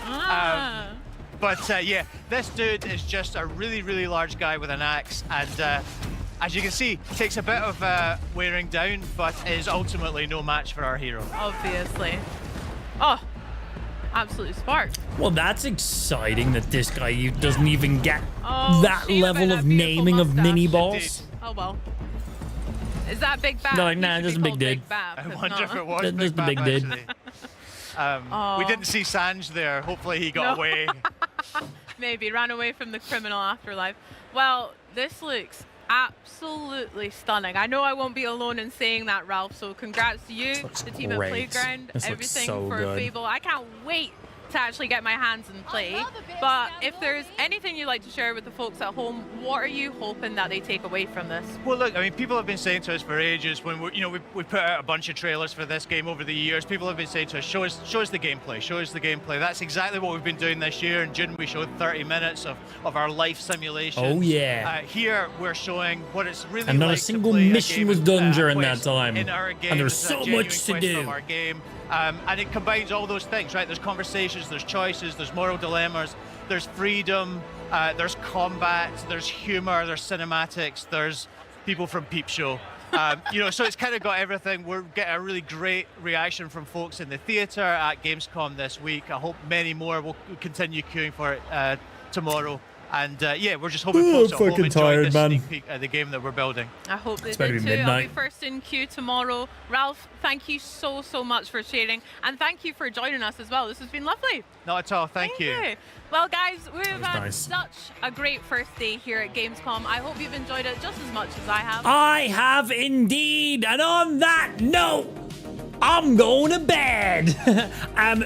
C: But yeah, this dude is just a really, really large guy with an axe, and as you can see, takes a bit of wearing down, but is ultimately no match for our hero.
N: Obviously. Oh, absolutely sparked.
A: Well, that's exciting that this guy doesn't even get that level of naming of mini boss.
N: Oh well. Is that Big Bab?
A: No, like, nah, just a big dude.
C: I wonder if it was
A: just a big dude.
C: We didn't see Sanj there. Hopefully he got away.
N: Maybe ran away from the criminal afterlife. Well, this looks absolutely stunning. I know I won't be alone in saying that, Ralph, so congrats to you, the team at Playground, everything for Fable. I can't wait to actually get my hands and play. But if there's anything you'd like to share with the folks at home, what are you hoping that they take away from this?
C: Well, look, I mean, people have been saying to us for ages when we put out a bunch of trailers for this game over the years. People have been saying to us, show us the gameplay, show us the gameplay. That's exactly what we've been doing this year. In June, we showed 30 minutes of our life simulation.
A: Oh yeah.
C: Here we're showing what it's really
A: and not
C: like
A: a single
C: to play
A: mission was done during that time.
C: In our game,
A: and there's so much to do.
C: Our game. And it combines all those things, right? There's conversations, there's choices, there's moral dilemmas, there's freedom, there's combat, there's humor, there's cinematics, there's people from Peep Show. So it's kind of got everything. We're getting a really great reaction from folks in the theatre at Gamescom this week. I hope many more will continue queuing for it tomorrow. And yeah, we're just hoping folks at home enjoy this sneak peek at the game that we're building.
N: I hope they do too. I'll be first in queue tomorrow. Ralph, thank you so much for sharing, and thank you for joining us as well. This has been lovely.
C: Not at all. Thank you.
N: Well, guys, we've had such a great first day here at Gamescom. I hope you've enjoyed it just as much as I have.
A: I have indeed. And on that note, I'm going to bed.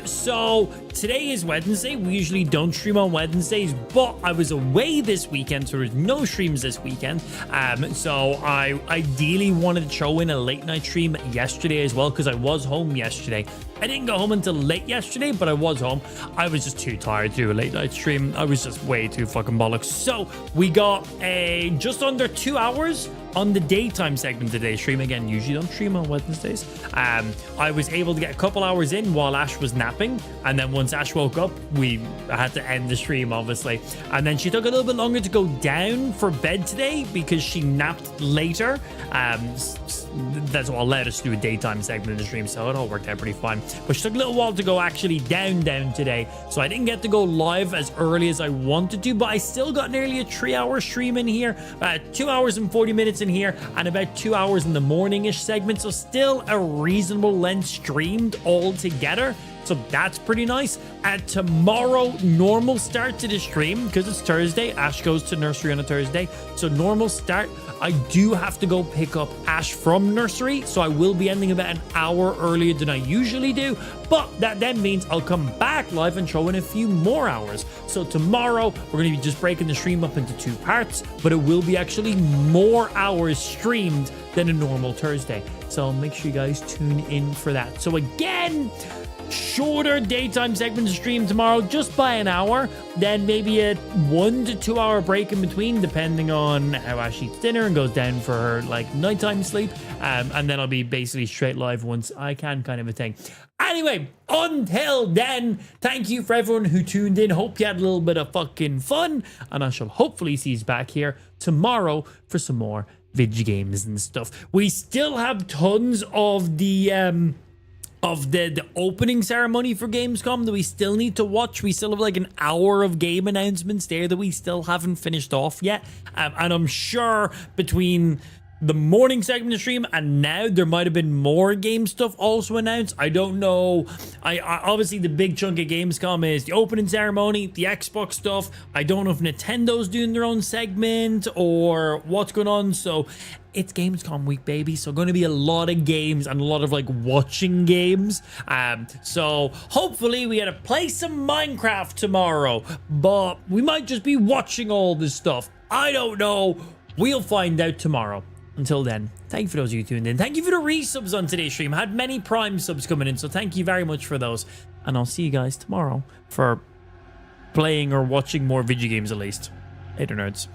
A: So today is Wednesday. We usually don't stream on Wednesdays, but I was away this weekend, so there's no streams this weekend. So I ideally wanted to throw in a late night stream yesterday as well, because I was home yesterday. I didn't go home until late yesterday, but I was home. I was just too tired to do a late night stream. I was just way too fucking bollocks. So we got just under 2 hours on the daytime segment of today's stream. Again, usually don't stream on Wednesdays. I was able to get a couple hours in while Ash was napping, and then once Ash woke up, we had to end the stream, obviously. And then she took a little bit longer to go down for bed today because she napped later. That's what allowed us to do a daytime segment of the stream, so it all worked out pretty fine. But she took a little while to go actually down today, so I didn't get to go live as early as I wanted to, but I still got nearly a 3-hour stream in here, 2 hours and 40 minutes in here, and about 2 hours in the morning-ish segment, so still a reasonable length streamed all together. So that's pretty nice. Tomorrow, normal start to the stream because it's Thursday. Ash goes to nursery on a Thursday. So normal start. I do have to go pick up Ash from nursery, so I will be ending about an hour earlier than I usually do, but that then means I'll come back live and throw in a few more hours. So tomorrow, we're going to be just breaking the stream up into 2 parts, but it will be actually more hours streamed than a normal Thursday. So make sure you guys tune in for that. So again, shorter daytime segment stream tomorrow, just by an hour, then maybe a 1 to 2 hour break in between, depending on how Ash eats dinner and goes down for her like nighttime sleep, and then I'll be basically straight live once I can, kind of a thing. Anyway, until then, thank you for everyone who tuned in. Hope you had a little bit of fucking fun, and I shall hopefully see you back here tomorrow for some more video games and stuff. We still have tons of the opening ceremony for Gamescom that we still need to watch. We still have like an hour of game announcements there that we still haven't finished off yet. And I'm sure between the morning segment of stream and now there might have been more game stuff also announced. I don't know. I obviously the big chunk of Gamescom is the opening ceremony, the Xbox stuff. I don't know if Nintendo's doing their own segment or what's going on. So it's Gamescom week, baby. So going to be a lot of games and a lot of like watching games. So hopefully we get to play some Minecraft tomorrow, but we might just be watching all this stuff. I don't know. We'll find out tomorrow. Until then, thank you for those of you who tuned in. Thank you for the resubs on today's stream. I had many Prime subs coming in, so thank you very much for those. And I'll see you guys tomorrow for playing or watching more video games at least. Later, nerds.